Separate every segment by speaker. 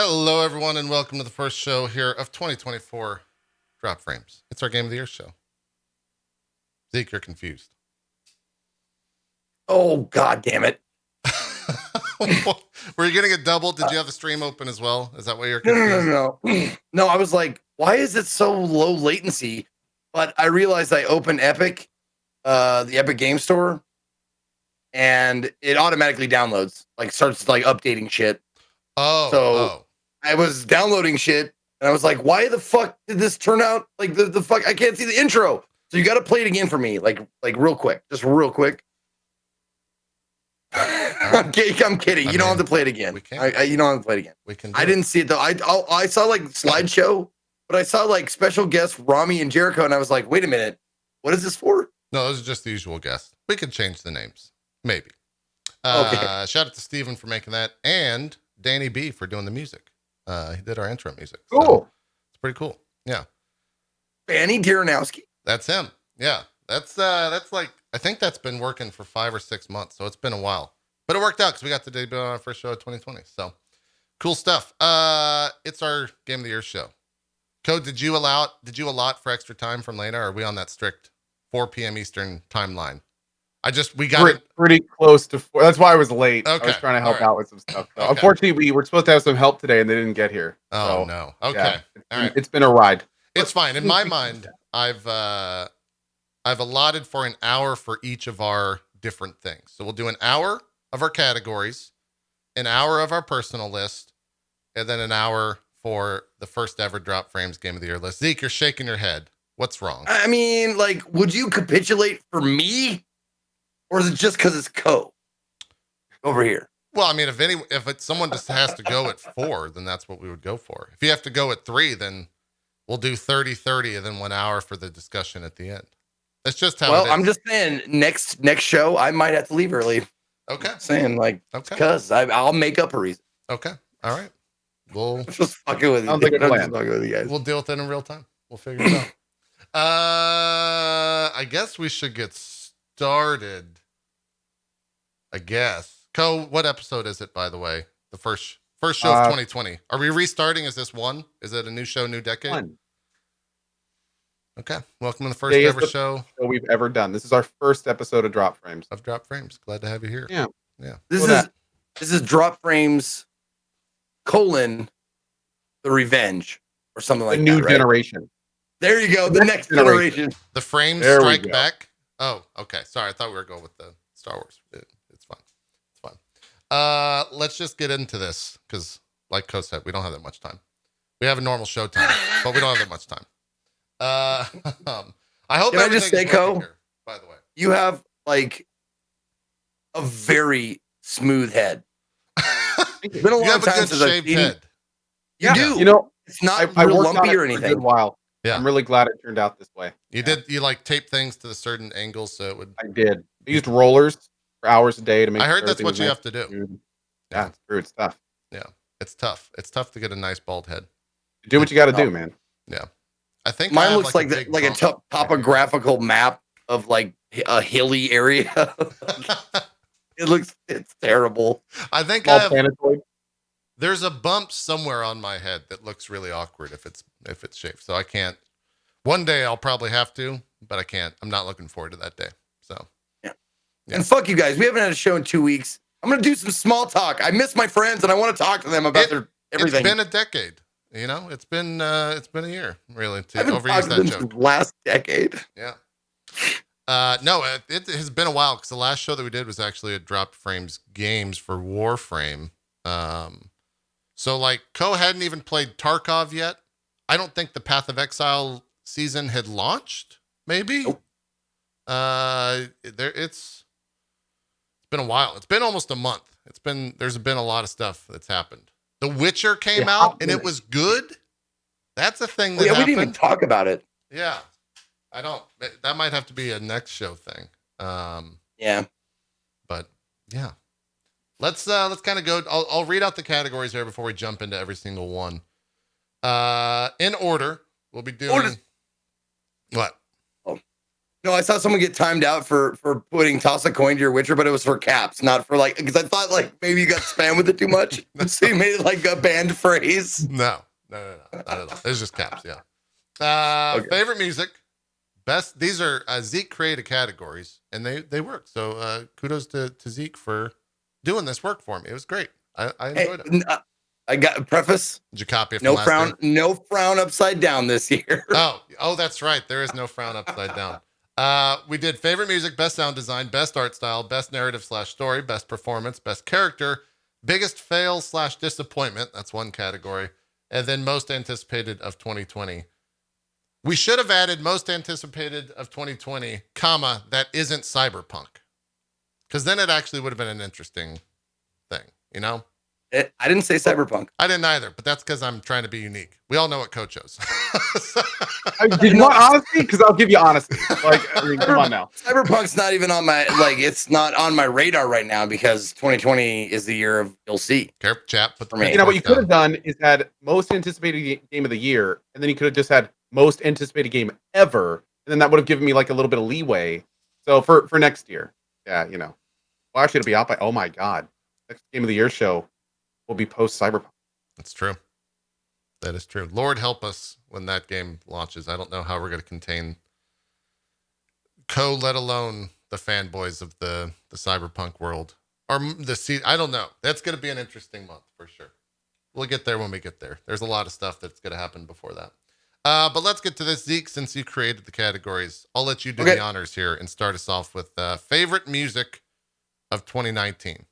Speaker 1: Hello, everyone, and welcome to the first show here of 2024 Drop Frames. It's our Game of the Year show. Zeke, you're confused.
Speaker 2: Oh, God damn it.
Speaker 1: Were you getting a double? Did you have the stream open as well? Is that why you're confused?
Speaker 2: No. No, I was like, why is it so low latency? But I realized I opened Epic, the Epic Game Store, and it automatically downloads, like starts like updating shit. So I was downloading shit, and I was like, why the fuck did this turn out like the fuck? I can't see the intro. So you got to play it again for me, like real quick, just real quick. I'm kidding. You don't have to play it again. You don't have to play it again.
Speaker 1: We can.
Speaker 2: I didn't see it though. I saw like slideshow, but I saw like special guests Rami and Jericho, and I was like, wait a minute, what is this for?
Speaker 1: No, those are just the usual guests. We could change the names, maybe.
Speaker 2: Okay.
Speaker 1: Shout out to Steven for making that, and Danny B for doing the music. He did our intro music.
Speaker 2: Cool.
Speaker 1: So it's pretty cool. Yeah.
Speaker 2: Fanny Diranowski.
Speaker 1: That's him. Yeah. That's like, I think that's been working for 5 or 6 months. So it's been a while, but it worked out because we got to debut on our first show of 2020. So cool stuff. It's our Game of the Year show. Cohh, did you allot for extra time from Lena, or are we on that strict 4 p.m. Eastern timeline? We got it
Speaker 3: pretty close to 4. That's why I was late.
Speaker 1: Okay.
Speaker 3: I was trying to help out with some stuff. So
Speaker 1: Okay.
Speaker 3: Unfortunately, we were supposed to have some help today, and they didn't get here.
Speaker 1: Oh,
Speaker 3: so,
Speaker 1: no. Okay.
Speaker 3: Yeah, it's been a ride.
Speaker 1: It's fine. In my mind, I've allotted for an hour for each of our different things. So we'll do an hour of our categories, an hour of our personal list, and then an hour for the first ever Drop Frames Game of the Year list. Zeke, you're shaking your head. What's wrong?
Speaker 2: I mean, like, would you capitulate for me, or is it just because it's Cohh over here?
Speaker 1: Well, I mean, if someone just has to go at 4, then that's what we would go for. If you have to go at 3, then we'll do 30-30 and then 1 hour for the discussion at the end. That's just how it is.
Speaker 2: I'm just saying, next show, I might have to leave early.
Speaker 1: Okay.
Speaker 2: I'm saying, like,
Speaker 1: okay,
Speaker 2: because I'll make up a reason.
Speaker 1: Okay. All right. We'll
Speaker 2: just fucking with you.
Speaker 3: Sounds like a plan.
Speaker 2: Just fucking with you guys.
Speaker 1: We'll deal with it in real time. We'll figure it out. I guess we should get started. I guess. Cohh, what episode is it, by the way? The first show of 2020. Are we restarting? Is this 1? Is it a new show, new decade?
Speaker 3: 1.
Speaker 1: Okay. Welcome to the first ever show
Speaker 3: we've ever done. This is our first episode of Drop Frames.
Speaker 1: Glad to have you here.
Speaker 3: Yeah.
Speaker 2: This is Drop Frames : The Revenge or something like that.
Speaker 3: New
Speaker 2: right?
Speaker 3: generation.
Speaker 2: There you go. The next generation.
Speaker 1: The Frames
Speaker 3: There
Speaker 1: Strike Back. Oh, okay. Sorry, I thought we were going with the Star Wars. It's fine. It's fine. Let's just get into this because, like Cohh said, we don't have that much time. We have a normal show time, but we don't have that much time. I hope.
Speaker 2: Can I just say, Cohh?
Speaker 1: Here, by the way,
Speaker 2: you have like a very smooth head. It's been a long time since I've seen
Speaker 1: head.
Speaker 2: You do.
Speaker 3: You know,
Speaker 2: it's not
Speaker 3: I
Speaker 2: real
Speaker 3: worked
Speaker 2: lumpy
Speaker 3: on it
Speaker 2: or
Speaker 3: for
Speaker 2: anything.
Speaker 3: a good while.
Speaker 1: Yeah.
Speaker 3: I'm really glad it turned out this way.
Speaker 1: You like tape things to the certain angles so it would.
Speaker 3: I did. I used rollers for hours a day to make.
Speaker 1: I heard that's what you have to do.
Speaker 3: Smooth. Yeah, it's true. It's tough.
Speaker 1: Yeah, it's tough. It's tough to get a nice bald head.
Speaker 3: Do what you got to do, man.
Speaker 1: Yeah, I think
Speaker 2: mine looks like a topographical map of like a hilly area. It's terrible.
Speaker 1: I think there's a bump somewhere on my head that looks really awkward if it's shaved. So I can't. One day I'll probably have to, but I can't. I'm not looking forward to that day. So
Speaker 2: yeah. And fuck you guys. We haven't had a show in 2 weeks. I'm gonna do some small talk. I miss my friends and I want to talk to them about their everything.
Speaker 1: It's been a decade. You know, it's been a year really to
Speaker 2: overuse that joke. Last decade.
Speaker 1: Yeah. No, it has been a while because the last show that we did was actually a Drop Frames games for Warframe. So like Cohh hadn't even played Tarkov yet. I don't think the Path of Exile season had launched. Maybe.
Speaker 2: Nope.
Speaker 1: It's been a while. It's been almost a month. There's been a lot of stuff that's happened. The Witcher came out and it was good. That's a thing that happened.
Speaker 2: We didn't even talk about it.
Speaker 1: Yeah. That might have to be a next show thing.
Speaker 2: Yeah.
Speaker 1: But yeah. Let's kind of go. I'll read out the categories here before we jump into every single one. In order, we'll be doing what?
Speaker 2: No, No, I saw someone get timed out for toss a coin to your Witcher, but it was for caps, not for like, because I thought like maybe you got spammed with it too much, so you made it like a banned phrase.
Speaker 1: No, not at all. It's just caps. Yeah.
Speaker 2: Okay.
Speaker 1: Favorite music, best. These are Zeke created categories, and they work. So kudos to Zeke for doing this work for me. It was great. I enjoyed it.
Speaker 2: I got a preface.
Speaker 1: Did you copy it?
Speaker 2: No frown, no frown upside down this year.
Speaker 1: Oh, that's right. There is no frown upside down. We did favorite music, best sound design, best art style, best narrative / story, best performance, best character, biggest fail / disappointment. That's one category. And then most anticipated of 2020. We should have added most anticipated of 2020, comma, that isn't Cyberpunk. Because then it actually would have been an interesting thing, you know?
Speaker 2: I didn't say Cyberpunk.
Speaker 1: I didn't either, but that's because I'm trying to be unique. We all know what Cohh chose.
Speaker 3: Did you want honesty? Because I'll give you honesty. Like, I mean, come on now.
Speaker 2: Cyberpunk's not even on my, like, it's not on my radar right now because 2020 is the year of, you'll see.
Speaker 1: Careful, chap. Put the
Speaker 2: For me.
Speaker 3: You know, what you could have done is had most anticipated game of the year, and then you could have just had most anticipated game ever, and then that would have given me like a little bit of leeway. So for next year, yeah, you know. Well, actually, it'll be out by, oh my God. Next game of the year show will be post Cyberpunk.
Speaker 1: That's true. That is true. Lord help us when that game launches. I don't know how we're going to contain Cohh, let alone the fanboys of the Cyberpunk world. Or I don't know. That's going to be an interesting month for sure. We'll get there when we get there. There's a lot of stuff that's going to happen before that. But let's get to this, Zeke, since you created the categories. I'll let you do the honors here and start us off with favorite music of 2019.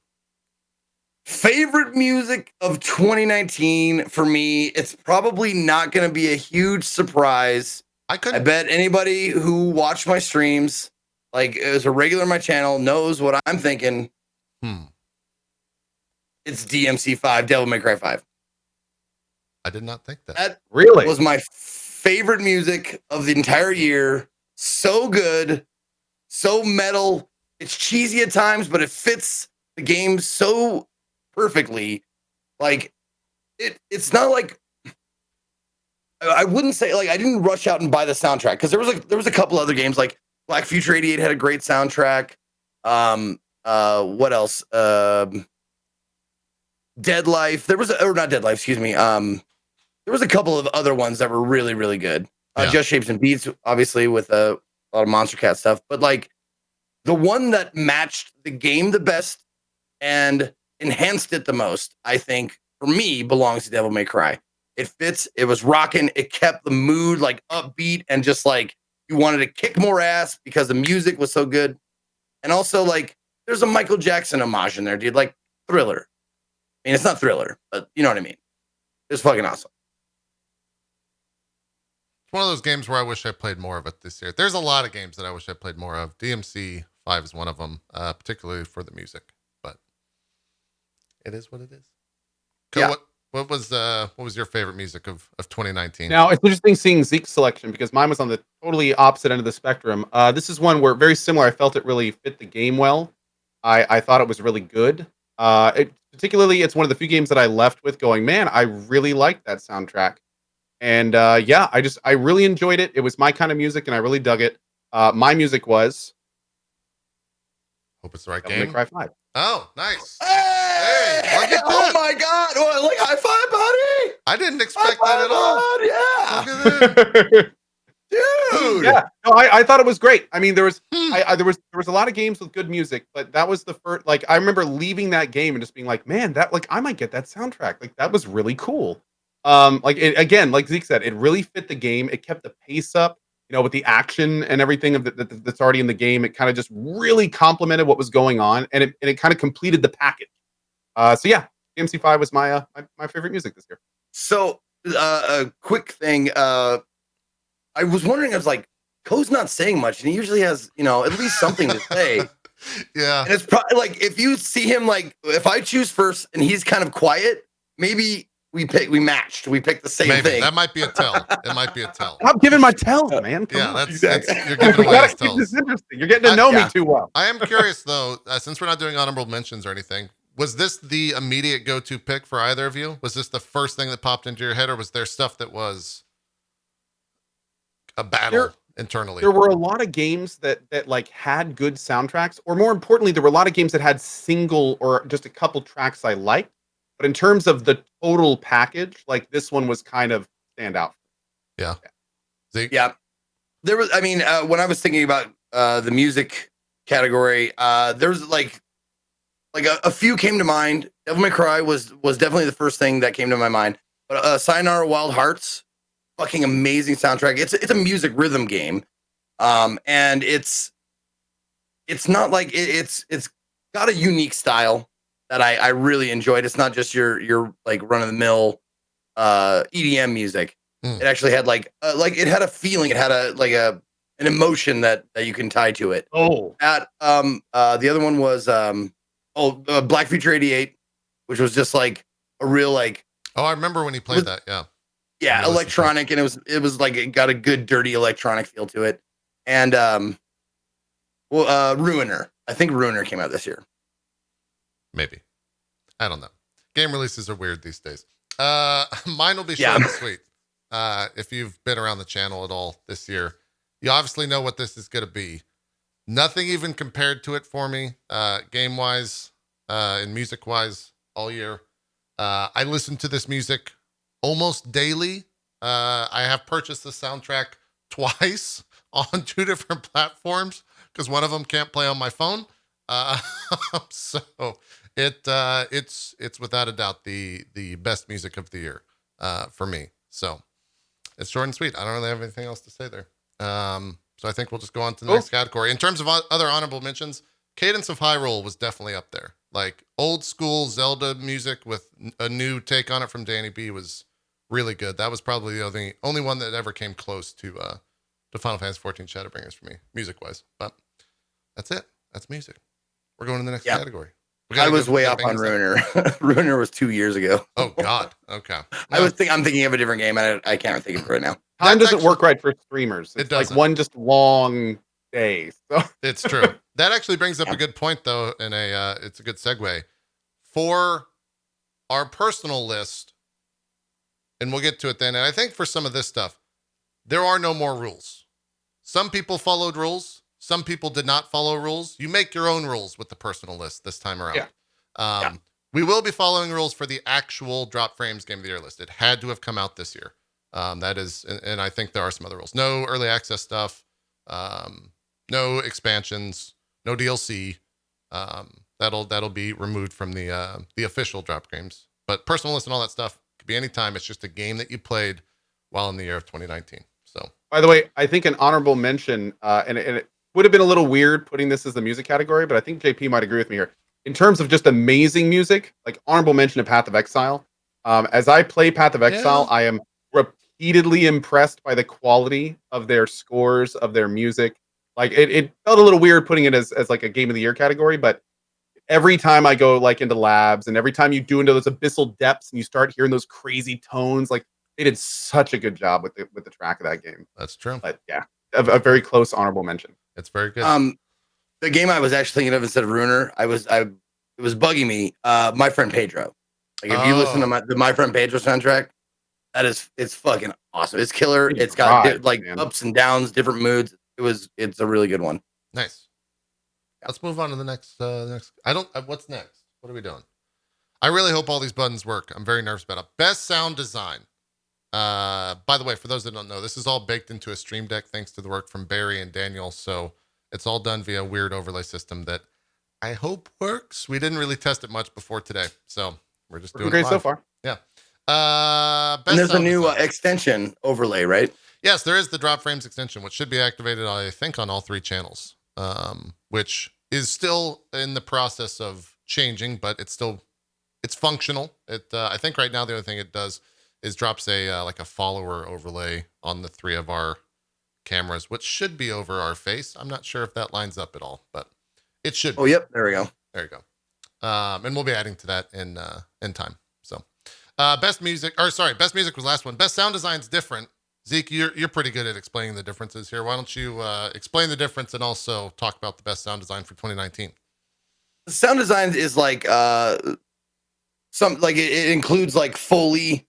Speaker 2: Favorite music of 2019 for me, it's probably not going to be a huge surprise. I bet anybody who watched my streams, like is a regular on my channel, knows what I'm thinking. It's DMC5, Devil May Cry 5.
Speaker 1: I did not think that.
Speaker 2: That
Speaker 3: really
Speaker 2: was my favorite music of the entire year. So good, so metal. It's cheesy at times, but it fits the game so perfectly. Like it's not like, I wouldn't say like I didn't rush out and buy the soundtrack because there was a couple other games like Black Future 88 had a great soundtrack. What else? Dead Life. There was not Dead Life, excuse me. There was a couple of other ones that were really, really good. Just Shapes and Beats, obviously, with a lot of Monster Cat stuff. But like the one that matched the game the best and enhanced it the most, I think, for me, belongs to Devil May Cry. It fits. It was rocking. It kept the mood like upbeat and just like you wanted to kick more ass because the music was so good. And also like there's a Michael Jackson homage in there, dude. Like Thriller. I mean, it's not Thriller, but you know what I mean. It's fucking awesome.
Speaker 1: It's one of those games where I wish I played more of it this year. There's a lot of games that I wish I played more of. DMC 5 is one of them, particularly for the music. But it is what it is. Cool.
Speaker 2: Yeah.
Speaker 1: What was your favorite music of 2019?
Speaker 3: Now, it's interesting seeing Zeke's selection because mine was on the totally opposite end of the spectrum. This is one where very similar. I felt it really fit the game well. I thought it was really good. Particularly, it's one of the few games that I left with going, man, I really liked that soundtrack. And I really enjoyed it. It was my kind of music, and I really dug it. My music was...
Speaker 1: Hope it's the right
Speaker 3: Devil
Speaker 1: game.
Speaker 3: May Cry 5.
Speaker 1: Oh, nice.
Speaker 2: Hey!
Speaker 1: Look at
Speaker 2: Oh
Speaker 1: that.
Speaker 2: my God. Oh, like high five, buddy.
Speaker 1: I didn't expect that at all.
Speaker 2: Yeah.
Speaker 1: Look at that.
Speaker 2: Dude.
Speaker 3: Yeah, no, I thought it was great. I mean, there was a lot of games with good music, but that was the first. Like, I remember leaving that game and just being like, man, that like I might get that soundtrack. Like, that was really cool. Like it, again, like Zeke said, it really fit the game. It kept the pace up, you know, with the action and everything that's already in the game. It kind of just really complemented what was going on, and it kind of completed the package. So yeah, DMC5 was my favorite music this year.
Speaker 2: So a quick thing. I was wondering, I was like, Cohh's not saying much, and he usually has, you know, at least something to say.
Speaker 1: Yeah.
Speaker 2: And it's probably like if you see him, like if I choose first and he's kind of quiet, maybe we matched. We picked the same thing.
Speaker 1: That might be a tell. It might be a tell.
Speaker 3: I'm giving my tells, man. Come
Speaker 1: Yeah,
Speaker 3: on.
Speaker 1: that's
Speaker 2: Exactly.
Speaker 1: you're giving away his
Speaker 3: Keep
Speaker 1: tells.
Speaker 3: this interesting. You're getting to know me too well.
Speaker 1: I am curious though, since we're not doing honorable mentions or anything. Was this the immediate go-to pick for either of you? Was this the first thing that popped into your head, or was there stuff that was a battle internally.
Speaker 3: There were a lot of games that like had good soundtracks, or more importantly, there were a lot of games that had single or just a couple tracks I liked. But in terms of the total package, like this one was kind of stand out.
Speaker 1: Yeah. Zeke?
Speaker 2: Yeah. There was, I mean, when I was thinking about the music category, there's like a few came to mind. Devil May Cry was definitely the first thing that came to my mind. But Sayonara Wild Hearts, fucking amazing soundtrack. It's a music rhythm game, and it's not like it's got a unique style that I really enjoyed. It's not just your like run of the mill EDM music. It actually had like it had a feeling. It had an emotion that you can tie to it.
Speaker 3: Oh,
Speaker 2: The other one was Black Future 88, which was just like a real like.
Speaker 1: Oh, I remember when he played that. Yeah.
Speaker 2: Yeah, electronic, and it was like it got a good dirty electronic feel to it. And Ruiner. I think Ruiner came out this year.
Speaker 1: Maybe. I don't know. Game releases are weird these days. Mine will be short and sweet. If you've been around the channel at all this year, you obviously know what this is going to be. Nothing even compared to it for me, game-wise and music-wise all year. I listen to this music almost daily. I have purchased the soundtrack twice on 2 different platforms because one of them can't play on my phone. So it's without a doubt the best music of the year for me. So it's short and sweet. I don't really have anything else to say there. So I think we'll just go on to the next category. In terms of other honorable mentions, Cadence of Hyrule was definitely up there. Like old school Zelda music with a new take on it from Danny B was really good. That was probably the only one that ever came close to Final Fantasy 14 Shadowbringers for me, music wise. But that's it. That's music. We're going to the next category.
Speaker 2: I was way off on Ruiner. Ruiner was 2 years ago.
Speaker 1: Oh God. Okay.
Speaker 2: No. I'm thinking of a different game, and I can't think of it right now.
Speaker 3: Time doesn't work right for streamers. It's like one just long day. So
Speaker 1: it's true. That actually brings up a good point, though, and it's a good segue for our personal list, and we'll get to it then. And I think for some of this stuff, there are no more rules. Some people followed rules. Some people did not follow rules. You make your own rules with the personal list this time around. Yeah. We will be following rules for the actual Drop Frames Game of the Year list. It had to have come out this year. That is, and I think there are some other rules. No early access stuff. No expansions. No DLC. That'll be removed from the official Drop Games. But personal list and all that stuff could be anytime. It's just a game that you played while in the year of 2019. So,
Speaker 3: by the way, I think an honorable mention, and it would have been a little weird putting this as the music category, but I think JP might agree with me here. In terms of just amazing music, like honorable mention of Path of Exile. As I play Path of Exile, I am repeatedly impressed by the quality of their scores, of their music. Like it felt a little weird putting it as like a game of the year category, but every time I go like into labs and every time you do into those abyssal depths and you start hearing those crazy tones, like they did such a good job with the track of that game.
Speaker 1: That's true.
Speaker 3: But yeah, a very close honorable mention.
Speaker 1: It's very good.
Speaker 2: The game I was actually thinking of instead of Ruiner, it was bugging me. My Friend Pedro. Like if you listen to the My Friend Pedro soundtrack, it's fucking awesome. It's killer. It's got ups and downs, different moods. It's a really good one.
Speaker 1: Nice. Let's move on to the next. What's next? What are we doing? I really hope all these buttons work. I'm very nervous about it. Best sound design. By the way, for those that don't know, this is all baked into a Stream Deck thanks to the work from Barry and Daniel. So it's all done via a weird overlay system that I hope works. We didn't really test it much before today, so we're just doing
Speaker 3: great
Speaker 1: it
Speaker 3: so far.
Speaker 1: Yeah.
Speaker 2: And there's a new extension overlay, right?
Speaker 1: Yes, there is the Drop Frames extension, which should be activated, I think, on all 3 channels, which is still in the process of changing, but it's functional. I think right now the only thing it does is drops a follower overlay on the 3 of our cameras, which should be over our face. I'm not sure if that lines up at all, but it should.
Speaker 2: Oh, yep. There we go.
Speaker 1: There you go. And we'll be adding to that in time. So, best music was the last one. Best sound design's different. Zeke, you're pretty good at explaining the differences here. Why don't you explain the difference and also talk about the best sound design for 2019?
Speaker 2: The sound design is like it includes like Foley,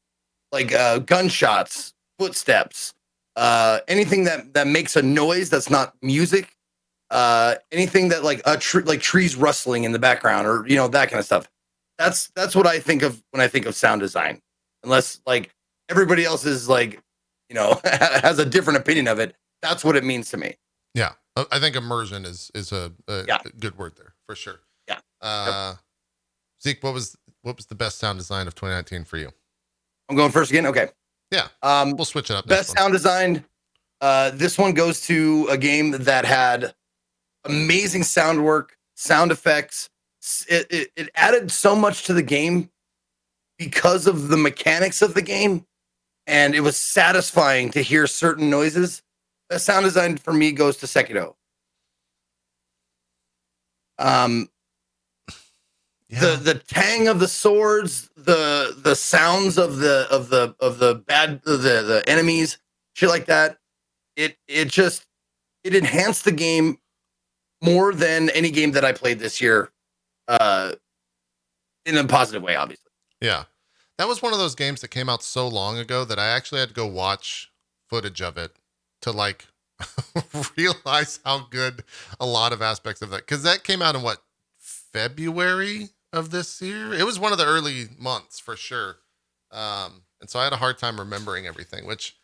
Speaker 2: like gunshots, footsteps, anything that makes a noise that's not music, anything that like like trees rustling in the background, or that kind of stuff. That's what I think of when I think of sound design. Unless like everybody else is like, has a different opinion of it. That's what it means to me.
Speaker 1: Yeah, I think immersion is a
Speaker 2: Yeah.
Speaker 1: good word there for sure.
Speaker 2: Yeah.
Speaker 1: Zeke, what was the best sound design of 2019 for you?
Speaker 2: I'm going first again. Okay.
Speaker 1: Yeah. We'll switch it up.
Speaker 2: Best sound design. This one goes to a game that had amazing sound work, sound effects. It added so much to the game because of the mechanics of the game, and it was satisfying to hear certain noises. The sound design for me goes to Sekiro. The tang of the swords, the sounds of the bad the enemies, shit like that. It enhanced the game more than any game that I played this year, in a positive way, obviously.
Speaker 1: Yeah. That was one of those games that came out so long ago that I actually had to go watch footage of it to like realize how good a lot of aspects of that, because that came out in what, February of this year? It was one of the early months for sure. And so I had a hard time remembering everything, which is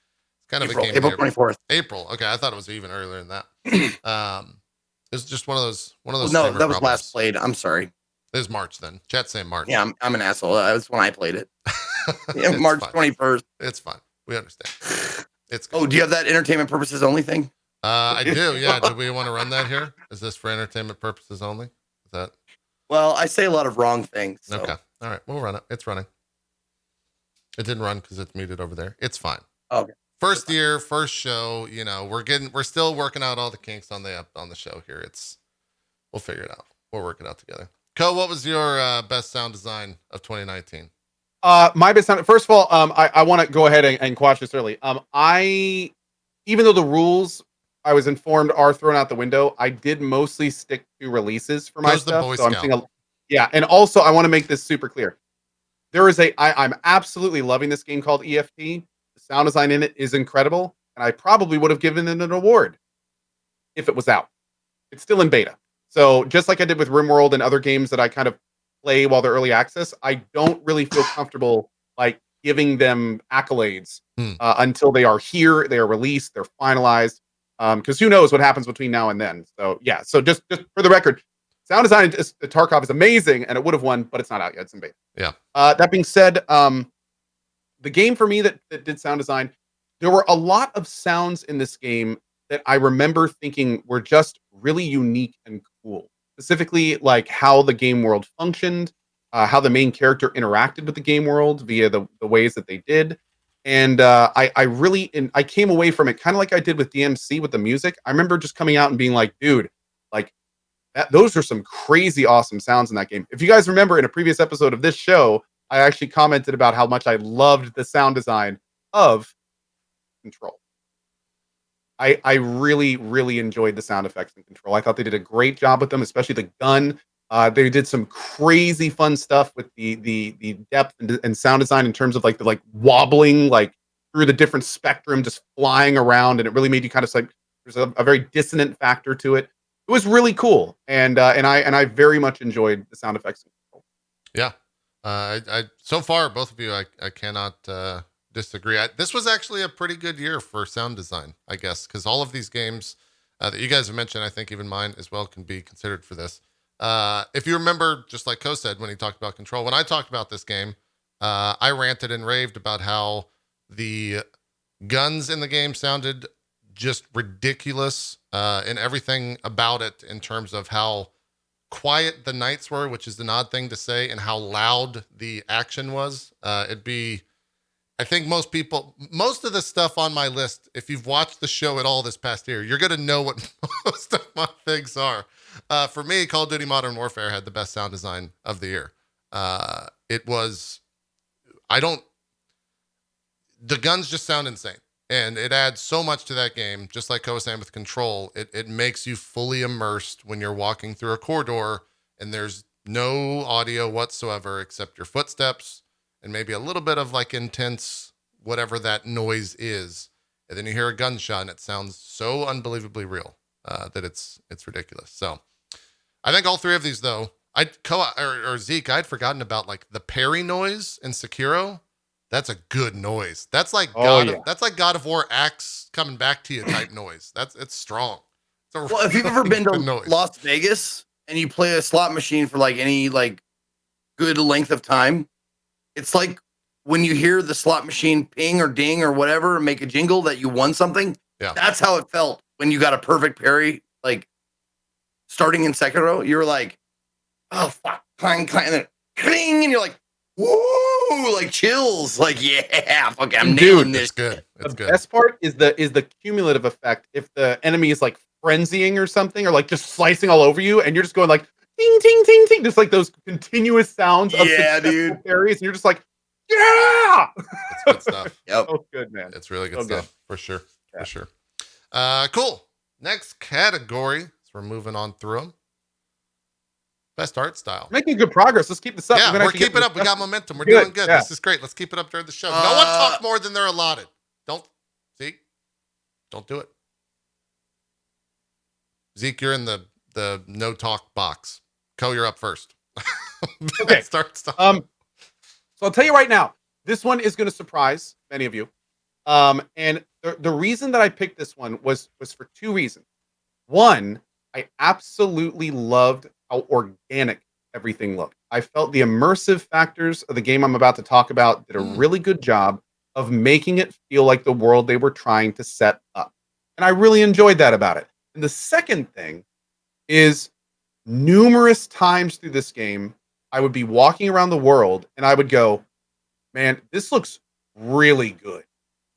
Speaker 1: kind of
Speaker 2: April 24th.
Speaker 1: April. Okay. I thought it was even earlier than that. It was just one of those.
Speaker 2: No, that was last played. I'm sorry.
Speaker 1: It was March then. Chat saying March.
Speaker 2: Yeah, I'm an asshole. That's when I played it. Yeah, March 21st.
Speaker 1: It's fine. We understand. It's good.
Speaker 2: Oh, do you have that entertainment purposes only thing?
Speaker 1: I do. Yeah. Do we want to run that here? Is this for entertainment purposes only? Is that?
Speaker 2: Well, I say a lot of wrong things. So.
Speaker 1: Okay. All right. We'll run it. It's running. It didn't run because it's muted over there. It's fine.
Speaker 2: Okay.
Speaker 1: First year, first show. We're still working out all the kinks on the show here. We'll figure it out. We'll work it out together. Cohh, what was your best sound design of 2019?
Speaker 3: My best sound. First of all, I want to go ahead and quash this early. Even though the rules I was informed are thrown out the window, I did mostly stick to releases for my stuff. So I'm saying, yeah, and also I want to make this super clear. There is I'm absolutely loving this game called EFT. The sound design in it is incredible, and I probably would have given it an award if it was out. It's still in beta. So just like I did with RimWorld and other games that I kind of play while they're early access, I don't really feel comfortable like giving them accolades until they are here, they are released, they're finalized. Because who knows what happens between now and then. So yeah. So just for the record, sound design Tarkov is amazing, and it would have won, but it's not out yet. It's in beta.
Speaker 1: Yeah.
Speaker 3: That being said, the game for me that did sound design, there were a lot of sounds in this game that I remember thinking were just really unique and cool. Specifically, like how the game world functioned, how the main character interacted with the game world via the ways that they did. And I came away from it kind of like I did with DMC with the music. I remember just coming out and being like, dude, like those are some crazy awesome sounds in that game. If you guys remember in a previous episode of this show, I actually commented about how much I loved the sound design of Control. I really, really enjoyed the sound effects in Control. I thought they did a great job with them, especially the gun. They did some crazy fun stuff with the depth and sound design in terms of like the wobbling like through the different spectrum, just flying around, and it really made you kind of like there's a very dissonant factor to it. It was really cool, and I very much enjoyed the sound effects in Control.
Speaker 1: Yeah, I so far both of you I cannot disagree. This was actually a pretty good year for sound design, I guess, because all of these games that you guys have mentioned, I think even mine as well can be considered for this. If you remember, just like Cohh said when he talked about Control, when I talked about this game, I ranted and raved about how the guns in the game sounded just ridiculous, and everything about it in terms of how quiet the nights were, which is an odd thing to say, and how loud the action was. I think most of the stuff on my list, if you've watched the show at all this past year, you're going to know what most of my things are. For me, Call of Duty Modern Warfare had the best sound design of the year. The guns just sound insane, and it adds so much to that game. Just like Cohh was saying with Control, it makes you fully immersed when you're walking through a corridor and there's no audio whatsoever except your footsteps and maybe a little bit of like intense, whatever that noise is. and then you hear a gunshot, and it sounds so unbelievably real that it's ridiculous. So I think all three of these, though, or Zeke, I'd forgotten about like the parry noise in Sekiro. That's a good noise. That's like that's like God of War axe coming back to you type noise. It's strong. It's
Speaker 2: Well, if you've ever been to
Speaker 1: noise.
Speaker 2: Las Vegas and you play a slot machine for like any like good length of time, it's like when you hear the slot machine ping or ding or whatever, make a jingle that you won something.
Speaker 1: Yeah.
Speaker 2: That's how it felt when you got a perfect parry, like starting in Sekiro. You were like, oh fuck, clang, clang, and then cling, and you're like, woo, like chills, like yeah, fuck, I'm nailing this.
Speaker 1: It's good. It's
Speaker 3: The
Speaker 1: good.
Speaker 3: best part is the cumulative effect. If the enemy is like frenzying or something, or like just slicing all over you, and you're just going like ting ting ting ting, just like those continuous sounds of successful parries, and you're just like, yeah,
Speaker 1: It's good stuff.
Speaker 2: Yep.
Speaker 3: so good, man.
Speaker 1: It's really good
Speaker 3: So good.
Speaker 1: stuff for sure.
Speaker 3: Yeah.
Speaker 1: For sure. Cool. Next category. So we're moving on through them. Best art style.
Speaker 3: Making good progress. Let's keep this up.
Speaker 1: Yeah,
Speaker 3: gonna
Speaker 1: we're
Speaker 3: actually get
Speaker 1: keeping
Speaker 3: to
Speaker 1: up. We
Speaker 3: this
Speaker 1: got
Speaker 3: stuff.
Speaker 1: momentum. We're
Speaker 3: Good,
Speaker 1: doing good.
Speaker 3: yeah.
Speaker 1: This is great. Let's keep it up during the show. No one talks more than they're allotted. Don't do it. Zeke, you're in the no talk box. Cohh, you're up first.
Speaker 3: Okay.
Speaker 1: Start.
Speaker 3: So I'll tell you right now, this one is going to surprise many of you. And the reason that I picked this one was for two reasons. One, I absolutely loved how organic everything looked. I felt the immersive factors of the game I'm about to talk about did a really good job of making it feel like the world they were trying to set up. And I really enjoyed that about it. And the second thing is numerous times through this game, I would be walking around the world and I would go, man, this looks really good.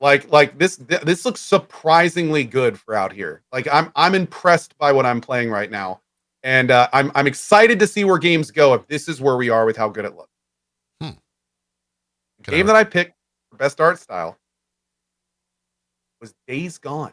Speaker 3: Like this looks surprisingly good for out here. Like I'm impressed by what I'm playing right now. And I'm excited to see where games go if this is where we are with how good it looks. The game that I picked for best art style was Days Gone.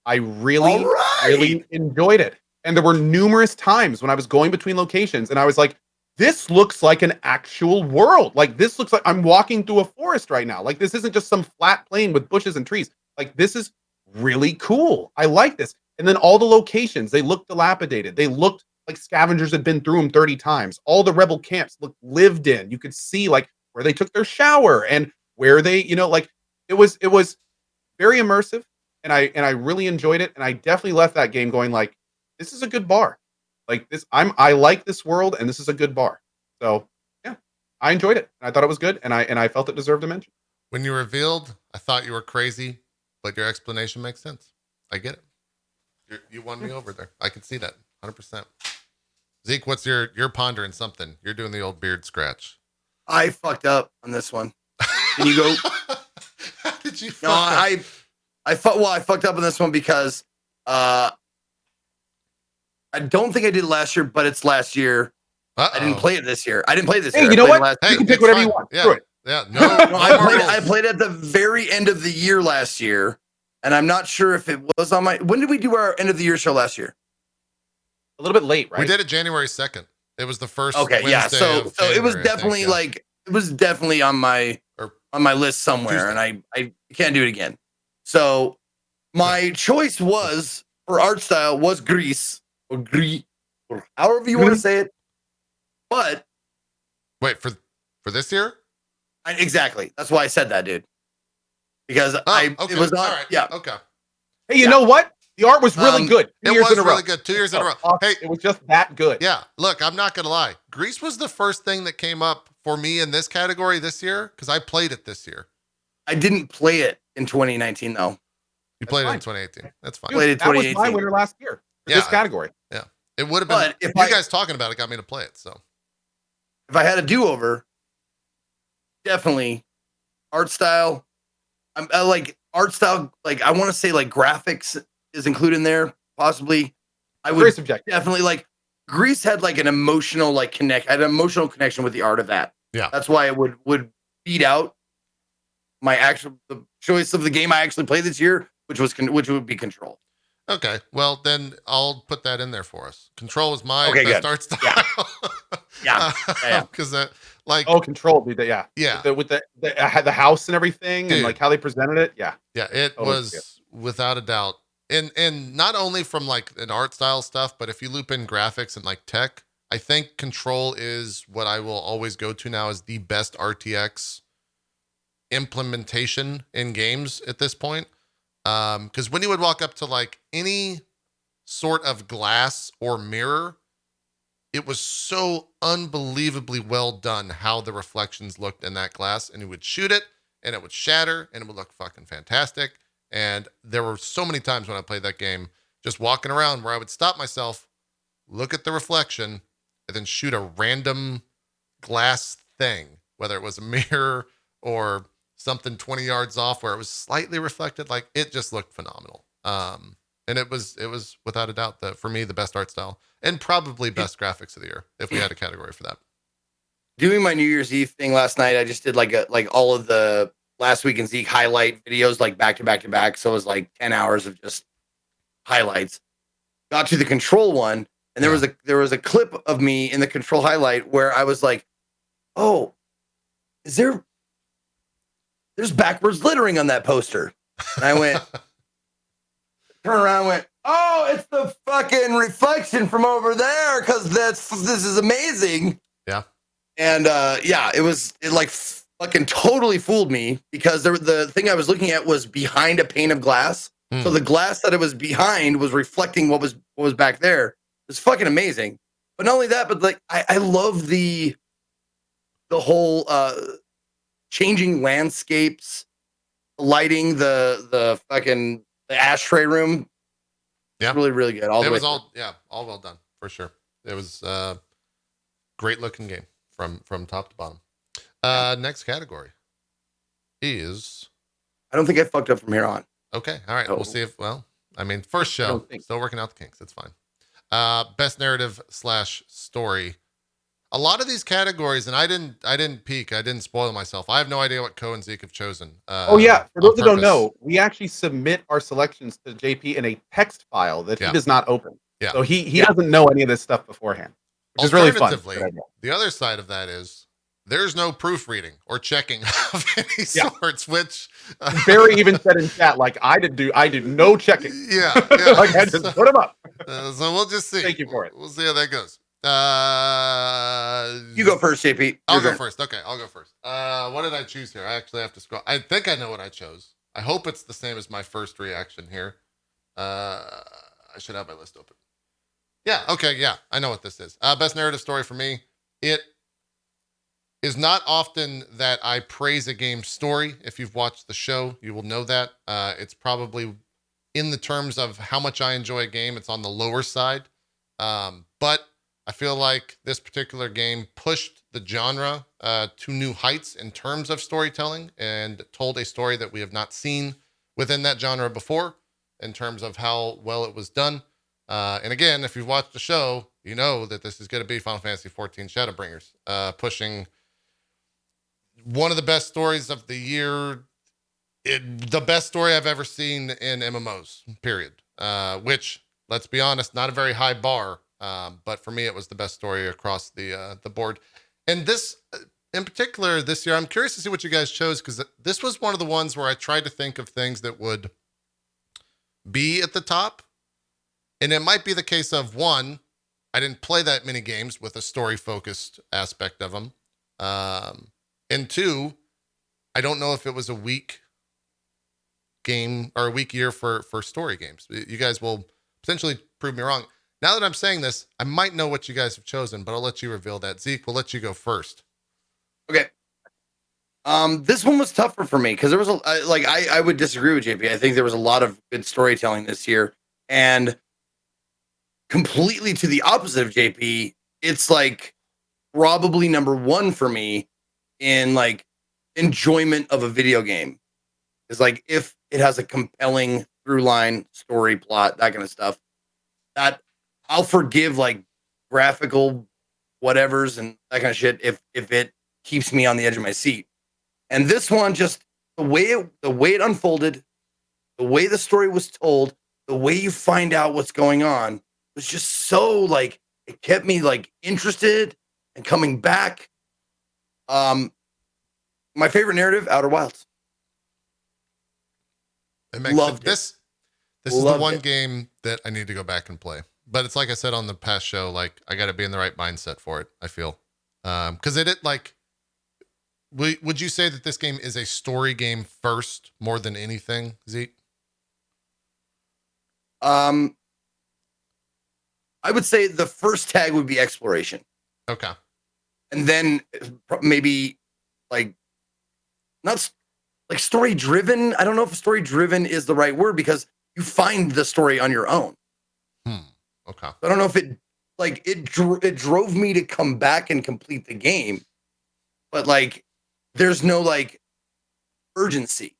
Speaker 3: I really enjoyed it. And there were numerous times when I was going between locations and I was like, this looks like an actual world. Like this looks like I'm walking through a forest right now. Like this isn't just some flat plain with bushes and trees. Like this is really cool. I like this. And then all the locations, they looked dilapidated. They looked like scavengers had been through them 30 times. All the rebel camps looked lived in. You could see like where they took their shower and where they, like it was very immersive and I really enjoyed it. And I definitely left that game going like, this is a good bar. Like this, I like this world and this is a good bar. So yeah, I enjoyed it. I thought it was good and I felt it deserved a mention.
Speaker 1: When you revealed, I thought you were crazy, but your explanation makes sense. I get it. You won me over there. I can see that 100%. Zeke, what's you're pondering something. You're doing the old beard scratch.
Speaker 2: I fucked up on this one. Can you go?
Speaker 1: How did you
Speaker 2: No, I fucked up on this one because I don't think I did last year, but it's last year.
Speaker 1: Uh-oh.
Speaker 2: I didn't play it this year. I didn't play this
Speaker 3: Hey,
Speaker 2: year.
Speaker 3: you know what?
Speaker 1: Hey,
Speaker 3: You can pick whatever you want.
Speaker 1: Yeah.
Speaker 3: Screw it.
Speaker 1: Yeah. No,
Speaker 2: No, I
Speaker 1: rules.
Speaker 2: played at the very end of the year last year, and I'm not sure if it was on my. When did we do our end of the year show last year?
Speaker 3: A little bit late, right?
Speaker 1: We did it January 2nd. It was the first.
Speaker 2: Okay,
Speaker 1: Wednesday
Speaker 2: yeah. So
Speaker 1: of
Speaker 2: it was
Speaker 1: January, I
Speaker 2: definitely
Speaker 1: think, yeah.
Speaker 2: it was definitely on my list somewhere, and I can't do it again. So my choice was for art style was Grease or Gris, or however you want to say it. But
Speaker 1: Wait for this year.
Speaker 2: exactly. That's why I said that, dude. Because
Speaker 1: Okay.
Speaker 2: it was not.
Speaker 1: All right.
Speaker 2: Yeah.
Speaker 1: Okay.
Speaker 3: Hey, you know what? The art was really good.
Speaker 1: It was really good. 2 years in a row. Hey,
Speaker 3: it was just that good.
Speaker 1: yeah. Look, I'm not gonna lie. Grease was the first thing that came up for me in this category this year because I played it this year.
Speaker 2: I didn't play it in 2019 though.
Speaker 1: You played
Speaker 3: fine.
Speaker 1: it in 2018. That's fine.
Speaker 3: Dude,
Speaker 2: Played it
Speaker 3: that was
Speaker 2: 2018.
Speaker 3: my winner last year for
Speaker 1: Yeah.
Speaker 3: this category.
Speaker 1: Yeah. It would have been.
Speaker 2: But if
Speaker 1: you guys talking about it got me to play it. So
Speaker 2: if I had a do-over, definitely art style. I like art style. Like I want to say like graphics is included in there. Possibly, I would
Speaker 3: Very subjective.
Speaker 2: definitely like Grease had like an emotional like I had an emotional connection with the art of that.
Speaker 1: Yeah.
Speaker 2: That's why it would beat out my the choice of the game I actually played this year, which would be Control.
Speaker 1: okay. Well, then I'll put that in there for us. Control is my
Speaker 2: Okay,
Speaker 1: best
Speaker 2: good.
Speaker 1: art style.
Speaker 2: Yeah. Yeah.
Speaker 1: Because Like,
Speaker 3: Oh, Control, dude. Yeah.
Speaker 1: yeah,
Speaker 3: With the house and everything and
Speaker 1: dude.
Speaker 3: like how they presented it. Yeah.
Speaker 1: Yeah, it
Speaker 3: Totally see it.
Speaker 1: was without a doubt. And not only from like an art style stuff, but if you loop in graphics and like tech, I think Control is what I will always go to now as the best RTX implementation in games at this point. Because when you would walk up to like any sort of glass or mirror, it was so unbelievably well done how the reflections looked in that glass, and you would shoot it and it would shatter and it would look fucking fantastic. And there were so many times when I played that game just walking around where I would stop myself, look at the reflection, and then shoot a random glass thing, whether it was a mirror or something 20 yards off where it was slightly reflected. Like, it just looked phenomenal. And it was without a doubt for me the best art style and probably best graphics of the year if we had a category for that.
Speaker 2: Doing my New Year's Eve thing last night, I just did like all of the last week in Zeke highlight videos like back to back to back. So it was like 10 hours of just highlights. Got to the Control one, and there was a clip of me in the Control highlight where I was like, "Oh, there's backwards littering on that poster?" And I went, turn around, and went, "Oh, it's the fucking reflection from over there because this is amazing."
Speaker 1: Yeah.
Speaker 2: And it like fucking totally fooled me because the thing I was looking at was behind a pane of glass. So the glass that it was behind was reflecting what was back there. It was fucking amazing. But not only that, but like I love the whole changing landscapes, lighting the fucking the ashtray room.
Speaker 1: Yeah.
Speaker 2: Really, really good. All
Speaker 1: well done for sure. It was great looking game from top to bottom. Next category is,
Speaker 2: I don't think I fucked up from here on.
Speaker 1: okay. All right. We'll see first show, still working out the kinks. It's fine. Best narrative / story. A lot of these categories, and I didn't peek. I didn't spoil myself. I have no idea what Cohh and Zeke have chosen.
Speaker 3: For those that don't know, we actually submit our selections to JP in a text file that he does not open.
Speaker 1: Yeah.
Speaker 3: So he doesn't know any of this stuff beforehand, which is really fun.
Speaker 1: The other side of that is there's no proofreading or checking of any sorts, which
Speaker 3: Barry even said in chat, like, I did no checking.
Speaker 1: Yeah.
Speaker 3: Like, I just put them up.
Speaker 1: So we'll just see.
Speaker 3: Thank you for it.
Speaker 1: We'll see how that goes.
Speaker 2: You go first, JP.
Speaker 1: I'll go first. Okay, I'll go first. What did I choose here? I actually have to scroll. I think I know what I chose. I hope it's the same as my first reaction here. I should have my list open. Yeah, okay, yeah. I know what this is. Best narrative story for me. It is not often that I praise a game's story. If you've watched the show, you will know that. It's probably in the terms of how much I enjoy a game, it's on the lower side. But I feel like this particular game pushed the genre to new heights in terms of storytelling and told a story that we have not seen within that genre before in terms of how well it was done. And again, if you've watched the show, you know that this is going to be Final Fantasy XIV Shadowbringers, pushing one of the best stories of the year, the best story I've ever seen in MMOs, period. Which, let's be honest, not a very high bar. But for me, it was the best story across the board. And this, in particular, this year, I'm curious to see what you guys chose, because this was one of the ones where I tried to think of things that would be at the top. And it might be the case of, one, I didn't play that many games with a story-focused aspect of them. And two, I don't know if it was a weak game or a weak year for story games. You guys will potentially prove me wrong. Now that I'm saying this, I might know what you guys have chosen, but I'll let you reveal that. Zeke, we'll let you go first.
Speaker 2: Okay. This one was tougher for me because there was I would disagree with JP. I think there was a lot of good storytelling this year, and completely to the opposite of JP, it's like probably number one for me in like enjoyment of a video game. Is like if it has a compelling through line, story, plot, that kind of stuff, that I'll forgive like graphical whatevers and that kind of shit if it keeps me on the edge of my seat. And this one, just the way it unfolded, the way the story was told, the way you find out what's going on was just so like, it kept me like interested and coming back. My favorite narrative, Outer Wilds.
Speaker 1: It makes
Speaker 2: Loved it.
Speaker 1: this is the
Speaker 2: Loved
Speaker 1: one
Speaker 2: it.
Speaker 1: game that I need to go back and play. But it's like I said on the past show, like I got to be in the right mindset for it. I feel, because it like, would you say that this game is a story game first more than anything, Zeke?
Speaker 2: I would say the first tag would be exploration,
Speaker 1: Okay.
Speaker 2: and then maybe like not like story driven. I don't know if story driven is the right word because you find the story on your own.
Speaker 1: Okay.
Speaker 2: I don't know if it like it drove me to come back and complete the game, but like there's no like urgency.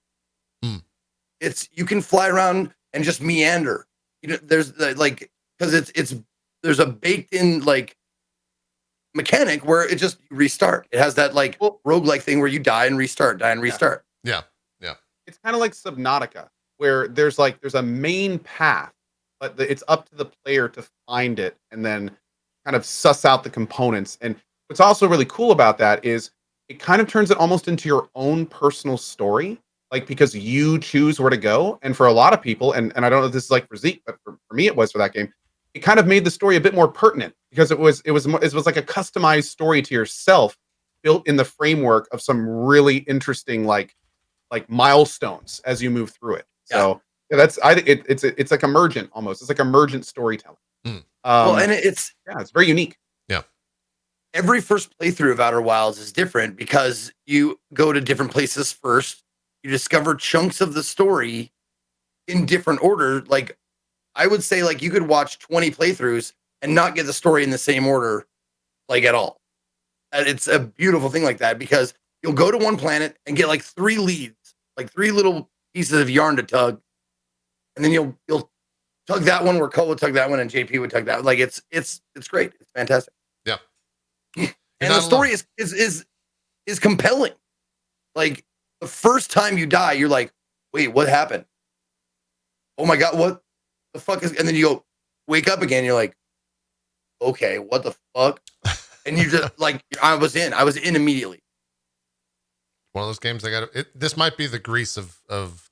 Speaker 2: It's you can fly around and just meander. You know, there's like because it's there's a baked in like mechanic where it just restart. It has that like roguelike thing where you die and restart.
Speaker 1: Yeah.
Speaker 3: It's kind of like Subnautica, where there's a main path, but it's up to the player to find it and then kind of suss out the components. And what's also really cool about that is it kind of turns it almost into your own personal story, like because you choose where to go. And for a lot of people, and I don't know if this is like for Zeke, but for me it was for that game, it kind of made the story a bit more pertinent because it was like a customized story to yourself, built in the framework of some really interesting like milestones as you move through it. So yeah, it's like emergent almost. It's like emergent storytelling.
Speaker 2: Well, and it's
Speaker 3: very unique.
Speaker 1: Yeah.
Speaker 2: Every first playthrough of Outer Wilds is different because you go to different places first. You discover chunks of the story in different order. Like I would say, like you could watch 20 playthroughs and not get the story in the same order, like at all. And it's a beautiful thing like that because you'll go to one planet and get like 3 leads, like 3 little pieces of yarn to tug, and then you'll tug that one where Cohh would tug that one and JP would tug that. Like it's great. It's fantastic.
Speaker 1: Yeah.
Speaker 2: And the story is compelling. Like the first time you die, you're like, wait, what happened? Oh my God, what the fuck is, and then you go wake up again. You're like, okay, what the fuck? And you just like, I was in immediately.
Speaker 1: One of those games I got. This might be the Grease of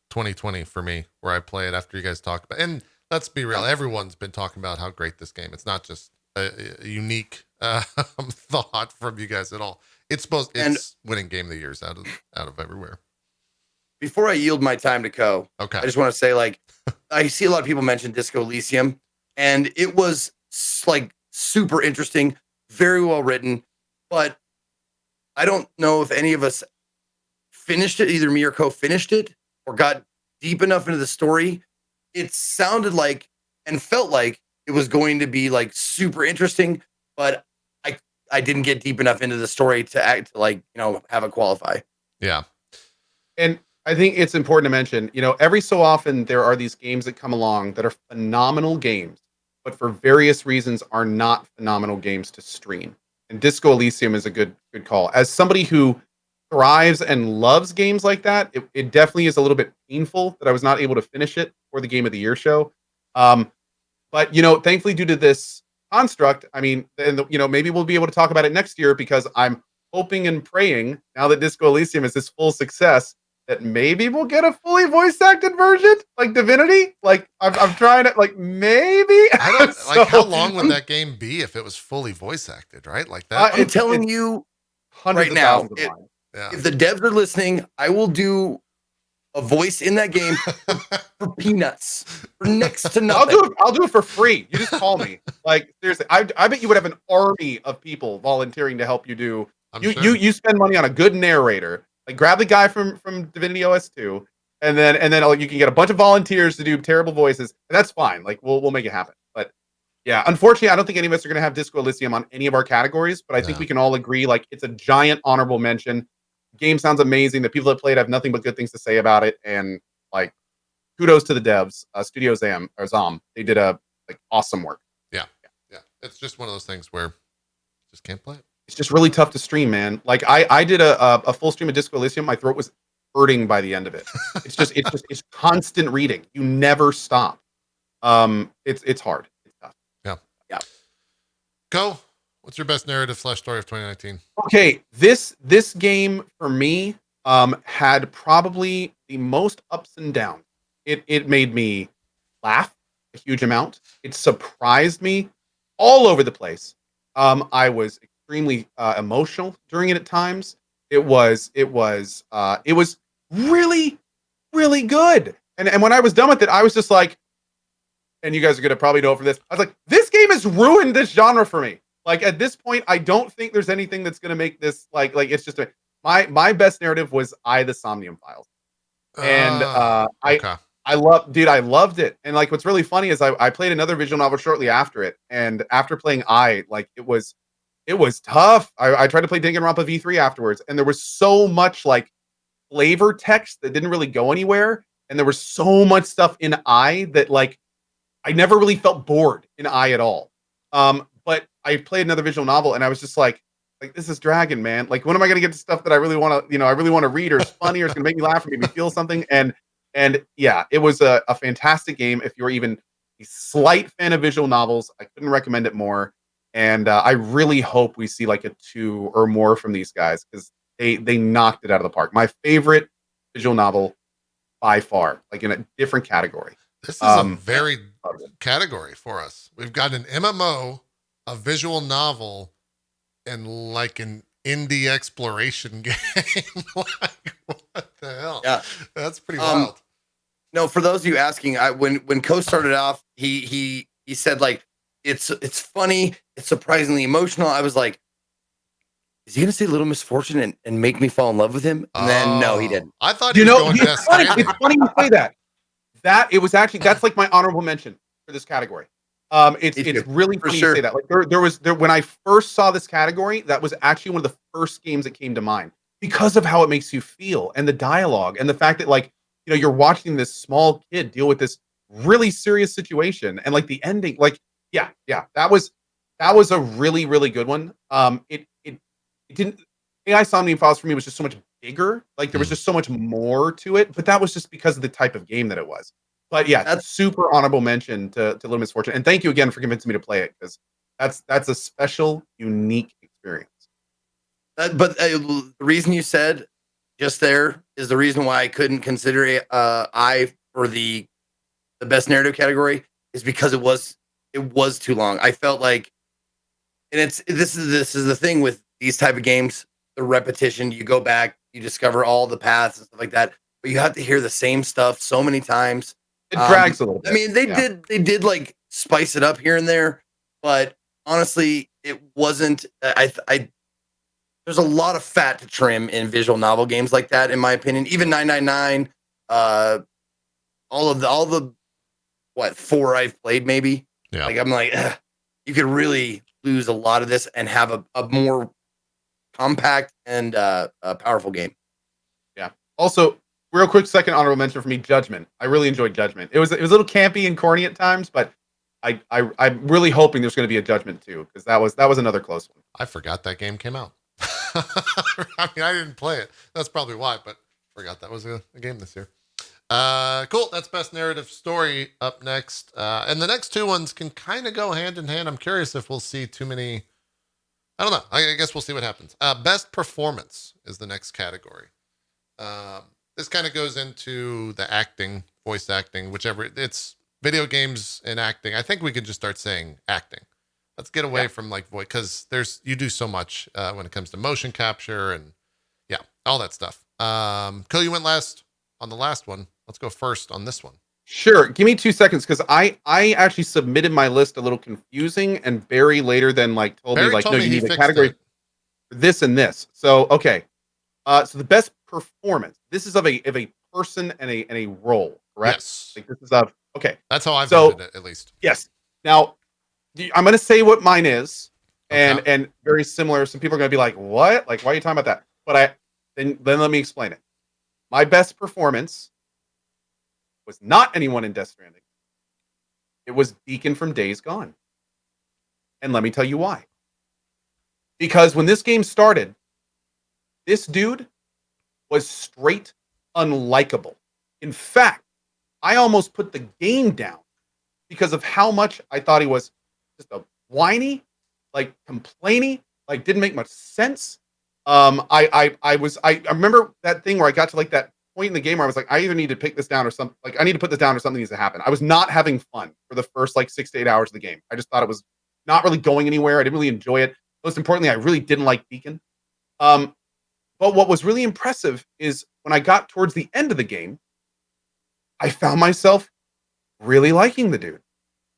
Speaker 1: 2020 for me, where I play it after you guys talk about. And let's be real, everyone's been talking about how great this game. It's not just a unique thought from you guys at all. It's winning game of the years out of everywhere.
Speaker 2: Before I yield my time to Cohh,
Speaker 1: okay,
Speaker 2: I just want to say, like, I see a lot of people mention Disco Elysium, and it was like super interesting, very well written, but I don't know if any of us finished it, either me or Cohh finished it or got deep enough into the story. It sounded like and felt like it was going to be like super interesting, but I didn't get deep enough into the story to act like, have it qualify.
Speaker 1: Yeah.
Speaker 3: And I think it's important to mention, every so often there are these games that come along that are phenomenal games, but for various reasons are not phenomenal games to stream. And Disco Elysium is a good call. As somebody who thrives and loves games like that, it definitely is a little bit painful that I was not able to finish it for the Game of the Year show. But thankfully, due to this construct, I mean, and maybe we'll be able to talk about it next year because I'm hoping and praying now that Disco Elysium is this full success that maybe we'll get a fully voice acted version like Divinity. Like I'm trying to like maybe.
Speaker 1: I don't like how long would that game be if it was fully voice acted, right? Like that.
Speaker 2: I'm telling you right now, if the devs are listening, I will do a voice in that game for peanuts, for next to nothing.
Speaker 3: I'll do it for free. You just call me. Like seriously, I bet you would have an army of people volunteering to help you do. You spend money on a good narrator. Like grab the guy from Divinity OS 2, and then you can get a bunch of volunteers to do terrible voices, and that's fine. Like we'll make it happen. But yeah, unfortunately, I don't think any of us are gonna have Disco Elysium on any of our categories. But I think we can all agree like it's a giant honorable mention. Game sounds amazing. The people that played have nothing but good things to say about it, and like kudos to the devs, Studio Zam. They did a awesome work.
Speaker 1: Yeah. It's just one of those things where just can't play it.
Speaker 3: It's just really tough to stream, man. Like I did a full stream of Disco Elysium. My throat was hurting by the end of it. It's constant reading. You never stop. It's hard. It's tough.
Speaker 1: Yeah. Cohh, What's your best narrative / story of 2019?
Speaker 3: Okay, this game for me had probably the most ups and downs. It made me laugh a huge amount. It surprised me all over the place. I was extremely emotional during it at times. It was really really good. And when I was done with it, I was just like, and you guys are gonna probably know for this. I was like, this game has ruined this genre for me. Like at this point, I don't think there's anything that's gonna make this like it's just my best narrative was the Somnium Files. And
Speaker 1: Okay.
Speaker 3: I loved it. And like what's really funny is I played another visual novel shortly after it. And after playing like it was tough. I tried to play Danganronpa V3 afterwards, and there was so much like flavor text that didn't really go anywhere. And there was so much stuff in that like I never really felt bored in at all. But I played another visual novel and I was just like this is Dragon, man. Like when am I gonna get to stuff that I really want to, I really want to read or is funny or it's gonna make me laugh or make me feel something? And yeah, it was a fantastic game. If you're even a slight fan of visual novels, I couldn't recommend it more. And I really hope we see like a 2 or more from these guys because they knocked it out of the park. My favorite visual novel by far, like in a different category.
Speaker 1: This is a very category for us. We've got an MMO, a visual novel, and like an indie exploration game. Like, what the hell?
Speaker 2: Yeah,
Speaker 1: that's pretty wild.
Speaker 2: No, for those of you asking, when Cohh started off, he said like it's funny, it's surprisingly emotional. I was like, is he gonna say Little Misfortune and make me fall in love with him? And then no, he didn't.
Speaker 1: I thought he was going Death Stranding.
Speaker 3: It's funny you say that. It was actually that's like my honorable mention for this category. It's really funny you say that. Like there was when I first saw this category, that was actually one of the first games that came to mind because of how it makes you feel and the dialogue and the fact that like you're watching this small kid deal with this really serious situation and like the ending, like yeah, that was a really really good one. It didn't. AI Somnium Files for me was just so much bigger. Like there was just so much more to it, but that was just because of the type of game that it was. But yeah, that's super honorable mention to Little Misfortune. And thank you again for convincing me to play it because that's a special, unique experience.
Speaker 2: But the reason you said just there is the reason why I couldn't consider I for the best narrative category is because it was too long. I felt like, and this is the thing with these type of games, the repetition. You go back, you discover all the paths and stuff like that, but you have to hear the same stuff so many times.
Speaker 3: It drags a little bit.
Speaker 2: I mean, they did like spice it up here and there, but honestly, it wasn't. There's a lot of fat to trim in visual novel games like that, in my opinion. Even 999, all the what 4 I've played, maybe.
Speaker 1: Yeah.
Speaker 2: Like I'm like, you could really lose a lot of this and have a more compact and a powerful game.
Speaker 3: Yeah. Also, real quick, second honorable mention for me, Judgment. I really enjoyed Judgment. It was a little campy and corny at times, but I'm really hoping there's going to be a Judgment too because that was another close one.
Speaker 1: I forgot that game came out. I mean, I didn't play it. That's probably why, but forgot that was a game this year. Cool. That's best narrative story up next. And the next 2 ones can kind of go hand in hand. I'm curious if we'll see too many. I don't know. I guess we'll see what happens. Best performance is the next category. This kind of goes into the acting, voice acting, whichever. It's video games and acting. I think we could just start saying acting. Let's get away from like voice because you do so much when it comes to motion capture and all that stuff. Cohh, you went last on the last one. Let's go first on this one.
Speaker 3: Sure. Give me 2 seconds because I actually submitted my list a little confusing, and Barry later then like told me like, no, you need a category for this and this. So okay. So the best performance. This is of a person and a role, correct?
Speaker 1: Yes.
Speaker 3: Like this is of okay.
Speaker 1: That's how I've voted it, at least.
Speaker 3: Yes. Now I'm gonna say what mine is, and very similar. Some people are gonna be like, "What? Like, why are you talking about that?" But then let me explain it. My best performance was not anyone in Death Stranding. It was Deacon from Days Gone. And let me tell you why. Because when this game started, this dude was straight unlikable. In fact, I almost put the game down because of how much I thought he was just a whiny, like complainy, like didn't make much sense. I remember that thing where I got to like that point in the game where I was like, I either need to pick this down or something. Like I need to put this down or something needs to happen. I was not having fun for the first like 6 to 8 hours of the game. I just thought it was not really going anywhere. I didn't really enjoy it. Most importantly, I really didn't like Deacon. But what was really impressive is when I got towards the end of the game, I found myself really liking the dude.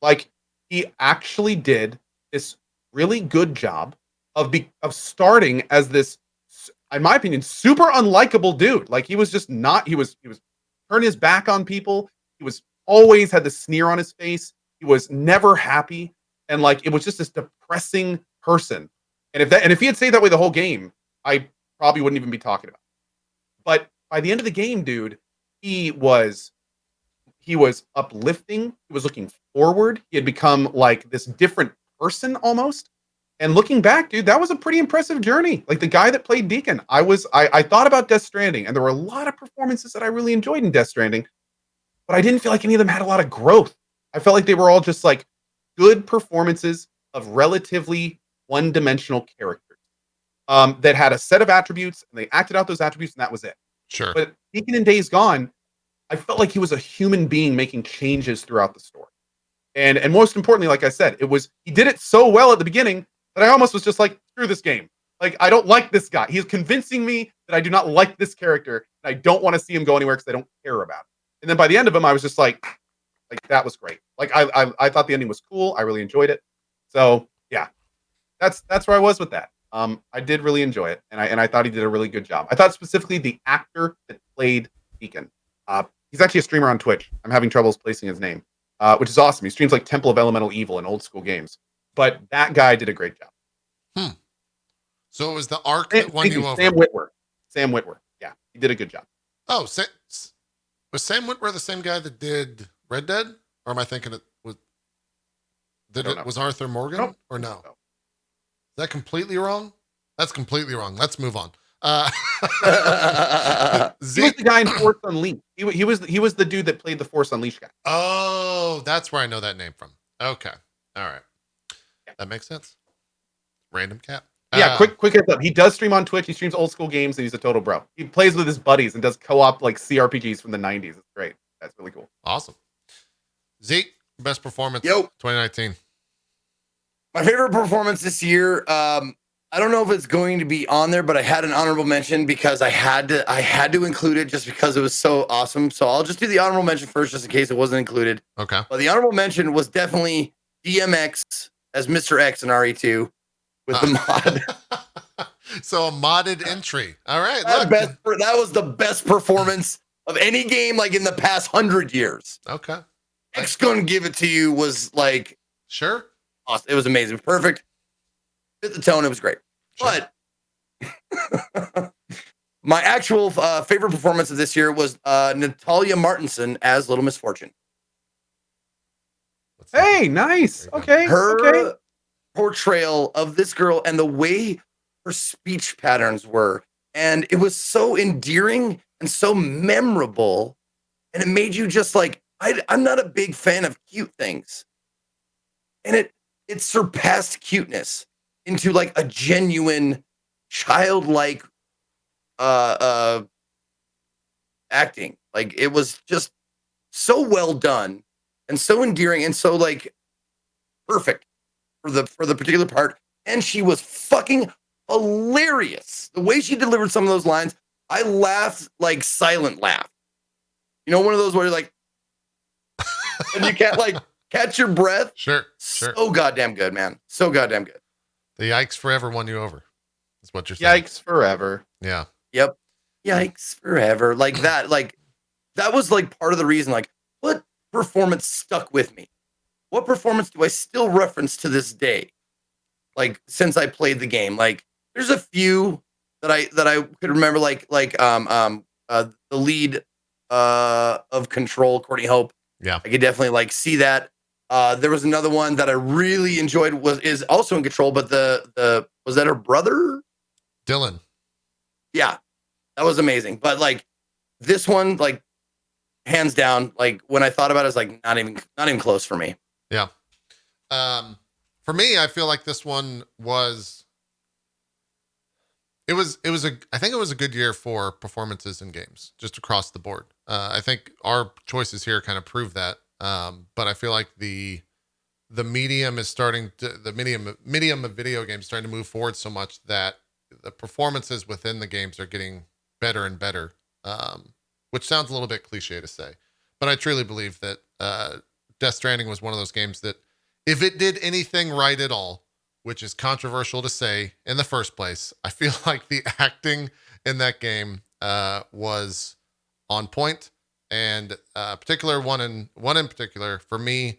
Speaker 3: Like he actually did this really good job of starting as this, in my opinion, super unlikable dude. Like he was just not. He was turning his back on people. He was always had the sneer on his face. He was never happy, and like it was just this depressing person. And if he had stayed that way the whole game, I probably wouldn't even be talking about it. But by the end of the game, dude, he was uplifting. He was looking forward. He had become like this different person almost. And looking back, dude, that was a pretty impressive journey. Like the guy that played Deacon, I thought about Death Stranding, and there were a lot of performances that I really enjoyed in Death Stranding, but I didn't feel like any of them had a lot of growth. I felt like they were all just like good performances of relatively one-dimensional characters that had a set of attributes, and they acted out those attributes, and that was it.
Speaker 1: Sure.
Speaker 3: But Deacon in Days Gone, I felt like he was a human being making changes throughout the story. And most importantly, like I said, he did it so well at the beginning that I almost was just like, screw this game. Like, I don't like this guy. He's convincing me that I do not like this character, and I don't want to see him go anywhere because I don't care about it. And then by the end of him, I was just like that was great. Like I thought the ending was cool. I really enjoyed it. So yeah, that's where I was with that. I did really enjoy it, and I thought he did a really good job. I thought specifically the actor that played Deacon. He's actually a streamer on Twitch. I'm having troubles placing his name, which is awesome. He streams like Temple of Elemental Evil and old school games. But that guy did a great job.
Speaker 1: So it was the arc that won you over.
Speaker 3: Sam Witwer. Yeah, he did a good job.
Speaker 1: Oh, was Sam Witwer the same guy that did Red Dead? Or am I thinking it was? Was Arthur Morgan or no? Is that completely wrong? That's completely wrong. Let's move on.
Speaker 3: He was the guy in Force Unleashed. He was the dude that played the Force Unleashed guy.
Speaker 1: Oh, that's where I know that name from. Okay, all right, that makes sense. Random cat.
Speaker 3: Yeah, quick heads up. He does stream on Twitch. He streams old school games, and he's a total bro. He plays with his buddies and does co-op like CRPGs from the 90s. It's great. That's really cool.
Speaker 1: Awesome. Zeke, best performance. 2019.
Speaker 2: My favorite performance this year. I don't know if it's going to be on there, but I had an honorable mention because I had to include it just because it was so awesome. So I'll just do the honorable mention first, just in case it wasn't included.
Speaker 1: Okay.
Speaker 2: But the honorable mention was definitely DMX as Mr. X in RE2 with the mod.
Speaker 1: So a modded entry. All right.
Speaker 2: That was the best performance of any game like in the past 100 years.
Speaker 1: Okay.
Speaker 2: X Gonna Give It To You was like
Speaker 1: sure.
Speaker 2: Awesome. It was amazing. Perfect. Fit the tone. It was great. Sure. But my actual favorite performance of this year was Natalia Martinson as Little Miss Fortune.
Speaker 3: Hey, nice. Okay.
Speaker 2: Her portrayal of this girl and the way her speech patterns were. And it was so endearing and so memorable. And it made you just like, I'm not a big fan of cute things. And it surpassed cuteness into like a genuine childlike acting. Like it was just so well done and so endearing and so like perfect for the particular part. And she was fucking hilarious. The way she delivered some of those lines, I laughed like silent laugh. You know, one of those where you're like, and you can't like catch your breath.
Speaker 1: Sure.
Speaker 2: So goddamn good, man. So goddamn good.
Speaker 1: The Yikes Forever won you over. That's what you're saying.
Speaker 3: Yikes Forever.
Speaker 1: Yeah.
Speaker 2: Yep. Yikes Forever. Like that was like part of the reason, like, what performance stuck with me? What performance do I still reference to this day? Like, since I played the game, like, there's a few that I could remember, like the lead of Control, Courtney Hope.
Speaker 1: Yeah.
Speaker 2: I could definitely like see that. There was another one that I really enjoyed is also in Control, but the was that her brother?
Speaker 1: Dylan.
Speaker 2: Yeah, that was amazing. But like this one, like hands down, like when I thought about it, it's like not even close for me.
Speaker 1: Yeah. For me, I feel like this one was. I think it was a good year for performances in games, just across the board. I think our choices here kind of prove that. But I feel like the medium is starting to the medium of video games starting to move forward so much that the performances within the games are getting better and better. Which sounds a little bit cliche to say, but I truly believe that Death Stranding was one of those games that if it did anything right at all, which is controversial to say in the first place, I feel like the acting in that game was on point, and one in particular for me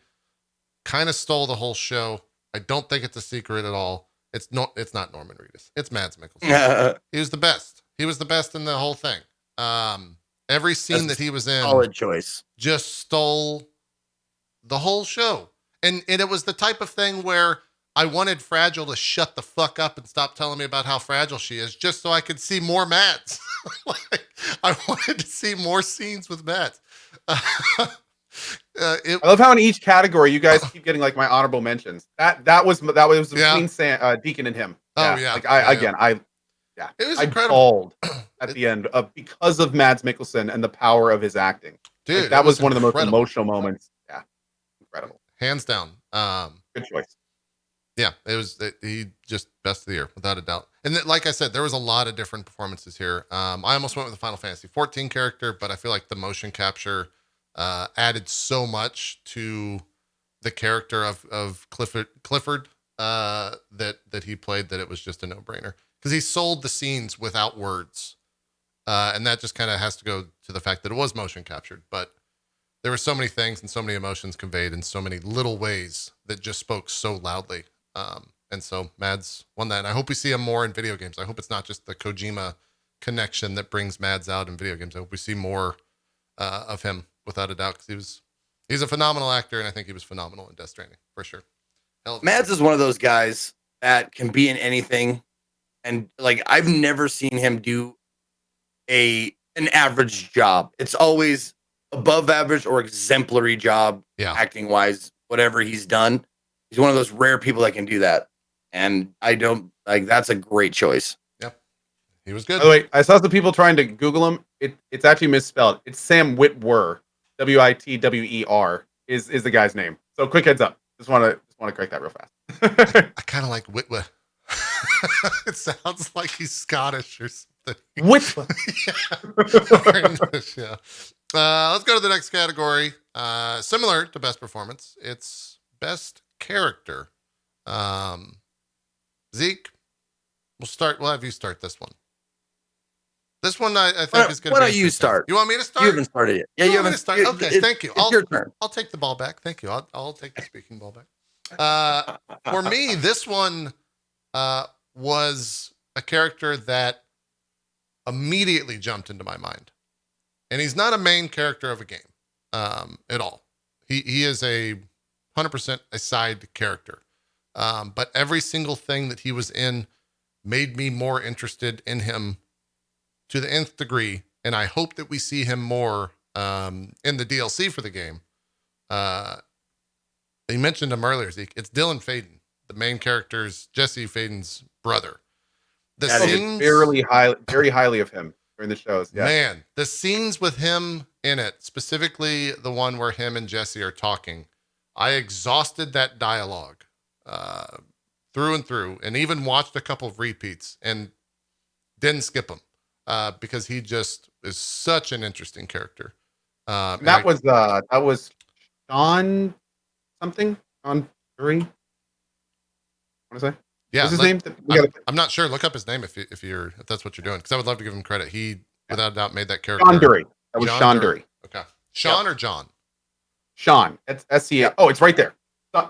Speaker 1: kind of stole the whole show. I don't think it's a secret at all. It's not Norman Reedus. It's Mads Mikkelsen. He was the best. He was the best in the whole thing. Every scene that he was in,
Speaker 2: solid choice,
Speaker 1: just stole the whole show. And it was the type of thing where I wanted Fragile to shut the fuck up and stop telling me about how fragile she is, just so I could see more Mads. Like, I wanted to see more scenes with Mads.
Speaker 3: I love how in each category you guys keep getting like my honorable mentions. That was between Deacon and him.
Speaker 1: Oh yeah.
Speaker 3: Like
Speaker 1: it was
Speaker 3: I
Speaker 1: incredible.
Speaker 3: bawled at the end because of Mads Mikkelsen and the power of his acting.
Speaker 1: Dude,
Speaker 3: like, that was one
Speaker 1: incredible.
Speaker 3: of the most emotional moments. Yeah, incredible.
Speaker 1: Hands down.
Speaker 3: Good choice.
Speaker 1: Yeah, he just best of the year without a doubt. And like I said, there was a lot of different performances here. I almost went with the Final Fantasy 14 character, but I feel like the motion capture added so much to the character of Clifford that he played that it was just a no-brainer, because he sold the scenes without words, and that just kind of has to go to the fact that it was motion captured, but there were so many things and so many emotions conveyed in so many little ways that just spoke so loudly. And so Mads won that, and I hope we see him more in video games. I hope it's not just the Kojima connection that brings Mads out in video games. I hope we see more of him, without a doubt, because he's a phenomenal actor, and I think he was phenomenal in Death Stranding for sure.
Speaker 2: Mads is one of those guys that can be in anything, and like I've never seen him do an average job. It's always above average or exemplary job, acting wise, whatever he's done. He's one of those rare people that can do that. And I don't like, that's a great choice.
Speaker 1: Yep. He was good.
Speaker 3: By the way, I saw some people trying to Google him. It's actually misspelled. It's Sam Witwer. Witwer is the guy's name. So quick heads up. Just want to correct that real fast.
Speaker 1: I kind of like Witwer. It sounds like he's Scottish or something.
Speaker 3: Witwer.
Speaker 1: Yeah. Let's go to the next category. Similar to best performance, it's best character. Zeke, we'll have you start this one. This one I think is going to be.
Speaker 2: Why don't you start?
Speaker 1: You want me to start?
Speaker 2: You haven't started yet. Yeah, you haven't
Speaker 1: started. Okay, thank you.
Speaker 2: It's your turn.
Speaker 1: I'll take the ball back. Thank you. I'll take the speaking ball back. For me, this one was a character that immediately jumped into my mind. And he's not a main character of a game at all. He is 100% a side character. But every single thing that he was in made me more interested in him to the nth degree. And I hope that we see him more in the DLC for the game. You mentioned him earlier, Zeke. It's Dylan Faden, the main character's Jesse Faden's brother.
Speaker 3: Very highly of him during the shows. Yeah.
Speaker 1: Man, the scenes with him in it, specifically the one where him and Jesse are talking, I exhausted that dialogue through and through, and even watched a couple of repeats and didn't skip them because he just is such an interesting character.
Speaker 3: That was Sean something on 3. What to say?
Speaker 1: Yeah,
Speaker 3: what's his name?
Speaker 1: I'm not sure. Look up his name if that's what you're doing, because I would love to give him credit. He without a doubt made that character.
Speaker 3: Sean Dury. That was Sean Dury.
Speaker 1: Okay, Sean or John?
Speaker 3: Sean. It's SCA. Oh, it's right there.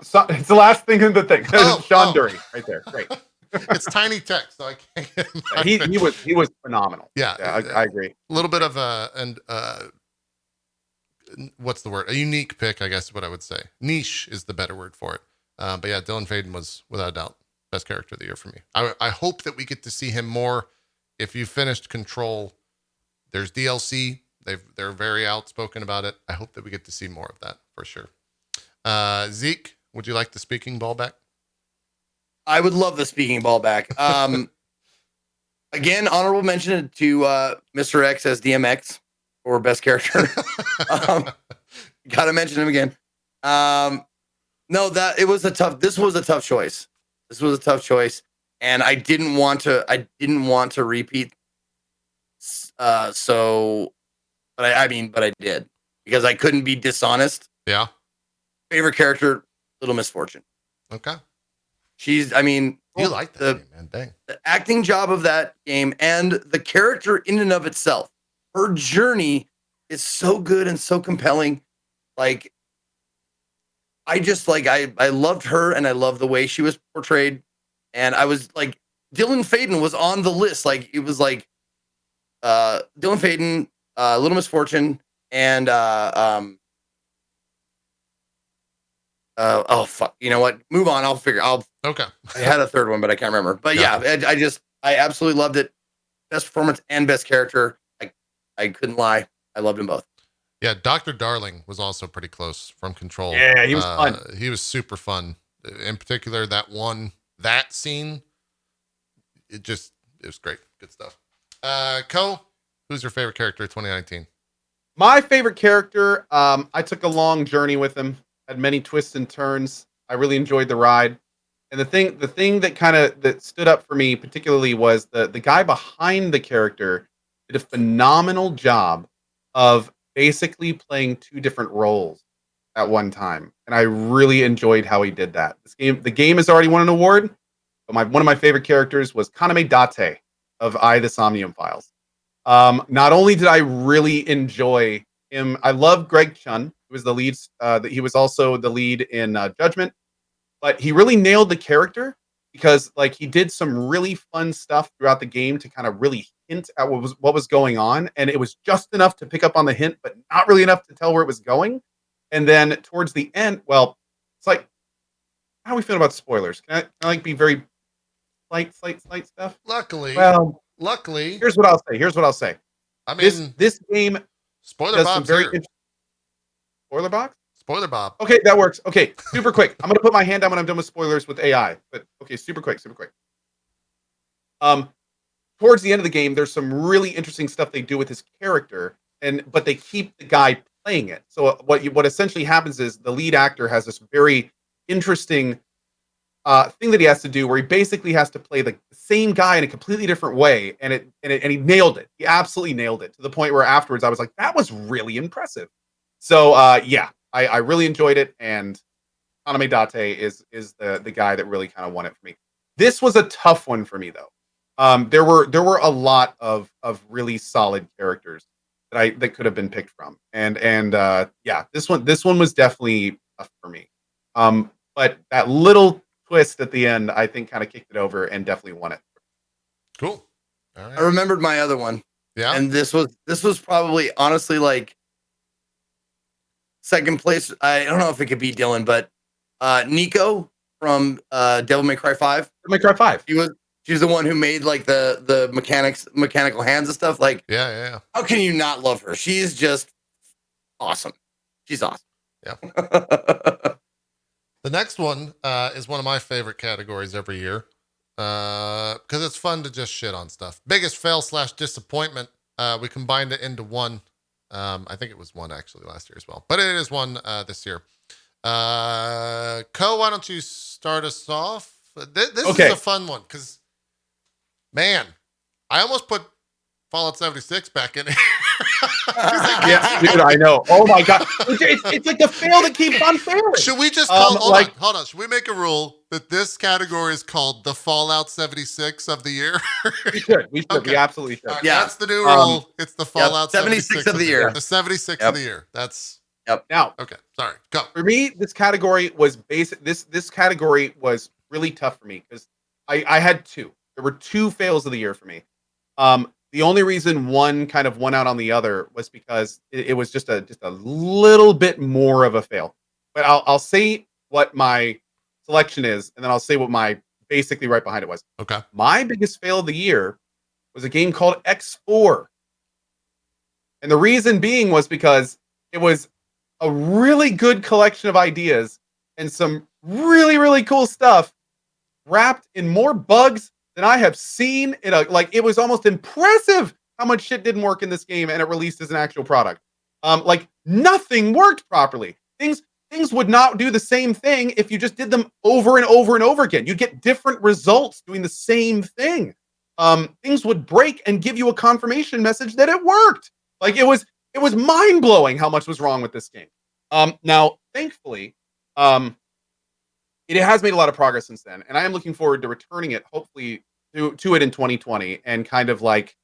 Speaker 3: So, it's the last thing in the thing. Sean Dury, right there. Great.
Speaker 1: It's tiny text, so I can't get
Speaker 3: he was phenomenal.
Speaker 1: Yeah,
Speaker 3: I agree.
Speaker 1: A little bit of what's the word? A unique pick, I guess is what I would say. Niche is the better word for it. But yeah, Dylan Faden was without a doubt best character of the year for me. I hope that we get to see him more. If you finished Control, there's DLC. They're very outspoken about it. I hope that we get to see more of that for sure. Zeke, would you like the speaking ball back?
Speaker 2: I would love the speaking ball back. Again, honorable mention to Mr. X as DMX for best character. Gotta mention him again. No, that it was a tough. This was a tough choice. This was a tough choice, and I didn't want to. I didn't want to repeat. So, but I did because I couldn't be dishonest.
Speaker 1: Yeah.
Speaker 2: Favorite character, Little Miss Fortune.
Speaker 1: Okay.
Speaker 2: She's. I mean,
Speaker 1: You like that game, man? Dang.
Speaker 2: the acting job of that game and the character in and of itself. Her journey is so good and so compelling. Like, I just like I loved her and I loved the way she was portrayed. And I was like, Dylan Faden was on the list. Like it was like Dylan Faden, Little Miss Fortune, and oh fuck. You know what? Move on.
Speaker 1: Okay.
Speaker 2: I had a third one, but I can't remember. But yeah, I absolutely loved it. Best performance and best character. I couldn't lie. I loved them both.
Speaker 1: Yeah, Dr. Darling was also pretty close from Control.
Speaker 3: Yeah, he was fun.
Speaker 1: He was super fun. In particular, that scene, it was great. Good stuff. Cohh, who's your favorite character of 2019?
Speaker 3: My favorite character, I took a long journey with him, had many twists and turns. I really enjoyed the ride. And the thing that stood up for me particularly was the guy behind the character did a phenomenal job of basically playing two different roles at one time. And I really enjoyed how he did that. The game has already won an award, but one of my favorite characters was Kaname of the Somnium Files. Not only did I really enjoy him, I love Greg Chun, who was the lead. He was also the lead in Judgment, but he really nailed the character because like he did some really fun stuff throughout the game to kind of really hint at what was going on, and it was just enough to pick up on the hint, but not really enough to tell where it was going. And then towards the end, well, it's like, how are we feeling about spoilers? Can I like be very slight stuff?
Speaker 1: Luckily,
Speaker 3: here's what I'll say.
Speaker 1: I mean,
Speaker 3: this game
Speaker 1: spoiler
Speaker 3: does some
Speaker 1: Bob's
Speaker 3: very
Speaker 1: here.
Speaker 3: Spoiler box.
Speaker 1: Spoiler Bob.
Speaker 3: Okay, that works. Okay, super quick. I'm gonna put my hand down when I'm done with spoilers with AI. But okay, super quick. Towards the end of the game, there's some really interesting stuff they do with his character, but they keep the guy playing it. So what essentially happens is the lead actor has this very interesting thing that he has to do, where he basically has to play the same guy in a completely different way, and he nailed it. He absolutely nailed it to the point where afterwards I was like, that was really impressive. So yeah. I really enjoyed it, and Kaname Date is the guy that really kind of won it for me. This was a tough one for me though. There were a lot of really solid characters that could have been picked from, and yeah, this one was definitely tough for me. But that little twist at the end, I think, kind of kicked it over and definitely won it.
Speaker 1: Cool. All right.
Speaker 2: I remembered my other one.
Speaker 1: Yeah.
Speaker 2: And this was probably honestly like second place. I don't know if it could be Dylan, but Nico from Devil May Cry 5.
Speaker 3: Devil May Cry 5.
Speaker 2: She's the one who made like the mechanical hands and stuff. Like,
Speaker 1: yeah.
Speaker 2: How can you not love her? She's just awesome. She's awesome.
Speaker 1: Yeah. The next one is one of my favorite categories every year because it's fun to just shit on stuff. Biggest fail / disappointment. We combined it into one. I think it was one actually last year as well, but it is one this year. Cohh, why don't you start us off? This is a fun one because, man, I almost put Fallout 76 back in here.
Speaker 3: Yes, dude, I know. Oh my god, it's like the fail that keeps on failing.
Speaker 1: Should we just call? Hold on. Should we make a rule that this category is called the Fallout 76 of the year?
Speaker 3: We should.
Speaker 1: Okay.
Speaker 3: We absolutely should.
Speaker 1: Yeah, that's the new rule. It's the Fallout
Speaker 2: 76 of the year.
Speaker 1: The 76 of the year. That's
Speaker 3: now.
Speaker 1: Okay, sorry. Go.
Speaker 3: For me, this category was basic. This category was really tough for me because I had two. There were two fails of the year for me. The only reason one kind of won out on the other was because it was just a little bit more of a fail. But I'll say what my selection is, and then I'll say what my basically right behind it was.
Speaker 1: Okay.
Speaker 3: My biggest fail of the year was a game called X4. And the reason being was because it was a really good collection of ideas and some really, really cool stuff. wrapped in more bugs than I have seen in a like. It was almost impressive how much shit didn't work in this game, and it released as an actual product. Like nothing worked properly. Things would not do the same thing if you just did them over and over and over again. You'd get different results doing the same thing. Things would break and give you a confirmation message that it worked. Like it was mind blowing how much was wrong with this game. Now, thankfully, it has made a lot of progress since then, and I am looking forward to returning it, hopefully to it in 2020, and kind of like,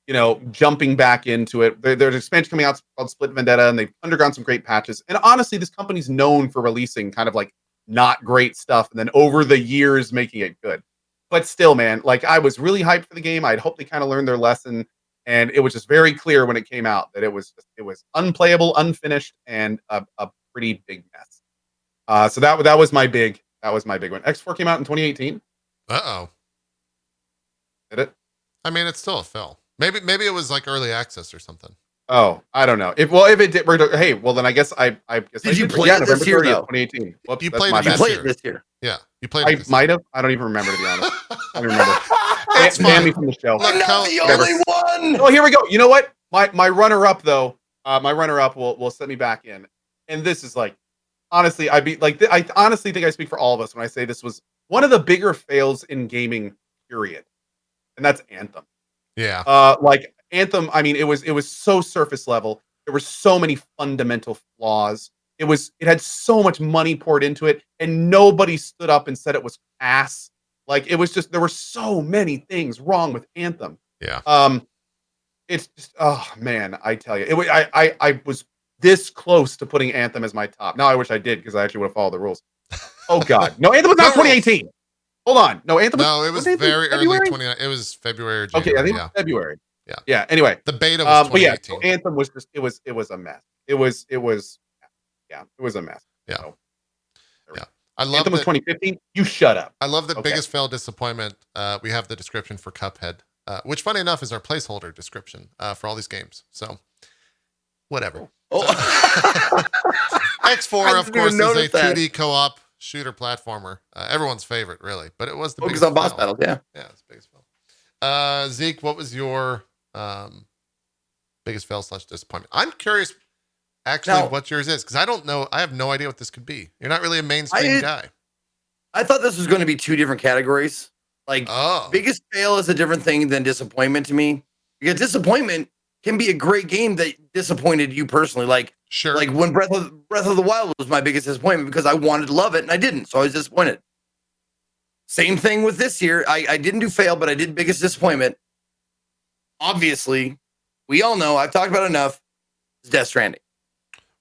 Speaker 3: you know, jumping back into it. There's an expansion coming out called Split Vendetta, and they've undergone some great patches. And honestly, this company's known for releasing kind of like not great stuff, and then over the years making it good. But still, man, like I was really hyped for the game. I'd hoped they kind of learned their lesson, and it was just very clear when it came out that it was unplayable, unfinished, and a pretty big mess. So that was my big one. X4 came out in 2018.
Speaker 1: Uh-oh.
Speaker 3: Did it?
Speaker 1: I mean, it's still a fail. Maybe it was like early access or something.
Speaker 3: Oh, I don't know. If it did, hey, well then I guess I guess.
Speaker 2: Did you play it this year, though?
Speaker 3: 2018. Whoops,
Speaker 1: You played it
Speaker 2: this year.
Speaker 1: Yeah, you played it.
Speaker 3: I might have. I don't even remember, to be honest. I don't remember.
Speaker 1: That's
Speaker 3: Ban me
Speaker 1: fine.
Speaker 3: from the show.
Speaker 2: I'm not the only one.
Speaker 3: Oh, here we go. You know what? My runner up though. My runner up will set me back in. And this is like, honestly, I honestly think I speak for all of us when I say this was one of the bigger fails in gaming, period. And that's Anthem.
Speaker 1: Yeah.
Speaker 3: Like Anthem, I mean, it was so surface level. There were so many fundamental flaws. It had so much money poured into it, and nobody stood up and said it was ass. Like it was just, there were so many things wrong with Anthem.
Speaker 1: Yeah.
Speaker 3: It's just, oh man, I tell you, I was this close to putting Anthem as my top. Now I wish I did, because I actually would have followed the rules. Oh god, no, Anthem was not 2018. Hold on, no, Anthem.
Speaker 1: No, it was very early 2019. It was February or January.
Speaker 3: Okay, I think it was February.
Speaker 1: Yeah.
Speaker 3: Yeah. Anyway,
Speaker 1: The beta was
Speaker 3: but yeah,
Speaker 1: 2018.
Speaker 3: so Anthem was just it was a mess. It was a mess.
Speaker 1: Yeah.
Speaker 3: So,
Speaker 1: Yeah. I love
Speaker 3: Anthem was
Speaker 1: that.
Speaker 3: 2015. You shut up.
Speaker 1: I love the
Speaker 3: Okay.
Speaker 1: biggest fail disappointment. We have the description for Cuphead, which, funny enough, is our placeholder description for all these games. So, whatever.
Speaker 2: Oh.
Speaker 1: X4,
Speaker 2: I
Speaker 1: of
Speaker 2: didn't
Speaker 1: course,
Speaker 2: even
Speaker 1: is a
Speaker 2: notice that.
Speaker 1: 2D co-op shooter platformer. Everyone's favorite, really, but it was the
Speaker 2: Focus
Speaker 1: biggest
Speaker 2: on boss
Speaker 1: fail.
Speaker 2: battles, yeah.
Speaker 1: Yeah, it's the biggest fail. Zeke, what was your biggest fail / disappointment? I'm curious, actually, what yours is, because I don't know. I have no idea what this could be. You're not really a mainstream guy.
Speaker 2: I thought this was going to be two different categories. Like, biggest fail is a different thing than disappointment to me. Because disappointment can be a great game that disappointed you personally. Like,
Speaker 1: sure.
Speaker 2: Like when Breath of the Wild was my biggest disappointment because I wanted to love it and I didn't, so I was disappointed. Same thing with this year. I didn't do fail, but I did biggest disappointment. Obviously, we all know, I've talked about it enough, is Death Stranding.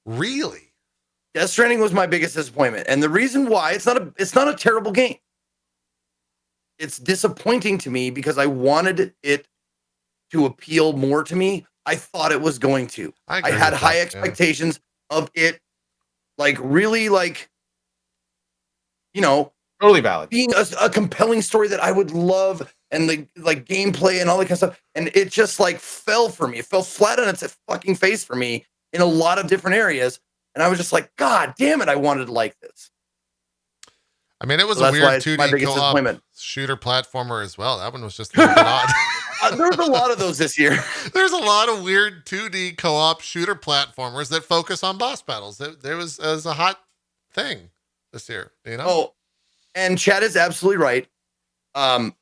Speaker 1: Really?
Speaker 2: Death Stranding was my biggest disappointment. And the reason why, it's not a terrible game. It's disappointing to me because I wanted it to appeal more to me. I thought it was going to. I had high expectations of it, like really, like, you know,
Speaker 3: totally valid,
Speaker 2: being a compelling story that I would love, and the like gameplay and all that kind of stuff. And it just like fell for me. It fell flat on its fucking face for me in a lot of different areas. And I was just like, God damn it, I wanted to like this.
Speaker 1: I mean, it was a weird 2D co-op shooter platformer as well. That one was just a little bit odd.
Speaker 2: There's a lot of those this year.
Speaker 1: There's a lot of weird 2D co-op shooter platformers that focus on boss battles. There was a hot thing this year, you know?
Speaker 2: Oh, and Chad is absolutely right. I'm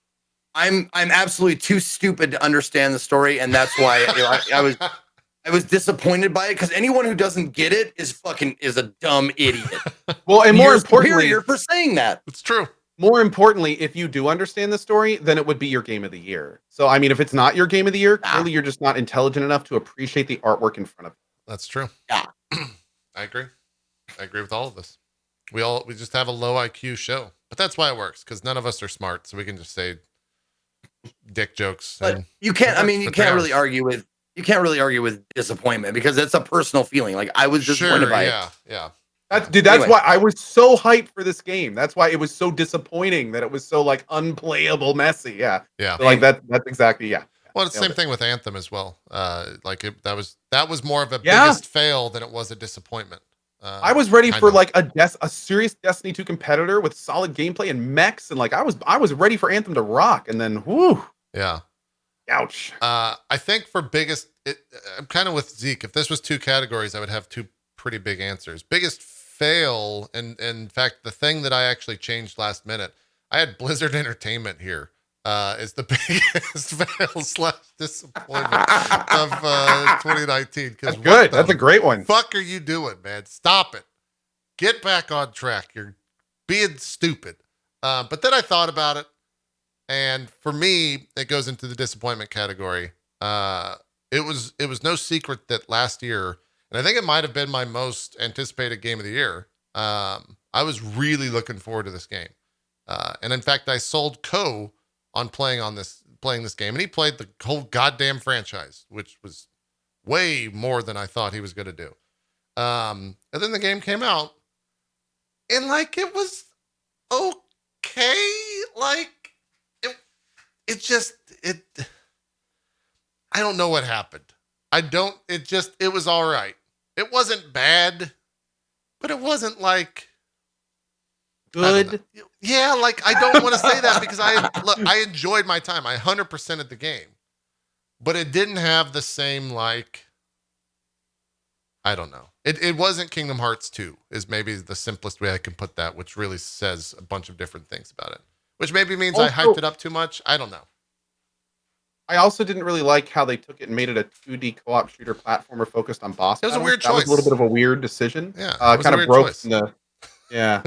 Speaker 2: absolutely too stupid to understand the story, and that's why I was disappointed by it, because anyone who doesn't get it is a dumb idiot.
Speaker 3: Well, and more importantly,
Speaker 2: for saying that.
Speaker 1: It's true.
Speaker 3: More importantly, if you do understand the story, then it would be your game of the year. So, I mean, if it's not your game of the year, clearly you're just not intelligent enough to appreciate the artwork in front of you.
Speaker 1: That's true.
Speaker 2: Yeah.
Speaker 1: I agree with all of this. We just have a low IQ show, but that's why it works, because none of us are smart, so we can just say dick jokes.
Speaker 2: But you can't. I mean, you can't really argue with disappointment, because it's a personal feeling. Like, I was disappointed by it.
Speaker 1: Yeah.
Speaker 3: That's why I was so hyped for this game. That's why it was so disappointing that it was so like unplayable, messy. Yeah.
Speaker 1: Yeah.
Speaker 3: So, like that's exactly. Yeah.
Speaker 1: Well, it's the same thing with Anthem as well. That was more of a biggest fail than it was a disappointment.
Speaker 3: I was ready
Speaker 1: kind
Speaker 3: for
Speaker 1: of.
Speaker 3: like a serious Destiny 2 competitor with solid gameplay and mechs, and like I was ready for Anthem to rock, and then whoo,
Speaker 1: Yeah.
Speaker 3: ouch.
Speaker 1: I think for biggest, I'm kind of with Zeke. If this was two categories, I would have two pretty big answers. Biggest fail, and in fact, the thing that I actually changed last minute, I had Blizzard Entertainment here. Is the biggest fail slash disappointment of 2019.
Speaker 3: That's good. That's a great one.
Speaker 1: Fuck are you doing, man? Stop it. Get back on track. You're being stupid. But then I thought about it. And for me, it goes into the disappointment category. It was no secret that last year, and I think it might have been my most anticipated game of the year. I was really looking forward to this game. And in fact, I sold Cohh on playing this game, and he played the whole goddamn franchise, which was way more than I thought he was going to do. And then the game came out, and like it was okay. Like I don't know what happened. It was all right. It wasn't bad, but it wasn't like
Speaker 3: Good.
Speaker 1: Yeah, like I don't want to say that because I enjoyed my time. I 100%ed the game, but it didn't have the same like, I don't know. It wasn't Kingdom Hearts 2 is maybe the simplest way I can put that, which really says a bunch of different things about it, which maybe means I hyped it up too much. I don't know.
Speaker 3: I also didn't really like how they took it and made it a 2D co-op shooter platformer focused on boss
Speaker 1: It was a
Speaker 3: battles.
Speaker 1: weird
Speaker 3: That was
Speaker 1: choice.
Speaker 3: a little bit of a weird decision.
Speaker 1: Yeah, it was
Speaker 3: kind
Speaker 1: a
Speaker 3: of
Speaker 1: weird
Speaker 3: broke
Speaker 1: choice.
Speaker 3: the. Yeah.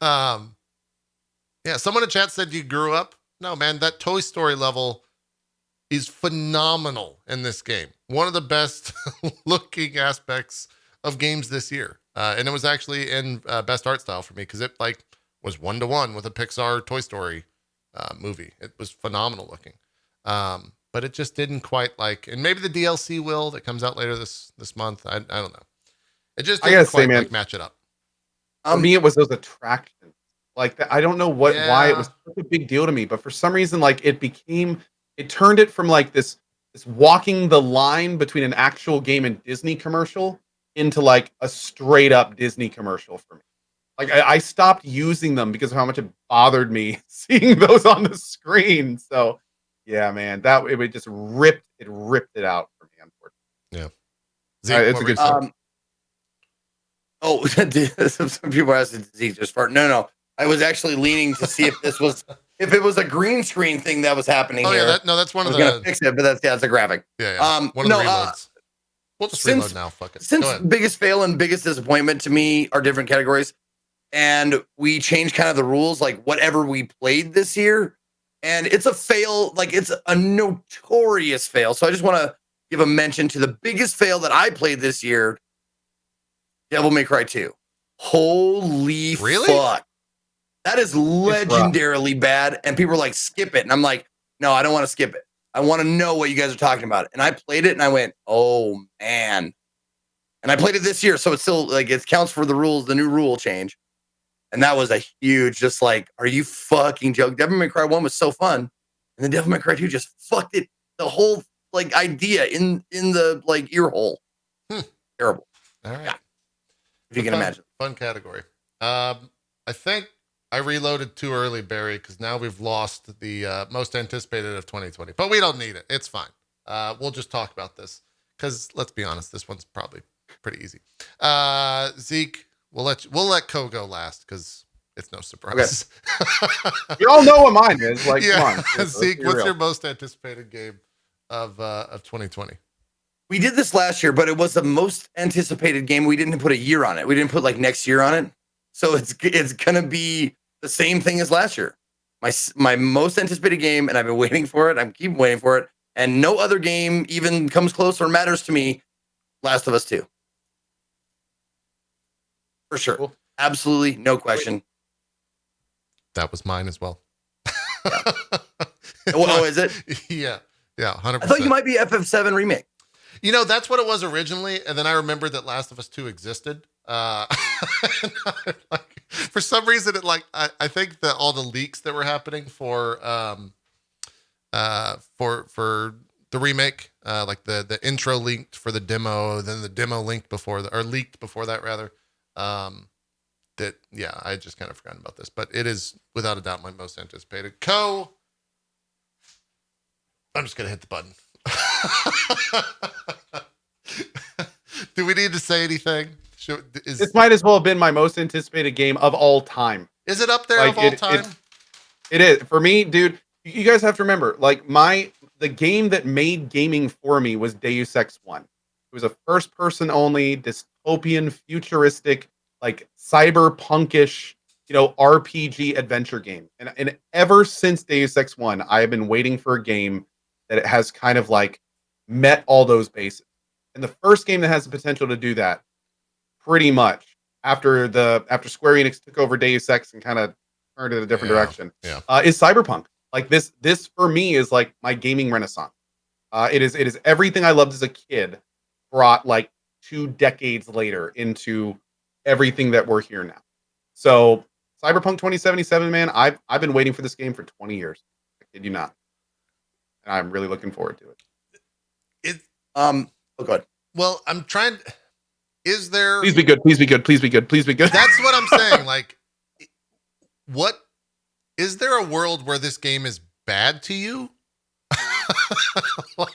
Speaker 1: Yeah, someone in chat said you grew up. No, man, that Toy Story level is phenomenal in this game. One of the best looking aspects of games this year. And it was actually in best art style for me because it like was 1-to-1 with a Pixar Toy Story movie. It was phenomenal looking. But it just didn't quite like, and maybe the DLC will that comes out later this month. I don't know. It just didn't quite like match it up.
Speaker 3: For me, it was those attractions. Like that, I don't know why it was such a big deal to me, but for some reason, like it turned it from like this walking the line between an actual game and Disney commercial into like a straight up Disney commercial for me. Like I stopped using them because of how much it bothered me seeing those on the screen. So yeah, man, it just ripped it out for me, unfortunately.
Speaker 1: Yeah. Zeke,
Speaker 3: it's a good story.
Speaker 2: Oh, some people asked Zeke just fart. No. I was actually leaning to see if it was a green screen thing that was happening here.
Speaker 1: Yeah, that's one of the.
Speaker 2: Gonna fix it, but that's a graphic.
Speaker 1: Yeah. One of the reloads. We'll just reload now. Fuck it.
Speaker 2: Since biggest fail and biggest disappointment to me are different categories, and we changed kind of the rules, like whatever we played this year, and it's a fail. Like it's a notorious fail. So I just want to give a mention to the biggest fail that I played this year. Devil May Cry 2. Holy fuck. That is legendarily bad. And people are like, skip it. And I'm like, no, I don't want to skip it. I want to know what you guys are talking about. And I played it and I went, oh man. And I played it this year. So it's still like, it counts for the rules, the new rule change. And that was a huge, just like, are you fucking joking? Devil May Cry 1 was so fun. And then Devil May Cry 2 just fucked it, the whole like idea in the like ear hole. Terrible.
Speaker 1: All right.
Speaker 2: Yeah. If you can imagine.
Speaker 1: Fun category. I think I reloaded too early, Barry, because now we've lost the most anticipated of 2020. But we don't need it. It's fine. We'll just talk about this because let's be honest, this one's probably pretty easy. Zeke, we'll let Cohh go last because it's no surprise.
Speaker 3: Okay. You all know what mine is. Like, come on,
Speaker 1: Zeke, what's your most anticipated game of 2020?
Speaker 2: We did this last year, but it was the most anticipated game. We didn't put a year on it. We didn't put like next year on it. So it's going to be the same thing as last year. My most anticipated game, and I've been waiting for it. I'm keep waiting for it. And no other game even comes close or matters to me. Last of Us 2. For sure. Cool. Absolutely. No question.
Speaker 1: That was mine as well.
Speaker 2: Oh, is it?
Speaker 1: Yeah. Yeah. 100%.
Speaker 2: I thought you might be FF7 remake.
Speaker 1: You know, that's what it was originally. And then I remembered that Last of Us 2 existed. For some reason, I think that all the leaks that were happening for the remake like the intro linked for the demo, then the demo linked before or leaked before that rather. That yeah, I just kind of forgotten about this, but it is without a doubt my most anticipated. Cohh, I'm just gonna hit the button. Do we need to say anything?
Speaker 3: This might as well have been my most anticipated game of all time.
Speaker 1: Is it up there
Speaker 3: Like,
Speaker 1: of all time?
Speaker 3: It is for me, dude. You guys have to remember, like the game that made gaming for me was Deus Ex 1. It was a first-person only, dystopian, futuristic, like cyberpunkish, RPG adventure game. And ever since Deus Ex 1, I have been waiting for a game that it has kind of like met all those bases. And the first game that has the potential to do that, pretty much after Square Enix took over Deus Ex and kind of turned it a different direction, is Cyberpunk. Like this for me is like my gaming renaissance. It is everything I loved as a kid brought like 2 decades later into everything that we're here now. So Cyberpunk 2077, man, I've been waiting for this game for 20 years. I kid you not. And I'm really looking forward to it.
Speaker 2: Oh god.
Speaker 1: Well, I'm trying. Is there?
Speaker 3: Please be good. Please be good. Please be good. Please be good.
Speaker 1: That's what I'm saying. Like, what is there a world where this game is bad to you?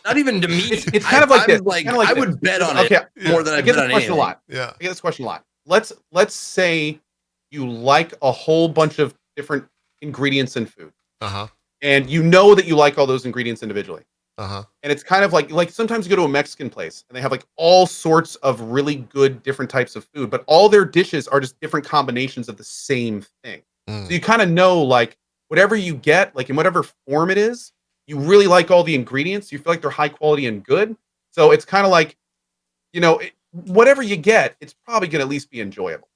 Speaker 2: Not even to me.
Speaker 3: It's kind of like this.
Speaker 2: Like,
Speaker 3: kind of like
Speaker 2: I
Speaker 3: this.
Speaker 2: would bet on it more than I
Speaker 3: get
Speaker 2: bet
Speaker 3: this
Speaker 2: on
Speaker 3: question
Speaker 2: anything.
Speaker 3: a lot.
Speaker 1: Yeah,
Speaker 3: I get this question a lot. Let's say you like a whole bunch of different ingredients in food. And you know that you like all those ingredients individually. And it's kind of like sometimes you go to a Mexican place and they have like all sorts of really good different types of food, but all their dishes are just different combinations of the same thing. So you kind of know, like, whatever you get, like in whatever form it is, you really like all the ingredients. You feel like they're high quality and good. So it's kind of like, whatever you get, it's probably going to at least be enjoyable.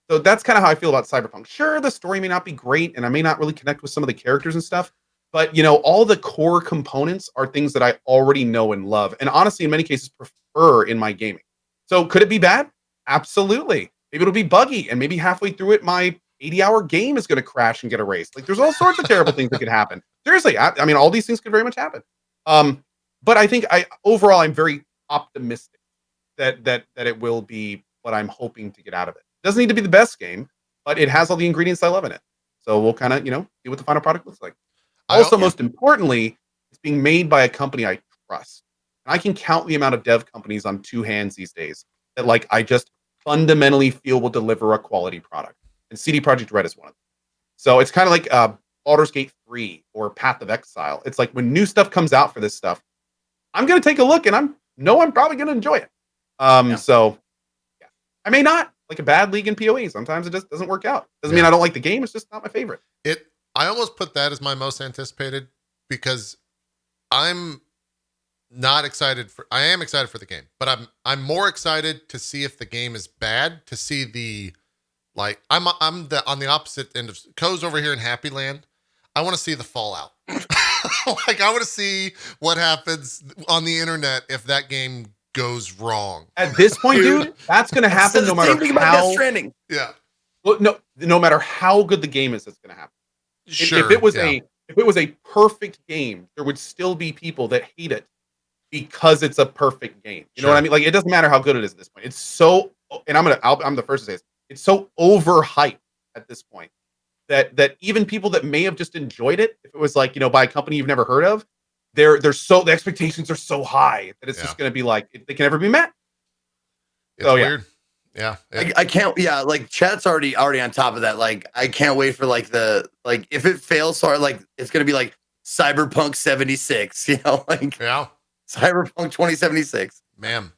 Speaker 3: So that's kind of how I feel about Cyberpunk. Sure, the story may not be great and I may not really connect with some of the characters and stuff, but all the core components are things that I already know and love, and honestly, in many cases, prefer in my gaming. So could it be bad? Absolutely. Maybe it'll be buggy, and maybe halfway through it, my 80-hour game is going to crash and get erased. Like, there's all sorts of terrible things that could happen. Seriously, I mean, all these things could very much happen. But I think overall, I'm very optimistic that it will be what I'm hoping to get out of it. It doesn't need to be the best game, but it has all the ingredients I love in it. So we'll kind of, see what the final product looks like. Also, most importantly, it's being made by a company I trust. And I can count the amount of dev companies on 2 hands these days that, like, I just fundamentally feel will deliver a quality product. And CD Projekt Red is one of them. So it's kind of like Baldur's Gate 3 or Path of Exile. It's like when new stuff comes out for this stuff, I'm going to take a look and I'm probably going to enjoy it. So yeah. I may not. Like a bad league in PoE. Sometimes it just doesn't work out. Doesn't mean I don't like the game. It's just not my favorite.
Speaker 1: I almost put that as my most anticipated because I'm not excited for. I am excited for the game, but I'm more excited to see if the game is bad. To see the I'm on the opposite end of Cohh's over here in Happy Land. I want to see the fallout. Like, I want to see what happens on the internet if that game goes wrong.
Speaker 3: At this point, dude, that's going to happen no matter how.
Speaker 1: Yeah.
Speaker 3: Well, no matter how good the game is, it's going to happen.
Speaker 1: Sure,
Speaker 3: if it was a perfect game, there would still be people that hate it because it's a perfect game. You know what I mean? Like, it doesn't matter how good it is at this point. It's so, and I'm the first to say this. It's so overhyped at this point that even people that may have just enjoyed it, if it was like, by a company you've never heard of, the expectations are so high that it's just going to be like, they can never be met.
Speaker 1: It's weird. Yeah.
Speaker 2: I can't. Yeah, like chat's already on top of that. Like, I can't wait for if it fails, it's gonna be like Cyberpunk 76. Cyberpunk 2076.
Speaker 1: Man,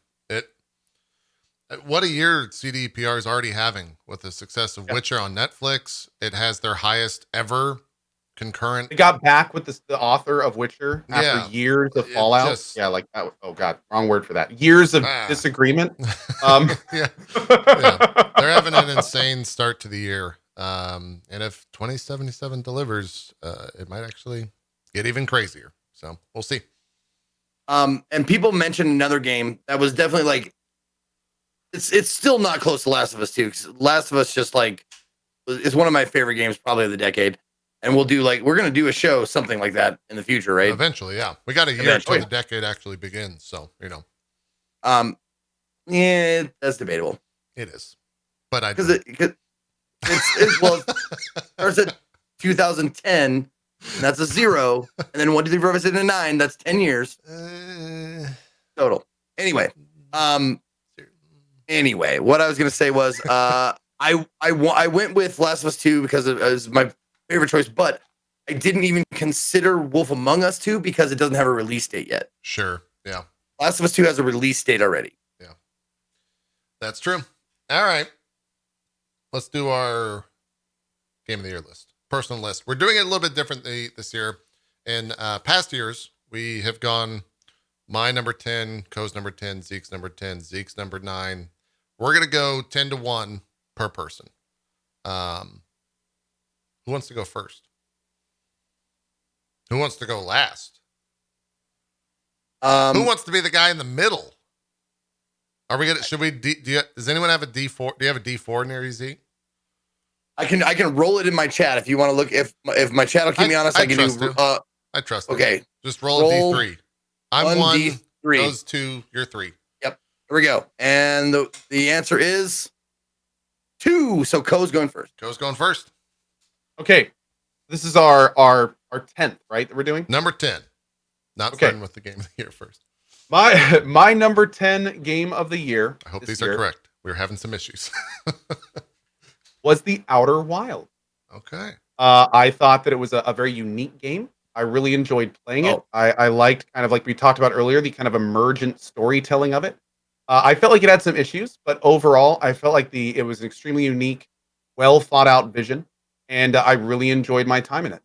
Speaker 1: what a year CDPR is already having with the success of Witcher on Netflix. It has their highest ever concurrent.
Speaker 3: They got back with the author of Witcher after years of fallout. Oh god, wrong word for that. Years of disagreement.
Speaker 1: They're having an insane start to the year. And if 2077 delivers, it might actually get even crazier. So we'll see.
Speaker 2: And people mentioned another game that was definitely like, it's still not close to Last of Us 2, because Last of Us just is one of my favorite games probably of the decade. and we'll do we're gonna do a show something like that in the future, right?
Speaker 1: Eventually, yeah. We got a year
Speaker 2: Eventually.
Speaker 1: until the decade actually begins, so
Speaker 2: Yeah, that's debatable.
Speaker 1: It is, but
Speaker 2: because it starts at 2010, and that's a 0, and then 1, 2, 3, 4, 5, 6, 7, 9. That's 10 years total. Anyway, what I was gonna say was, I went with Last of Us 2 because it was my favorite choice, but I didn't even consider Wolf Among Us 2 because it doesn't have a release date yet.
Speaker 1: Sure, yeah.
Speaker 2: Last of Us 2 has a release date already.
Speaker 1: Yeah, that's true. All right, let's do our Game of the Year list, personal list. We're doing it a little bit differently this year. In past years, we have gone my number 10, Cohh's number 10, Zeke's number 10, Zeke's number 9. We're gonna go 10-1 per person. Who wants to go first? Who wants to go last? Who wants to be the guy in the middle? Are we gonna? Should we? Does anyone have a D4? Do you have a D4 near you, Zeke?
Speaker 2: I can roll it in my chat if you want to look. If my chat will keep me honest, I can do.
Speaker 1: I trust.
Speaker 2: Okay,
Speaker 1: it. Just roll a D3. I'm 1.
Speaker 2: D3.
Speaker 1: Those 2. You're 3.
Speaker 2: Yep. Here we go. And the answer is 2. So Cohh's going first.
Speaker 1: Cohh's going first.
Speaker 3: Okay, this is our 10th, right? That we're doing
Speaker 1: number 10. Not starting with the Game of the Year first.
Speaker 3: My number 10 Game of the Year.
Speaker 1: I hope these are correct. We're having some issues.
Speaker 3: Was The Outer Wilds.
Speaker 1: Okay.
Speaker 3: I thought that it was a very unique game. I really enjoyed playing it. I liked, kind of like we talked about earlier, the kind of emergent storytelling of it. I felt like it had some issues, but overall, I felt like it was an extremely unique, well thought out vision, and I really enjoyed my time in it.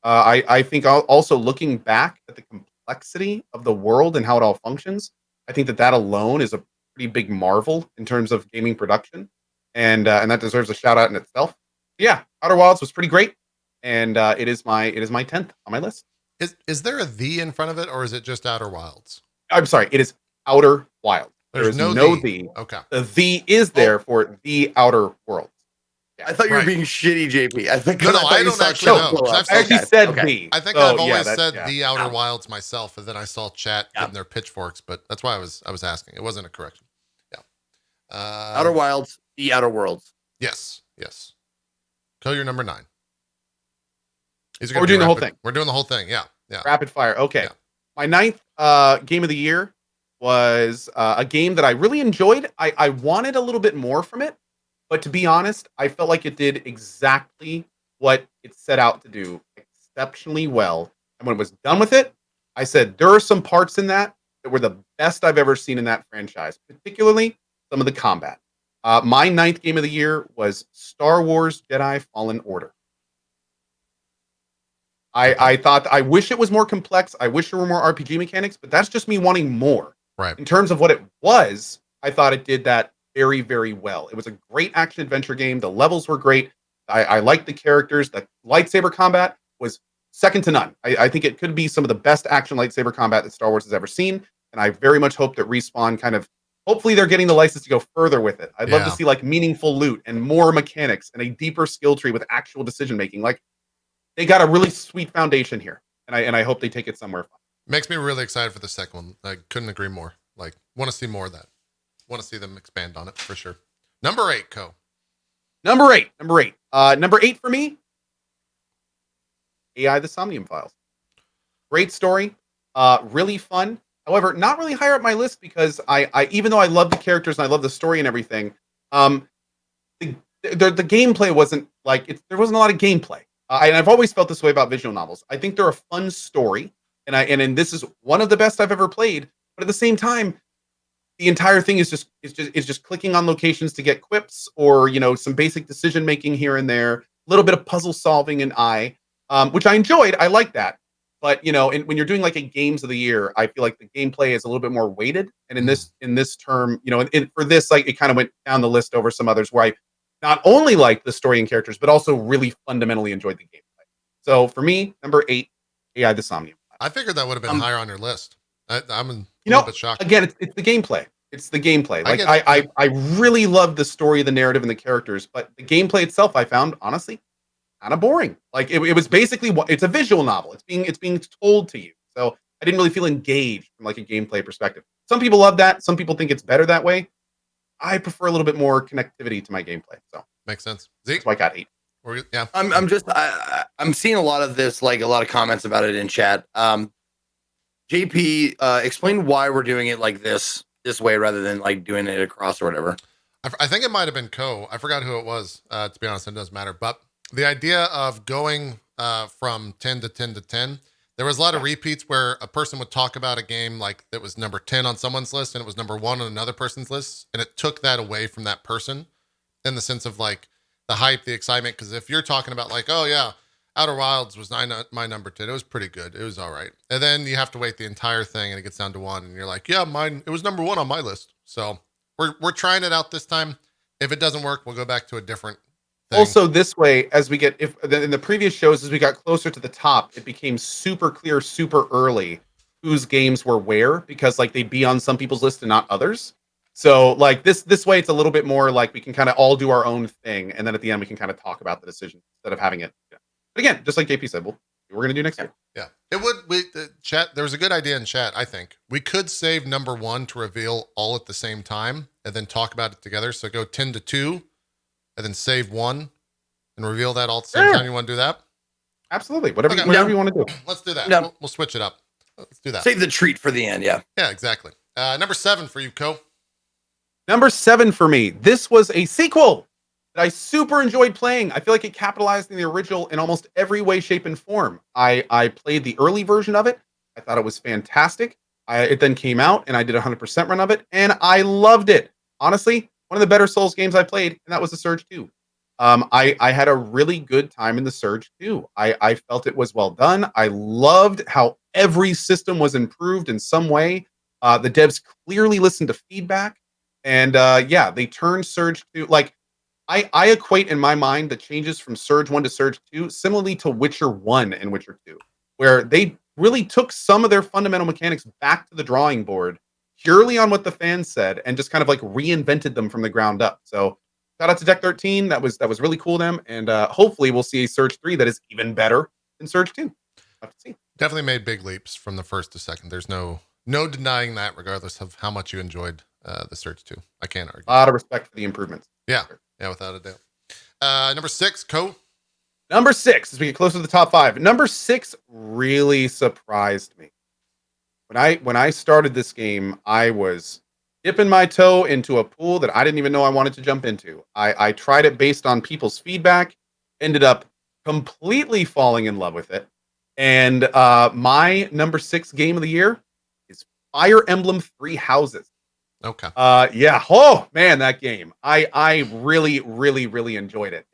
Speaker 3: I think also looking back at the complexity of the world and how it all functions, I think that alone is a pretty big marvel in terms of gaming production, and that deserves a shout out in itself. Yeah, Outer Wilds was pretty great, and it is my 10th on my list.
Speaker 1: Is there a "the" in front of it, or is it just Outer Wilds?
Speaker 3: I'm sorry, it is Outer Wilds.
Speaker 1: There's no
Speaker 3: "the."
Speaker 1: Okay.
Speaker 3: The "the" is there for The Outer Worlds.
Speaker 2: Yeah. I thought you were being shitty, JP. I think
Speaker 1: no, I don't actually know.
Speaker 3: I actually said "the."
Speaker 1: I think I've always said The Outer Wilds myself, and then I saw chat getting their pitchforks, but that's why I was asking. It wasn't a correction. Yeah.
Speaker 2: Outer Wilds, The Outer Worlds.
Speaker 1: Yes. Cohh, you're number 9.
Speaker 3: We're doing the whole thing.
Speaker 1: We're doing the whole thing. Yeah.
Speaker 3: Rapid fire. Okay.
Speaker 1: Yeah.
Speaker 3: My 9th Game of the Year was a game that I really enjoyed. I wanted a little bit more from it, but to be honest, I felt like it did exactly what it set out to do exceptionally well. And when it was done with it, I said, there are some parts in that were the best I've ever seen in that franchise, particularly some of the combat. My 9th Game of the Year was Star Wars Jedi Fallen Order. I thought, I wish it was more complex. I wish there were more RPG mechanics, but that's just me wanting more.
Speaker 1: Right.
Speaker 3: In terms of what it was, I thought it did that very, very well. It was a great action adventure game. The levels were great. I liked the characters. The lightsaber combat was second to none. I think it could be some of the best action lightsaber combat that Star Wars has ever seen. And I very much hope that Respawn hopefully they're getting the license to go further with it. I'd love to see meaningful loot and more mechanics and a deeper skill tree with actual decision making. They got a really sweet foundation here, and I hope they take it somewhere fun.
Speaker 1: Makes me really excited for the second one. I couldn't agree more. Want to see more of that. Want to see them expand on it for sure. Number 8, Cohh.
Speaker 3: Number 8. Number 8 for me. AI the Somnium Files. Great story. Really fun. However, not really higher up my list because I even though I love the characters and I love the story and everything, the gameplay wasn't there wasn't a lot of gameplay. And I've always felt this way about visual novels. I think they're a fun story, and this is one of the best I've ever played. But at the same time, the entire thing is just clicking on locations to get quips or some basic decision making here and there, a little bit of puzzle solving and which I enjoyed. I like that. But when you're doing a Games of the Year, I feel like the gameplay is a little bit more weighted. And in this term, for this, it kind of went down the list over some others where I not only liked the story and characters, but also really fundamentally enjoyed the gameplay. So for me, number 8, AI the Somnium.
Speaker 1: I figured that would have been higher on your list. I'm a little bit shocked.
Speaker 3: Again, it's the gameplay. It's the gameplay. I really love the story, the narrative, and the characters, but the gameplay itself, I found honestly kind of boring. Like it was basically it's a visual novel. It's being told to you. So I didn't really feel engaged from like a gameplay perspective. Some people love that. Some people think it's better that way. I prefer a little bit more connectivity to my gameplay. So
Speaker 1: makes sense. Zeke,
Speaker 3: that's why I got 8.
Speaker 1: yeah.
Speaker 2: I'm seeing a lot of this, like a lot of comments about it in chat. JP, explain why we're doing it like this way rather than like doing it across or whatever.
Speaker 1: I think it might have been Cohh. I forgot who it was. To be honest, it doesn't matter. But the idea of going from 10 to 10 to 10, there was a lot of repeats where a person would talk about a game like that was number 10 on someone's list and it was number 1 on another person's list. And it took that away from that person in the sense of like the hype, the excitement. Because if you're talking about like, oh yeah, Outer Wilds was my number 10. It was pretty good. It was all right. And then you have to wait the entire thing and it gets down to 1. And you're like, yeah, mine, it was number 1 on my list. So we're trying it out this time. If it doesn't work, we'll go back to a different thing.
Speaker 3: Also, this way, as we get in the previous shows, as we got closer to the top, it became super clear, super early whose games were where, because like they'd be on some people's list and not others. So like this way, it's a little bit more like we can kind of all do our own thing, and then at the end we can kind of talk about the decision instead of having it. Yeah. But again, just like JP said, we're going to do next year.
Speaker 1: Yeah, it would. Chat. There was a good idea in chat. I think we could save number 1 to reveal all at the same time, and then talk about it together. So go 10 to 2, and then save 1, and reveal that all at the same time. You want to do that?
Speaker 3: Absolutely. Whatever you want to do.
Speaker 1: Let's do that.
Speaker 2: No.
Speaker 1: We'll switch it up. Let's do that.
Speaker 2: Save the treat for the end. Yeah.
Speaker 1: Yeah, exactly. Number 7 for you, Cohh.
Speaker 3: Number 7 for me. This was a sequel that I super enjoyed playing. I feel like it capitalized in the original in almost every way, shape, and form. I played the early version of it. I thought it was fantastic. It then came out, and I did a 100% run of it, and I loved it. Honestly, one of the better Souls games I played, and that was The Surge 2. I had a really good time in The Surge 2. I felt it was well done. I loved how every system was improved in some way. The devs clearly listened to feedback, and they turned Surge 2 like. I equate in my mind the changes from Surge 1 to Surge 2 similarly to Witcher 1 and Witcher 2, where they really took some of their fundamental mechanics back to the drawing board purely on what the fans said and just kind of like reinvented them from the ground up. So shout out to Deck 13. That was really cool to them. And hopefully we'll see a Surge 3 that is even better than Surge 2. Have to see.
Speaker 1: Definitely made big leaps from the first to second. There's no denying that, regardless of how much you enjoyed the Surge 2. I can't argue.
Speaker 3: A lot of respect for the improvements.
Speaker 1: Yeah. Yeah, without a doubt. Number 6, Cohh.
Speaker 3: Number 6, as we get closer to the top 5. Number 6 really surprised me. When I started this game, I was dipping my toe into a pool that I didn't even know I wanted to jump into. I tried it based on people's feedback, ended up completely falling in love with it. And my number 6 game of the year is Fire Emblem 3 Houses.
Speaker 1: Okay.
Speaker 3: Yeah. Oh man, that game. I really enjoyed it.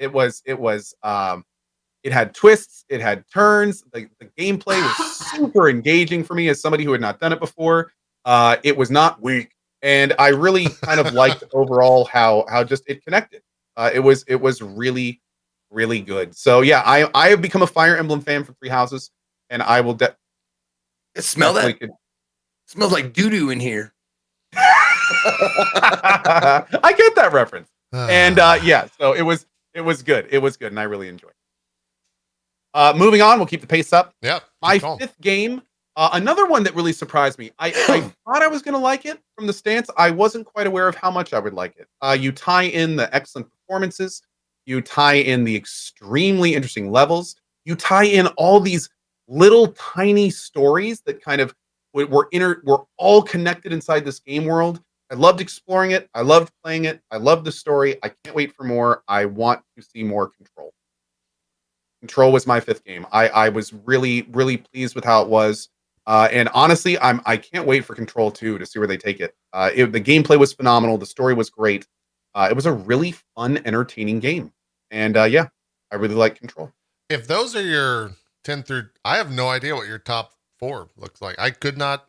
Speaker 3: It had twists, it had turns. The gameplay was super engaging for me as somebody who had not done it before. It was not weak, and I really kind of liked overall how just it connected. It was really good. So yeah, I have become a Fire Emblem fan for 3 Houses, and I will.
Speaker 2: Smell that? It smells like doo doo in here.
Speaker 3: I get that reference. And so it was good. It was good, and I really enjoyed it. Moving on, we'll keep the pace up.
Speaker 1: Yeah.
Speaker 3: My 5th game, another one that really surprised me. I thought I was going to like it from the stance. I wasn't quite aware of how much I would like it. You tie in the excellent performances. You tie in the extremely interesting levels. You tie in all these little tiny stories that kind of were all connected inside this game world. I loved exploring it. I loved playing it. I loved the story. I can't wait for more. I want to see more Control. Control was my 5th game. I was really pleased with how it was. And honestly, I can't wait for Control 2 to see where they take it. The gameplay was phenomenal. The story was great. It was a really fun, entertaining game. And I really like Control.
Speaker 1: If those are your 10 through, I have no idea what your top 4 looks like. I could not.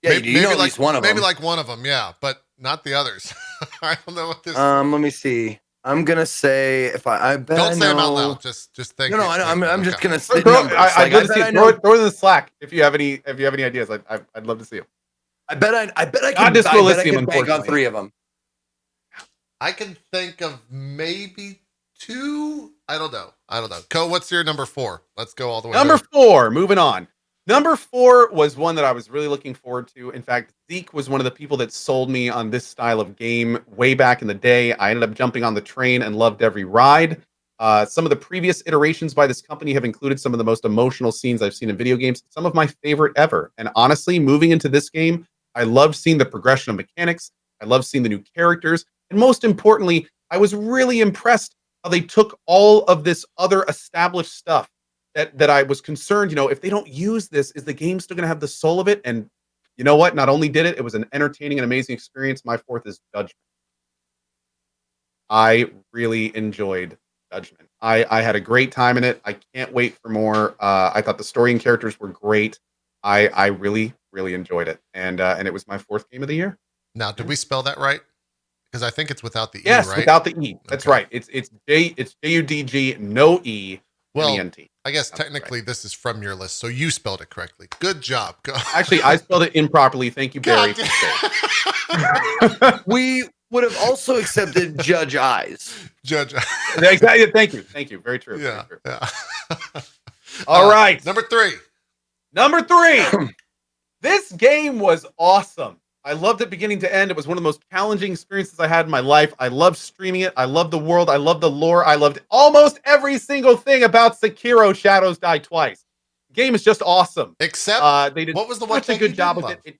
Speaker 2: Yeah, maybe you know at least one of them.
Speaker 1: Maybe like one of them, yeah, but not the others. I don't know what this.
Speaker 2: Let me see. I'm gonna say if I bet
Speaker 1: don't
Speaker 2: I
Speaker 1: say
Speaker 2: know...
Speaker 1: them out loud. Just think.
Speaker 2: No, I'm just gonna say
Speaker 3: throw it in the Slack if you have any ideas. I'd love to see them.
Speaker 2: I bet I can bank on 3 of them.
Speaker 1: I can think of maybe 2. I don't know. Cohh, what's your number 4? Let's go all the way.
Speaker 3: Number
Speaker 1: there.
Speaker 3: 4, moving on. Number 4 was one that I was really looking forward to. In fact, Zeke was one of the people that sold me on this style of game way back in the day. I ended up jumping on the train and loved every ride. Some of the previous iterations by this company have included some of the most emotional scenes I've seen in video games, some of my favorite ever. And honestly, moving into this game, I loved seeing the progression of mechanics. I loved seeing the new characters. And most importantly, I was really impressed how they took all of this other established stuff that I was concerned, if they don't use this, is the game still going to have the soul of it? And you know what? Not only did it was an entertaining and amazing experience. My 4th is Judgment. I really enjoyed Judgment. I had a great time in it. I can't wait for more. I thought the story and characters were great. I really, really enjoyed it. And it was my 4th game of the year.
Speaker 1: Now, did we spell that right? Because I think it's without the E,
Speaker 3: yes,
Speaker 1: right?
Speaker 3: Without the E. That's right. It's JUDG, no E.
Speaker 1: Well,
Speaker 3: MENT.
Speaker 1: I guess technically this is from your list, so you spelled it correctly. Good job.
Speaker 3: Actually, I spelled it improperly. Thank you, Barry.
Speaker 2: We would have also accepted Judge Eyes.
Speaker 1: Judge.
Speaker 3: Exactly. Thank you. Very true.
Speaker 1: Yeah.
Speaker 3: Very true.
Speaker 1: Yeah.
Speaker 3: All right.
Speaker 1: Number 3.
Speaker 3: Number 3. This game was awesome. I loved it beginning to end. It was one of the most challenging experiences I had in my life. I loved streaming it. I loved the world. I loved the lore. I loved almost every single thing about Sekiro Shadows Die Twice. The game is just awesome.
Speaker 1: Except,
Speaker 3: they did
Speaker 1: what was the one
Speaker 3: such a
Speaker 1: thing you
Speaker 3: good job
Speaker 1: didn't
Speaker 3: with
Speaker 1: love?
Speaker 3: it.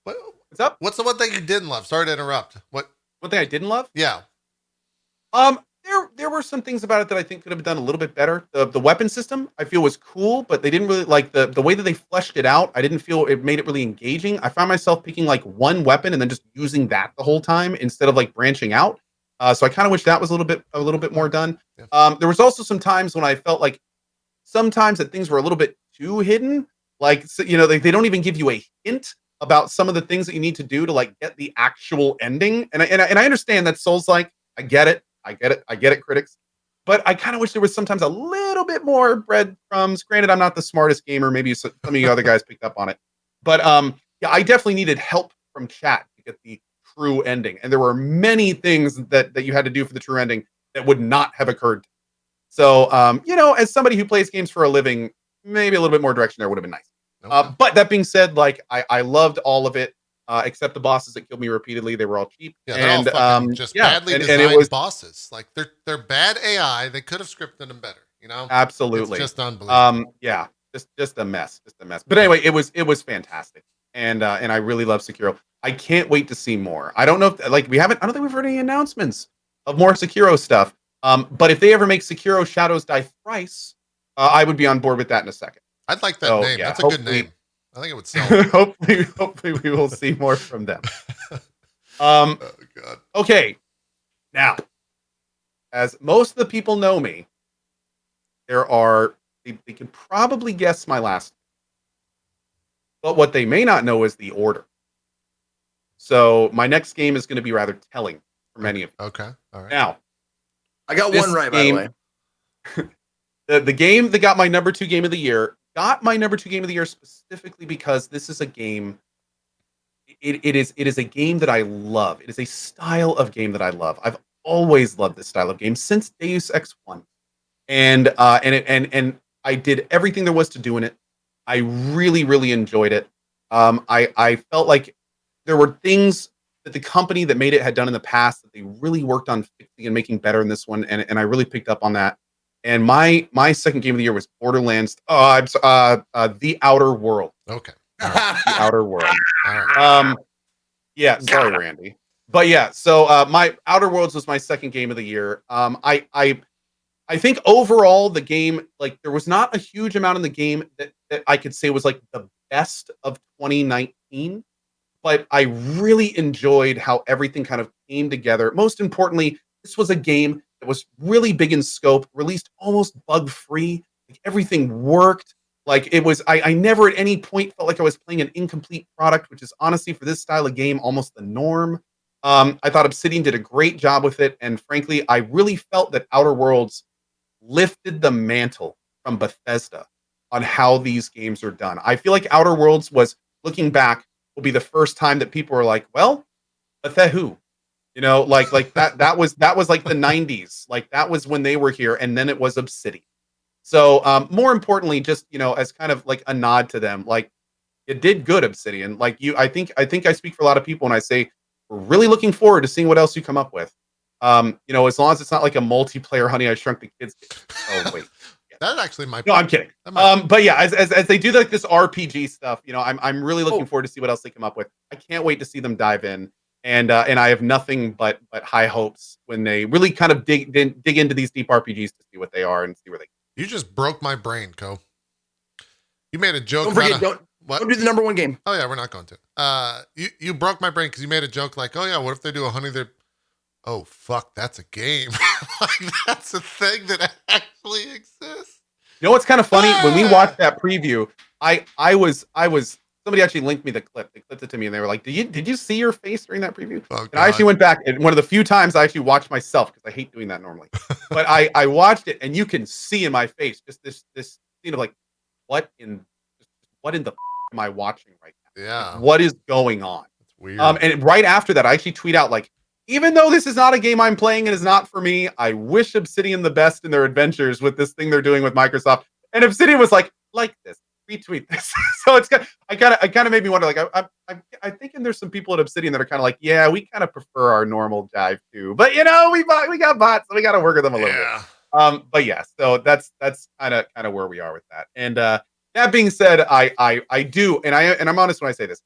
Speaker 1: What,
Speaker 3: What's up?
Speaker 1: What's the one thing you didn't love? Sorry to interrupt. What?
Speaker 3: One thing I didn't love?
Speaker 1: Yeah.
Speaker 3: There were some things about it that I think could have been done a little bit better. The weapon system I feel was cool, but they didn't really like the way that they fleshed it out. I didn't feel it made it really engaging. I found myself picking like one weapon and then just using that the whole time instead of like branching out. So I kind of wish that was a little bit more done.
Speaker 1: Yeah.
Speaker 3: There was also some times when I felt like sometimes that things were a little bit too hidden. Like, they don't even give you a hint about some of the things that you need to do to like get the actual ending. And I understand that Souls-like. I get it, critics. But I kind of wish there was sometimes a little bit more breadcrumbs. Granted, I'm not the smartest gamer. Maybe some of you other guys picked up on it. But yeah, I definitely needed help from chat to get the true ending. And there were many things that you had to do for the true ending that would not have occurred. So, as somebody who plays games for a living, maybe a little bit more direction there would have been nice.
Speaker 1: Okay.
Speaker 3: But that being said, like I loved all of it. Except the bosses that killed me repeatedly, they were all cheap.
Speaker 1: Yeah, they're all fucking just badly designed
Speaker 3: it was,
Speaker 1: bosses. Like they're bad AI. They could have scripted them better.
Speaker 3: Absolutely,
Speaker 1: it's just unbelievable.
Speaker 3: Yeah, just a mess, But anyway, it was fantastic, and I really love Sekiro. I can't wait to see more. I don't know if I don't think we've heard any announcements of more Sekiro stuff. But if they ever make Sekiro Shadows Die Thrice, I would be on board with that in a second.
Speaker 1: I'd like that name.
Speaker 3: Yeah,
Speaker 1: that's a good name. I think it would sell.
Speaker 3: hopefully we will see more from them.
Speaker 1: Oh God.
Speaker 3: Okay. Now, as most of the people know me, they can probably guess my last. But what they may not know is the order. So my next game is going to be rather telling for many of you.
Speaker 1: Okay. All right.
Speaker 3: Now,
Speaker 2: I got one right, by the way.
Speaker 3: The game that got my number 2 game of the year specifically because this is a game. It is a game that I love. It is a style of game that I love. I've always loved this style of game since Deus Ex 1, and I did everything there was to do in it. I really, really enjoyed it. I felt like there were things that the company that made it had done in the past that they really worked on fixing and making better in this one, and I really picked up on that. And my second game of the year was Borderlands. The Outer World.
Speaker 1: Okay.
Speaker 3: The Outer World.
Speaker 1: All right.
Speaker 3: Yeah. Sorry, Randy. But yeah. So my Outer Worlds was my second game of the year. I think overall the game, like there was not a huge amount in the game that I could say was like the best of 2019. But I really enjoyed how everything kind of came together. Most importantly, this was a game that was really big in scope, released almost bug-free. Like everything worked. Like it was, I never at any point felt like I was playing an incomplete product, which is honestly for this style of game almost the norm. I thought Obsidian did a great job with it, and frankly, I really felt that Outer Worlds lifted the mantle from Bethesda on how these games are done. I feel like Outer Worlds was, looking back, will be the first time that people were like, well, Bethesda who? You know, like that was like the 90s. Like that was when they were here, and then it was Obsidian. So more importantly, just as kind of like a nod to them, like it did good, Obsidian. Like I think I speak for a lot of people when I say we're really looking forward to seeing what else you come up with. As long as it's not like a multiplayer Honey I Shrunk the Kids game. Oh wait.
Speaker 1: That actually might.
Speaker 3: No, I'm kidding. But yeah, as they do like this RPG stuff, I'm really looking forward to see what else they come up with. I can't wait to see them dive in, and I have nothing but high hopes when they really kind of dig into these deep RPGs to see what they are and see where they.
Speaker 1: You just broke my brain, Cohh. You made a joke.
Speaker 2: Don't forget, don't do the number one game.
Speaker 1: Oh yeah, we're not going to. You broke my brain because you made a joke like, oh yeah, what if they do a Honey they. Oh fuck, that's a game. Like that's a thing that actually exists.
Speaker 3: You know what's kind of funny? When we watched that preview, I was somebody actually linked me the clip. They clipped it to me and they were like, did you see your face during that preview?
Speaker 1: Oh,
Speaker 3: and I actually went back, and one of the few times I actually watched myself because I hate doing that normally. But I watched it, and you can see in my face just this scene of like, what in the am I watching right now?
Speaker 1: Yeah.
Speaker 3: Like, what is going on?
Speaker 1: It's weird.
Speaker 3: And right after that, I actually tweet out like, even though this is not a game I'm playing and is not for me, I wish Obsidian the best in their adventures with this thing they're doing with Microsoft. And Obsidian was like this, retweet this. So it's I kind of made me wonder. Like I thinking there's some people at Obsidian that are kind of like, yeah, we kind of prefer our normal dive too, but we got bots, so we got to work with them a little bit. But yeah, so that's kind of where we are with that. And that being said, I do, and I'm honest when I say this.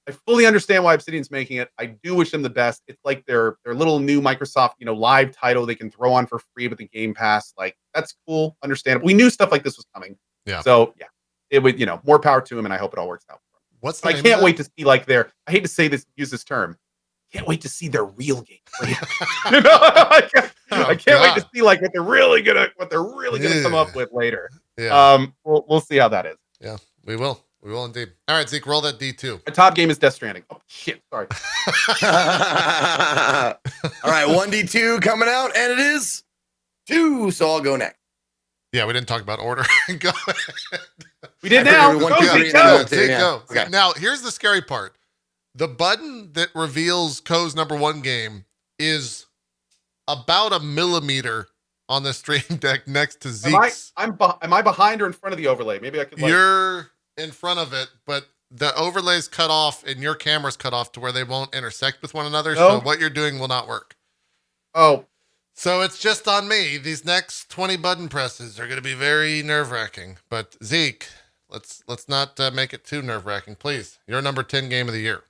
Speaker 3: I fully understand why Obsidian's making it. I do wish them the best. It's like their little new Microsoft, live title they can throw on for free with the Game Pass. Like that's cool, understandable. We knew stuff like this was coming.
Speaker 1: Yeah.
Speaker 3: So yeah, it would, more power to him, and I hope it all works out.
Speaker 1: What's the
Speaker 3: I can't wait to see like I hate to say this, use this term. Can't wait to see their real game. I can't wait to see like what they're really gonna come up with later.
Speaker 1: Yeah.
Speaker 3: We'll see how that is.
Speaker 1: Yeah, we will. We will indeed. All right, Zeke, roll that D2.
Speaker 3: My top game is Death Stranding. Oh, shit. Sorry.
Speaker 2: All right, 1D2 coming out, and it is 2, so I'll go next.
Speaker 1: Yeah, we didn't talk about order. Go ahead.
Speaker 3: We did now.
Speaker 1: Go. Okay. Now, here's the scary part. The button that reveals Cohh's number one game is about a millimeter on the Stream Deck next to Zeke's.
Speaker 3: Am I behind or in front of the overlay? Maybe I could.
Speaker 1: You're in front of it, but the overlay's cut off and your camera's cut off to where they won't intersect with one another. No. So what you're doing will not work.
Speaker 3: Oh.
Speaker 1: So it's just on me. These next 20 button presses are going to be very nerve-wracking. But Zeke, let's not make it too nerve-wracking, please. Your number 10 game of the year.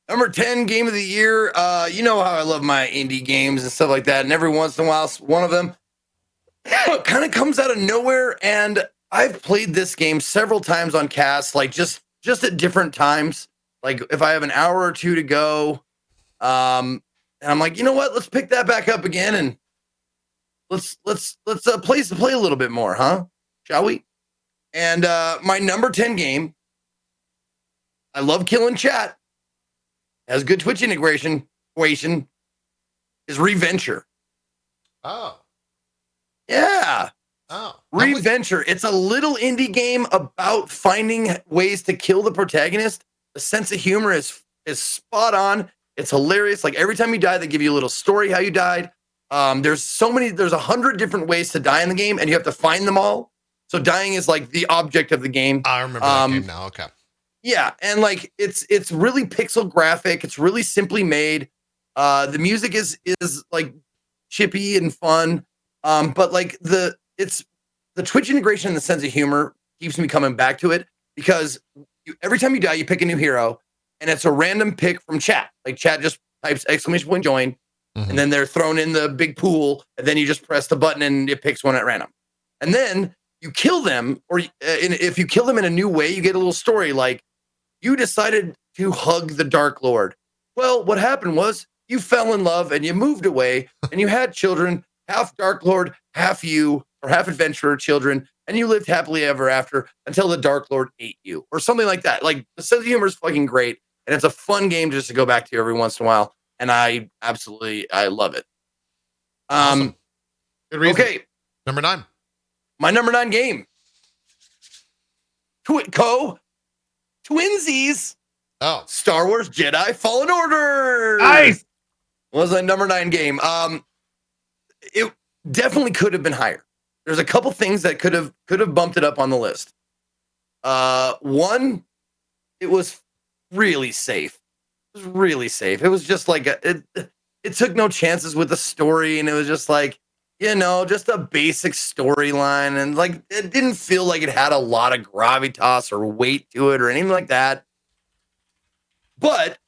Speaker 2: Number 10 game of the year. You know how I love my indie games and stuff like that. And every once in a while, one of them kind of comes out of nowhere. And I've played this game several times on cast, like just at different times. Like if I have an hour or two to go, and I'm like, you know what? Let's pick that back up again, and let's play a little bit more, huh? Shall we? And my number 10 game, I love killing chat. Has good Twitch integration. Is Reventure.
Speaker 1: Oh.
Speaker 2: Yeah.
Speaker 1: Oh.
Speaker 2: Reventure. It's a little indie game about finding ways to kill the protagonist. The sense of humor is spot on. It's hilarious. Like every time you die, they give you a little story how you died. There's 100 different ways to die in the game, and you have to find them all. So dying is like the object of the game.
Speaker 1: I remember that game now. Okay.
Speaker 2: Yeah, and like it's really pixel graphic. It's really simply made. The music is like chippy and fun. But like the Twitch integration and the sense of humor keeps me coming back to it because every time you die, you pick a new hero, and it's a random pick from chat. Like chat just types !join,
Speaker 1: mm-hmm.
Speaker 2: and then they're thrown in the big pool, and then you just press the button and it picks one at random. And then you kill them, or if you kill them in a new way, you get a little story like you decided to hug the Dark Lord. Well, what happened was you fell in love and you moved away and you had children, half Dark Lord, half you, or half adventurer children, and you lived happily ever after until the Dark Lord ate you, or something like that. Like the sense of humor is fucking great, and it's a fun game just to go back to every once in a while, and I love it.
Speaker 1: Awesome.
Speaker 3: Good reason.
Speaker 2: Okay.
Speaker 1: Number 9.
Speaker 2: My number 9 game. Cohh. Twinsies.
Speaker 1: Oh.
Speaker 2: Star Wars Jedi Fallen Order.
Speaker 3: Nice.
Speaker 2: Was a number 9 game. It definitely could have been higher. There's a couple things that could have bumped it up on the list. One, it was really safe. It was really safe. It was just like it took no chances with the story, and it was just like, just a basic storyline, and like it didn't feel like it had a lot of gravitas or weight to it or anything like that. But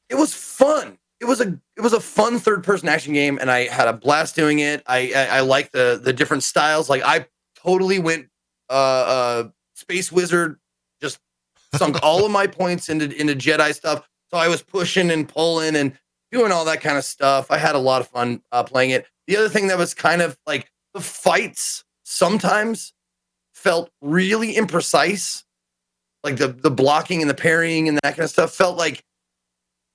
Speaker 2: it was fun. It was a fun third-person action game, and I had a blast doing it. I like the different styles. Like I totally went Space Wizard, just sunk all of my points into Jedi stuff. So I was pushing and pulling and doing all that kind of stuff. I had a lot of fun playing it. The other thing that was kind of like the fights sometimes felt really imprecise. Like the blocking and the parrying and that kind of stuff felt like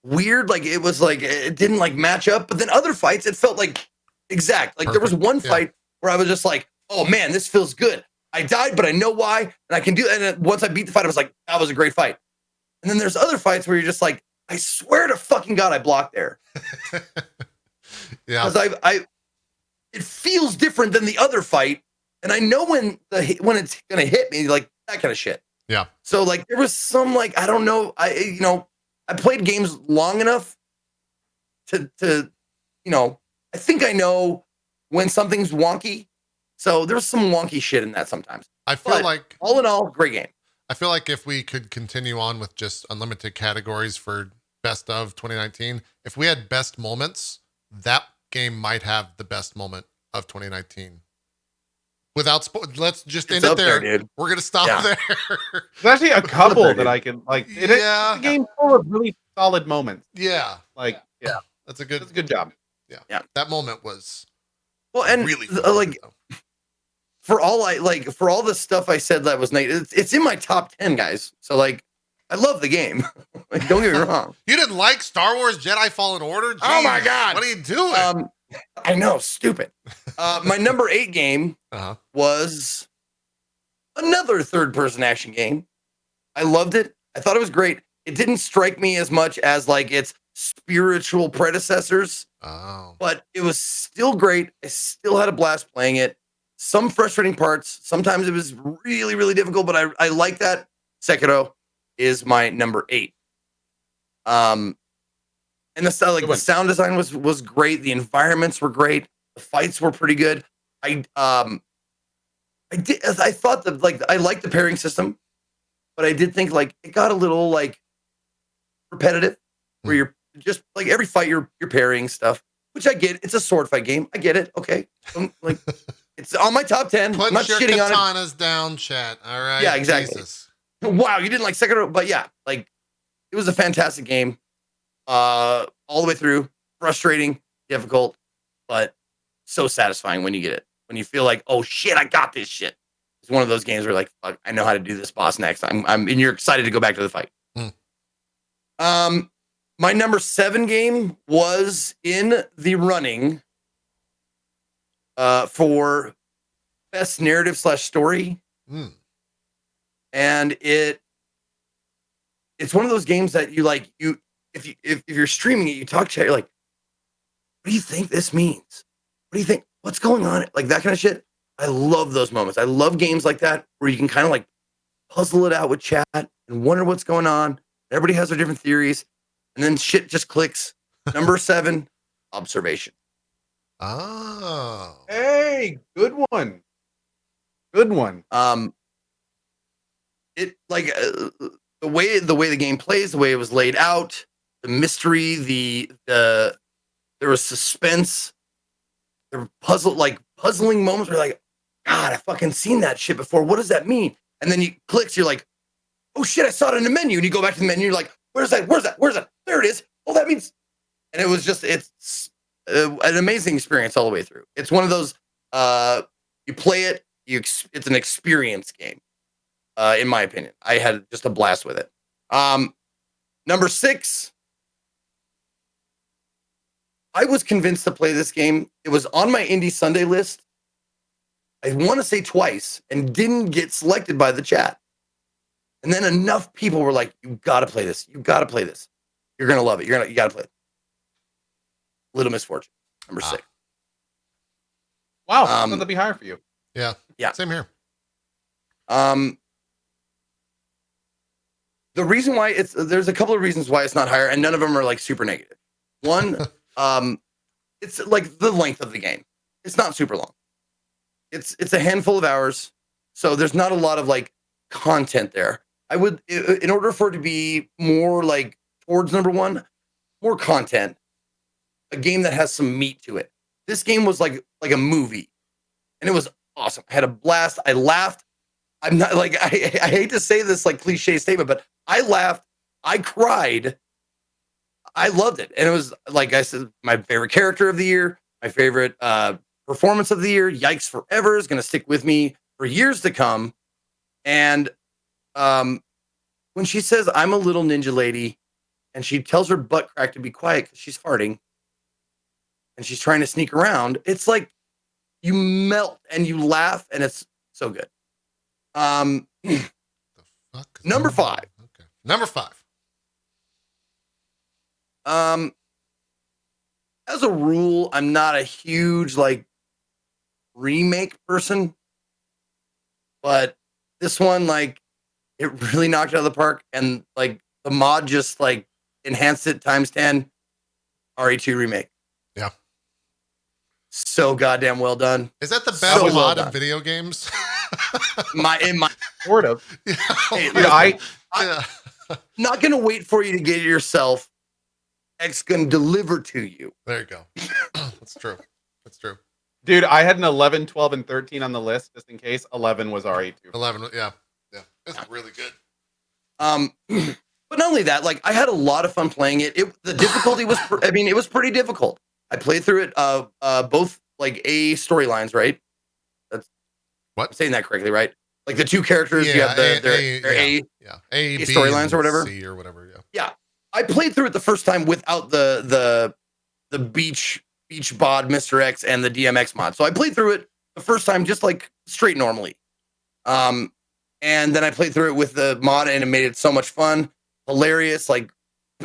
Speaker 2: weird. Like it was like it didn't like match up. But then other fights, it felt like exact. Like there was one fight where I was just like, oh man, this feels good. I died, but I know why, and I can do it. And then once I beat the fight, I was like, that was a great fight. And then there's other fights where you're just like, I swear to fucking God, I blocked there.
Speaker 1: Yeah.
Speaker 2: Because it feels different than the other fight, and I know when it's gonna hit me, like that kind of shit.
Speaker 1: Yeah.
Speaker 2: So like there was some like I don't know, I played games long enough to I think I know when something's wonky. So there's some wonky shit in that sometimes.
Speaker 1: I feel like
Speaker 2: all in all, great game.
Speaker 1: I feel like if we could continue on with just unlimited categories for best of 2019, if we had best moments, that game might have the best moment of 2019. Without let's just end it there.
Speaker 2: Dude.
Speaker 1: We're gonna stop there.
Speaker 3: There's actually a couple that I can like. It's a game full of really solid moments.
Speaker 1: Yeah, that's a good
Speaker 3: job.
Speaker 1: Yeah, that moment was
Speaker 2: and
Speaker 1: really
Speaker 2: like. For all the stuff I said that was nice, it's in my top 10, guys. So like, I love the game. Like, don't get me wrong.
Speaker 1: You didn't like Star Wars Jedi Fallen Order? Jeez,
Speaker 2: oh my God!
Speaker 1: What are you doing?
Speaker 2: I know, stupid. My number 8 game was another third-person action game. I loved it. I thought it was great. It didn't strike me as much as like its spiritual predecessors.
Speaker 1: Oh.
Speaker 2: But it was still great. I still had a blast playing it. Some frustrating parts. Sometimes it was really, really difficult, but I like that. Sekiro is my number 8. And the style, like the sound design was great. The environments were great. The fights were pretty good. I thought that like I liked the pairing system, but I did think like it got a little like repetitive, where you're just like every fight you're parrying stuff, which I get. It's a sword fight game. I get it. Okay, like. It's on my top 10.
Speaker 1: Put
Speaker 2: I'm not
Speaker 1: your
Speaker 2: shitting on it.
Speaker 1: katanas down, chat. All right.
Speaker 2: Yeah, exactly.
Speaker 1: Jesus.
Speaker 2: Wow, you didn't like Sekiro, but yeah, like it was a fantastic game. All the way through. Frustrating, difficult, but so satisfying when you get it. When you feel like, oh shit, I got this shit. It's one of those games where like, fuck, I know how to do this boss next. And you're excited to go back to the fight. My number 7 game was in the running for best narrative / story. And it's one of those games that you like, if you're streaming it, you talk chat, you're like, what do you think this means? What do you think? What's going on? Like that kind of shit. I love those moments. I love games like that where you can kind of like puzzle it out with chat and wonder what's going on. Everybody has their different theories, and then shit just clicks. Number 7, observation.
Speaker 1: Oh.
Speaker 3: Hey, good one. Good one.
Speaker 2: It like the way the game plays, the way it was laid out, the mystery, there was suspense. There were puzzling moments where you're like, God, I fucking seen that shit before. What does that mean? And then you clicks, you're like, oh shit, I saw it in the menu. And you go back to the menu, you're like, where's that? There it is. Oh, that means. And it was just, it's an amazing experience all the way through. It's one of those, you play it, it's an experience game, in my opinion. I had just a blast with it. Number 6, I was convinced to play this game. It was on my Indie Sunday list. I want to say twice and didn't get selected by the chat. And then enough people were like, you got to play this. You got to play this. You're going to love it. You got to play it. Little Misfortune, number 6.
Speaker 3: Wow, I thought that'd be higher for you.
Speaker 1: Yeah.
Speaker 2: Yeah.
Speaker 1: Same here.
Speaker 2: The reason why there's a couple of reasons why it's not higher, and none of them are like super negative. One, it's like the length of the game. It's not super long. It's a handful of hours, so there's not a lot of like content there. I would, in order for it to be more like towards number 1, more content, a game that has some meat to it. This game was like a movie, and it was awesome. I had a blast. I laughed. I'm not like I hate to say this like cliche statement, but I laughed. I cried. I loved it, and it was like I said, my favorite character of the year, my favorite performance of the year. Yikes Forever is going to stick with me for years to come. And when she says, "I'm a little ninja lady," and she tells her butt crack to be quiet because she's farting, and she's trying to sneak around, it's like you melt and you laugh, and it's so good.
Speaker 1: The fuck?
Speaker 2: Number 5.
Speaker 1: Okay. Number 5.
Speaker 2: As a rule, I'm not a huge like remake person, but this one, like, it really knocked it out of the park, and like the mod just like enhanced it times 10. RE2 remake.
Speaker 1: Yeah.
Speaker 2: So goddamn well done.
Speaker 1: Is that the best
Speaker 2: So well
Speaker 1: mod
Speaker 2: done.
Speaker 1: of video games?
Speaker 2: My
Speaker 3: Sort of.
Speaker 1: Yeah.
Speaker 2: Hey,
Speaker 3: Yeah,
Speaker 1: Yeah.
Speaker 2: not gonna wait for you to get it yourself. X gonna deliver to you.
Speaker 1: There you go. That's true. That's true.
Speaker 3: dude, I had an 11, 12, and 13 on the list just in case. 11 was RE2.
Speaker 1: 11. Yeah. Yeah. It's really good.
Speaker 2: But not only that, like I had a lot of fun playing it. The difficulty was, it was pretty difficult. I played through it, both like A storylines, right? That's
Speaker 1: what?
Speaker 2: I'm saying that correctly, right? Like the two characters, you have their A
Speaker 1: B
Speaker 2: storylines or whatever.
Speaker 1: C or whatever. Yeah.
Speaker 2: Yeah, I played through it the first time without the beach bod Mr. X and the DMX mod. So I played through it the first time just like straight normally. And then I played through it with the mod, and it made it so much fun, hilarious. Like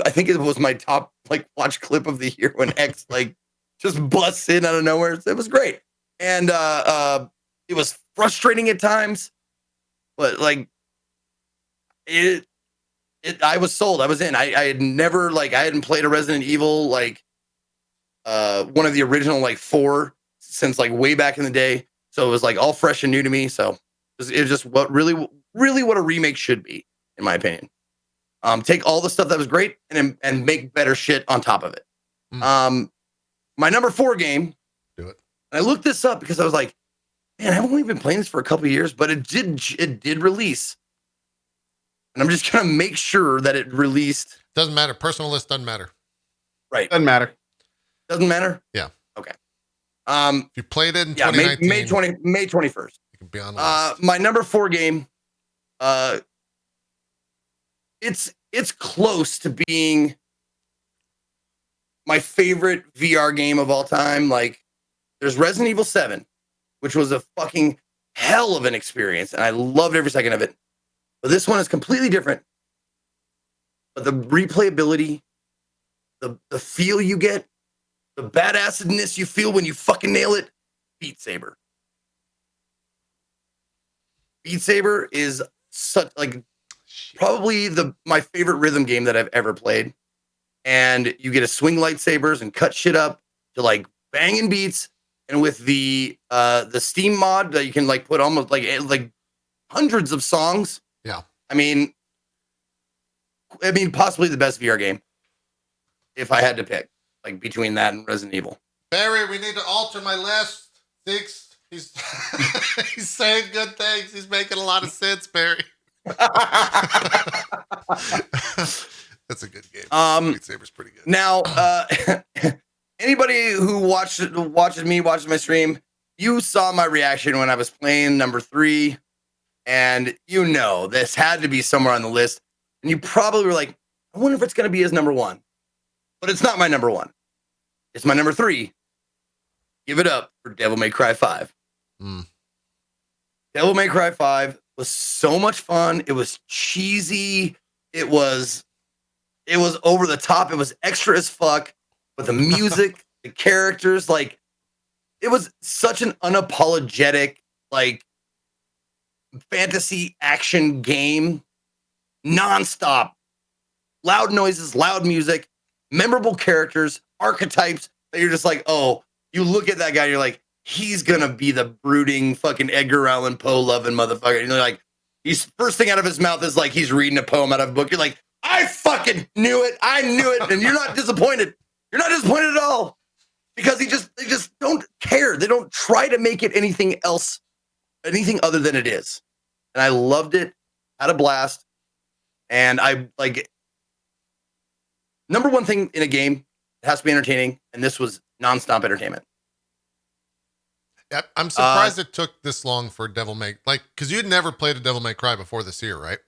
Speaker 2: I think it was my top like watch clip of the year when X like just busts in out of nowhere. It was great, and it was frustrating at times, but like it I was sold. I was in. I had never I hadn't played a Resident Evil like one of the original like 4 since like way back in the day. So it was like all fresh and new to me. So it was just what really what a remake should be, in my opinion. Take all the stuff that was great and make better shit on top of it. My number 4 game.
Speaker 1: Do it.
Speaker 2: And I looked this up because I was like, man, I've only been playing this for a couple of years, but it did release. And I'm just gonna make sure that it released.
Speaker 1: Doesn't matter. Personal list doesn't matter.
Speaker 2: Right.
Speaker 3: Doesn't matter.
Speaker 2: Doesn't matter?
Speaker 1: Yeah.
Speaker 2: Okay.
Speaker 1: If you played it in
Speaker 2: Yeah,
Speaker 1: 2019,
Speaker 2: May 21st.
Speaker 1: you can be on the list.
Speaker 2: My number 4 game, it's close to being my favorite VR game of all time. Like, there's Resident Evil 7, which was a fucking hell of an experience, and I loved every second of it. But this one is completely different. But the replayability, the feel you get, the badassedness you feel when you fucking nail it, Beat Saber. Beat Saber is such like probably my favorite rhythm game that I've ever played. And you get to swing lightsabers and cut shit up to like banging beats. And with the Steam mod that you can like put almost like hundreds of songs.
Speaker 1: Yeah.
Speaker 2: I mean, possibly the best VR game if I had to pick, like between that and Resident Evil.
Speaker 1: Barry, we need to alter my list. He's he's saying good things. He's making a lot of sense, Barry. That's a good game. Beat Saber's pretty good.
Speaker 2: Now, anybody who watches my stream, you saw my reaction when I was playing number 3, and you know this had to be somewhere on the list. And you probably were like, I wonder if it's going to be his number 1. But it's not my number 1. It's my number 3. Give it up for Devil May Cry 5. Devil May Cry 5 was so much fun. It was cheesy. It was over the top. It was extra as fuck. But the music, the characters, like it was such an unapologetic, like fantasy action game, nonstop, loud noises, loud music, memorable characters, archetypes that you're just like, oh, you look at that guy, you're like, he's gonna be the brooding fucking Edgar Allan Poe loving motherfucker. And you're like, he's first thing out of his mouth is like he's reading a poem out of a book. You're like, I fucking knew it. I knew it. And you're not disappointed. You're not disappointed at all. Because they just don't care. They don't try to make it anything else, anything other than it is. And I loved it, had a blast. And I like number one thing in a game, it has to be entertaining, and this was nonstop entertainment.
Speaker 1: Yep. I'm surprised it took this long for Devil May, like, because you'd never played a Devil May Cry before this year, right?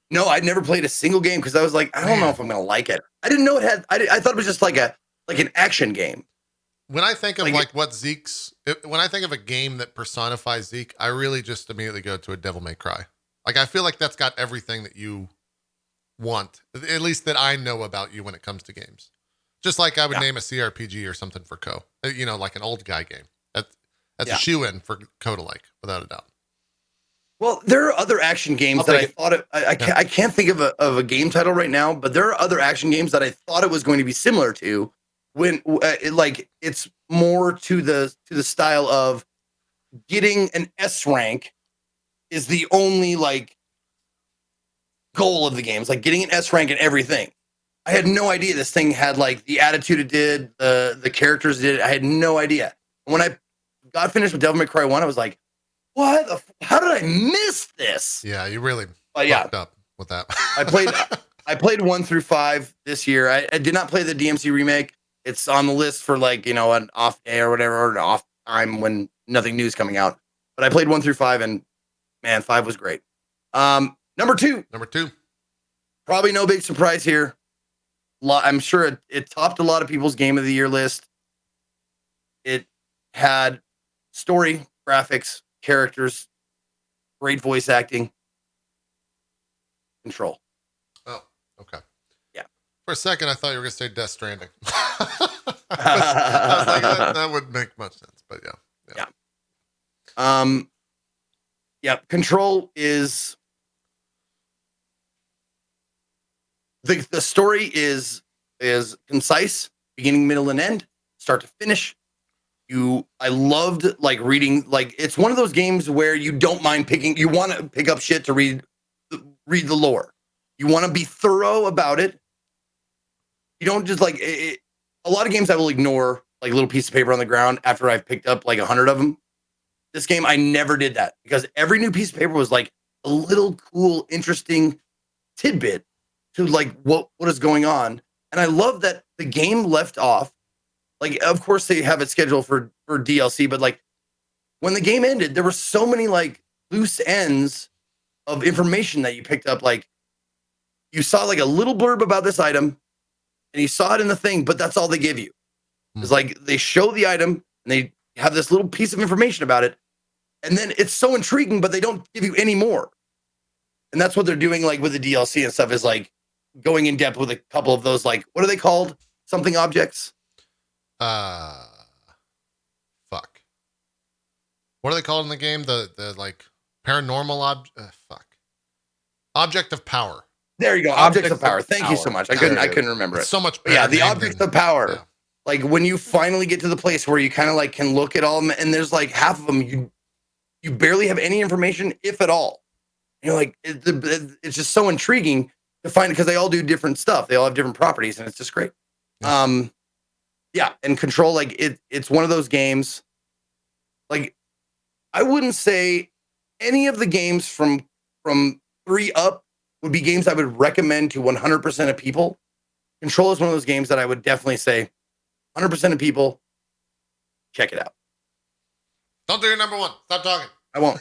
Speaker 2: No, I'd never played a single game because I was like, I don't know if I'm gonna like it. I didn't know it had. I thought it was just like an action game.
Speaker 1: When I think of when I think of a game that personifies Zeke, I really just immediately go to a Devil May Cry. Like, I feel like that's got everything that you want, at least that I know about you when it comes to games. Just like I would name a CRPG or something for Cohh, like an old guy game. That's a shoe-in for Cohh to like, without a doubt.
Speaker 2: Well, there are other action games that I thought I can't think of a game title right now, but there are other action games that I thought it was going to be similar to. When it's more to the style of getting an S rank is the only like goal of the game. It's like getting an S rank in everything. I had no idea this thing had like the attitude it did, the characters did. I had no idea. When I got finished with Devil May Cry 1, I was like, how did I miss this?
Speaker 1: Yeah, you really fucked up with that.
Speaker 2: I played 1 through 5 this year. I did not play the DMC remake. It's on the list for like, an off day or whatever, or an off time when nothing new is coming out. But I played 1 through 5 and man, 5 was great. Number two, probably no big surprise here. I'm sure it topped a lot of people's game of the year list. It had story, graphics, characters, great voice acting. Control.
Speaker 1: Oh, okay.
Speaker 2: Yeah.
Speaker 1: For a second, I thought you were going to say Death Stranding. I was like, that wouldn't make much sense, but yeah.
Speaker 2: Control is the story is concise, beginning, middle, and end, start to finish. I loved like reading, like it's one of those games where you don't mind you want to pick up shit to read the lore. You want to be thorough about it. You don't just like it. A lot of games I will ignore like a little piece of paper on the ground after I've picked up like 100 of them. This game, I never did that because every new piece of paper was like a little cool, interesting tidbit to like what is going on. And I love that the game left off. Like, of course they have it scheduled for DLC, but like when the game ended, there were so many like loose ends of information that you picked up. Like you saw like a little blurb about this item and you saw it in the thing, but that's all they give you. It's like they show the item and they have this little piece of information about it. And then it's so intriguing, but they don't give you any more. And that's what they're doing like with the DLC and stuff is like going in depth with a couple of those, like, what are they called? Something objects?
Speaker 1: Fuck. What are they called in the game? The like paranormal object of power.
Speaker 2: There you go. Objects of power. Thank you so much. I couldn't remember it.
Speaker 1: So much
Speaker 2: better. Yeah, the objects of power. Yeah. Like when you finally get to the place where you kind of like can look at all of them and there's like half of them you barely have any information, if at all. And you're like, it's just so intriguing to find because they all do different stuff. They all have different properties and it's just great. And Control, like it's one of those games. Like I wouldn't say any of the games from 3 up would be games I would recommend to 100% of people. Control is one of those games that I would definitely say 100% of people check it out.
Speaker 1: Don't do your number one. Stop talking.
Speaker 2: I won't.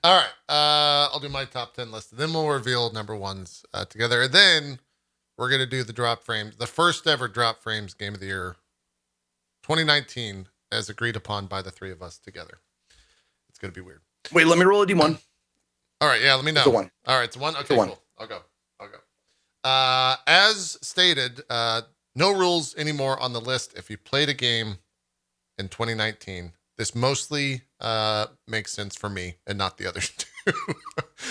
Speaker 1: All right. I'll do my top 10 list. Then we'll reveal number ones together. And then we're going to do the drop frames, the first ever drop frames game of the year 2019 as agreed upon by the 3 of us together. It's going to be weird.
Speaker 2: Wait, let me roll a D1.
Speaker 1: All right. Yeah. Let me know.
Speaker 2: It's a 1.
Speaker 1: All right. It's a 1. Okay.
Speaker 2: It's a 1.
Speaker 1: Cool. I'll go. As stated, no rules anymore on the list. If you played a game in 2019, this mostly makes sense for me and not the others two.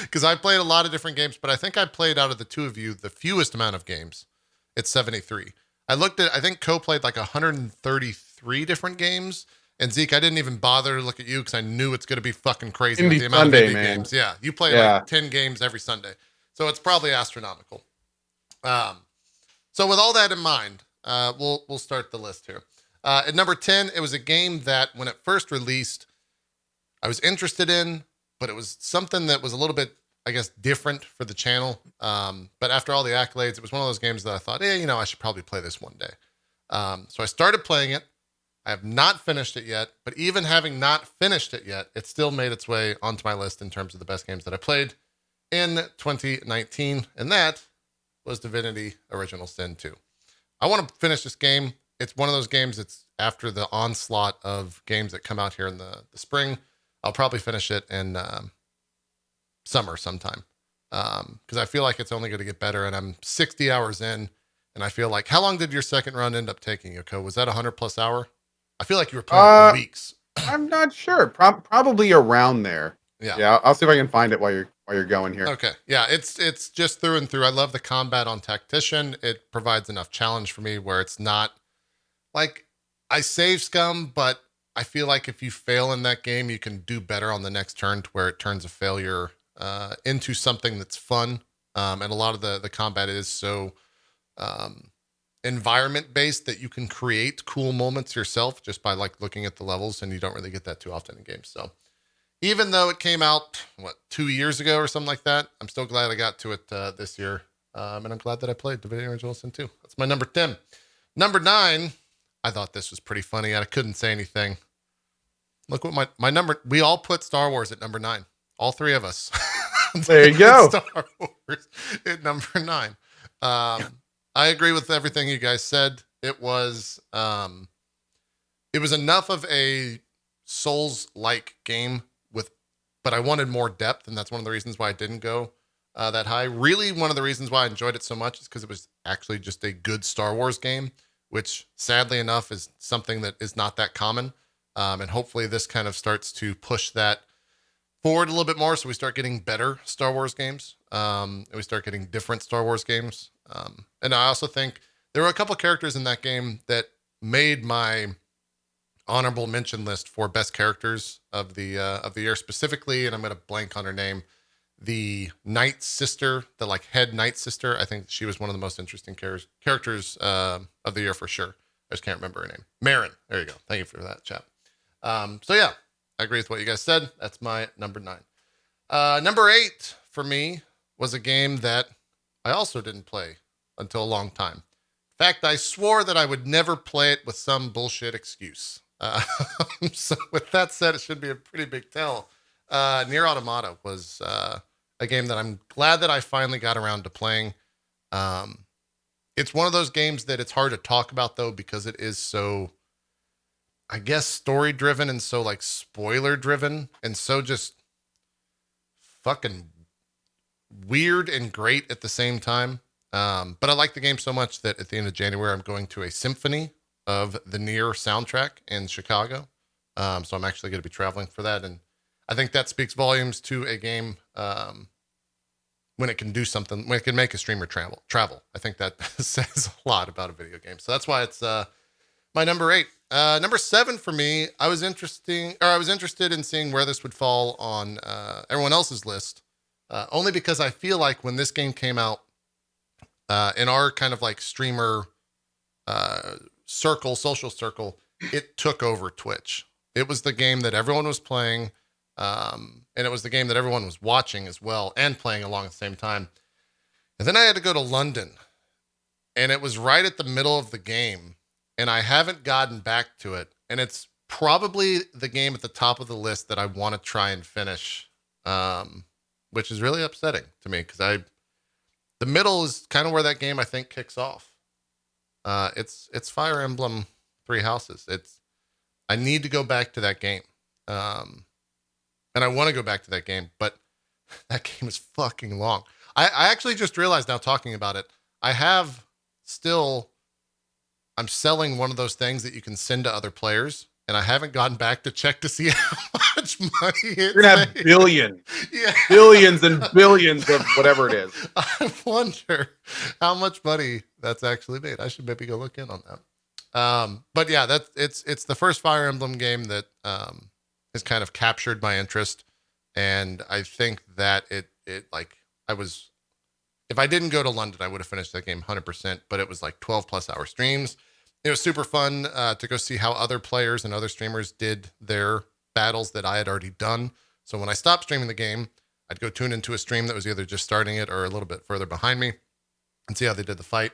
Speaker 1: Because I played a lot of different games, but I think I played out of the two of you the fewest amount of games. It's 73. I think Cohh played like 133 different games. And Zeke, I didn't even bother to look at you because I knew it's going to be fucking crazy with the amount of indie games. Yeah, you play like 10 games every Sunday. So it's probably astronomical. So with all that in mind, we'll start the list here. At number 10, it was a game that when it first released, I was interested in, but it was something that was a little bit, I guess, different for the channel. But after all the accolades, it was one of those games that I thought, I should probably play this one day. So I started playing it. I have not finished it yet, but even having not finished it yet, it still made its way onto my list in terms of the best games that I played in 2019, and that was Divinity Original Sin 2. I want to finish this game. It's one of those games that's after the onslaught of games that come out here in the spring. I'll probably finish it in summer sometime because I feel like it's only going to get better, and I'm 60 hours in, and I feel like, how long did your second run end up taking you, Cohh? Was that 100+ hour? I feel like you were playing for weeks.
Speaker 3: I'm not sure. Probably around there. Yeah. I'll see if I can find it while you're going here.
Speaker 1: Okay. Yeah, it's just through and through. I love the combat on Tactician. It provides enough challenge for me where it's not like I save scum, but I feel like if you fail in that game, you can do better on the next turn to where it turns a failure into something that's fun. And a lot of the combat is so environment based that you can create cool moments yourself just by like looking at the levels, and you don't really get that too often in games. So even though it came out 2 years ago or something like that, I'm still glad I got to it this year, and I'm glad that I played Divinity Original Sin 2. That's my number 10. Number 9, I thought this was pretty funny. I couldn't say anything. Look what my number, we all put Star Wars at number 9, all three of us.
Speaker 3: There you go.
Speaker 1: Star Wars at number 9. I agree with everything you guys said. It was enough of a Souls-like game but I wanted more depth, and that's one of the reasons why I didn't go that high. Really, one of the reasons why I enjoyed it so much is because it was actually just a good Star Wars game, which sadly enough is something that is not that common. And hopefully this kind of starts to push that forward a little bit more, so we start getting better Star Wars games, and we start getting different Star Wars games. And I also think there were a couple characters in that game that made my honorable mention list for best characters of the year specifically, and I'm going to blank on her name. The Night Sister, the like head Night Sister. I think she was one of the most interesting characters of the year for sure. I just can't remember her name. Marin. There you go. Thank you for that, chap. So yeah, I agree with what you guys said. That's my number 9. Number 8 for me was a game that I also didn't play until a long time. In fact, I swore that I would never play it with some bullshit excuse. So with that said, it should be a pretty big tell. Nier Automata was a game that I'm glad that I finally got around to playing. It's one of those games that it's hard to talk about though, because it is so, I guess, story driven and so like spoiler driven and so just fucking weird and great at the same time. But I like the game so much that at the end of January, I'm going to a symphony of the Nier soundtrack in Chicago. So I'm actually going to be traveling for that. And I think that speaks volumes to a game when it can do something, when it can make a streamer travel. I think that says a lot about a video game. So that's why it's my number 8. Number 7 for me, I was interested in seeing where this would fall on everyone else's list. Only because I feel like when this game came out in our kind of like streamer social circle, it took over Twitch. It was the game that everyone was playing, and it was the game that everyone was watching as well and playing along at the same time. And then I had to go to London, and it was right at the middle of the game, and I haven't gotten back to it. And it's probably the game at the top of the list that I want to try and finish, which is really upsetting to me because the middle is kind of where that game I think kicks off. It's Fire Emblem Three Houses. I need to go back to that game. And I want to go back to that game, but that game is fucking long. I actually just realized now talking about it, I have still I'm selling one of those things that you can send to other players, and I haven't gotten back to check to see how much money it's
Speaker 3: You're gonna have
Speaker 1: made.
Speaker 3: billions,
Speaker 1: Yeah.
Speaker 3: billions and billions of whatever it is.
Speaker 1: I wonder how much money that's actually made. I should maybe go look in on that. But yeah, it's the first Fire Emblem game that has kind of captured my interest, and I think that it like if I didn't go to London, I would have finished that game 100%. But it was like 12+ hour streams. It was super fun to go see how other players and other streamers did their battles that I had already done. So when I stopped streaming the game, I'd go tune into a stream that was either just starting it or a little bit further behind me and see how they did the fight.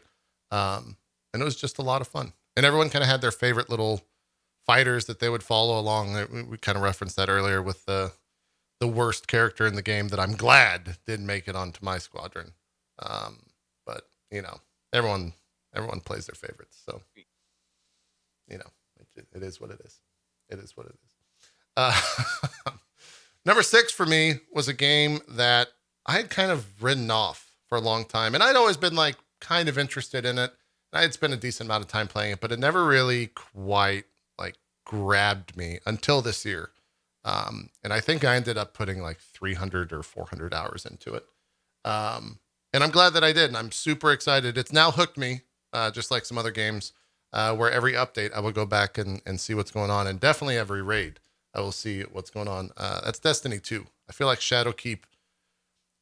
Speaker 1: And it was just a lot of fun. And everyone kind of had their favorite little fighters that they would follow along. We kind of referenced that earlier with the worst character in the game that I'm glad didn't make it onto my squadron. But you know, everyone plays their favorites. So, you know, it is what it is. It is what it is. Number 6 for me was a game that I had kind of written off for a long time. And I'd always been like kind of interested in it. I had spent a decent amount of time playing it, but it never really quite like grabbed me until this year. And I think I ended up putting like 300 or 400 hours into it. And I'm glad that I did. And I'm super excited. It's now hooked me, just like some other games, where every update I will go back and see what's going on. And definitely every raid, I will see what's going on. That's Destiny 2. I feel like Shadowkeep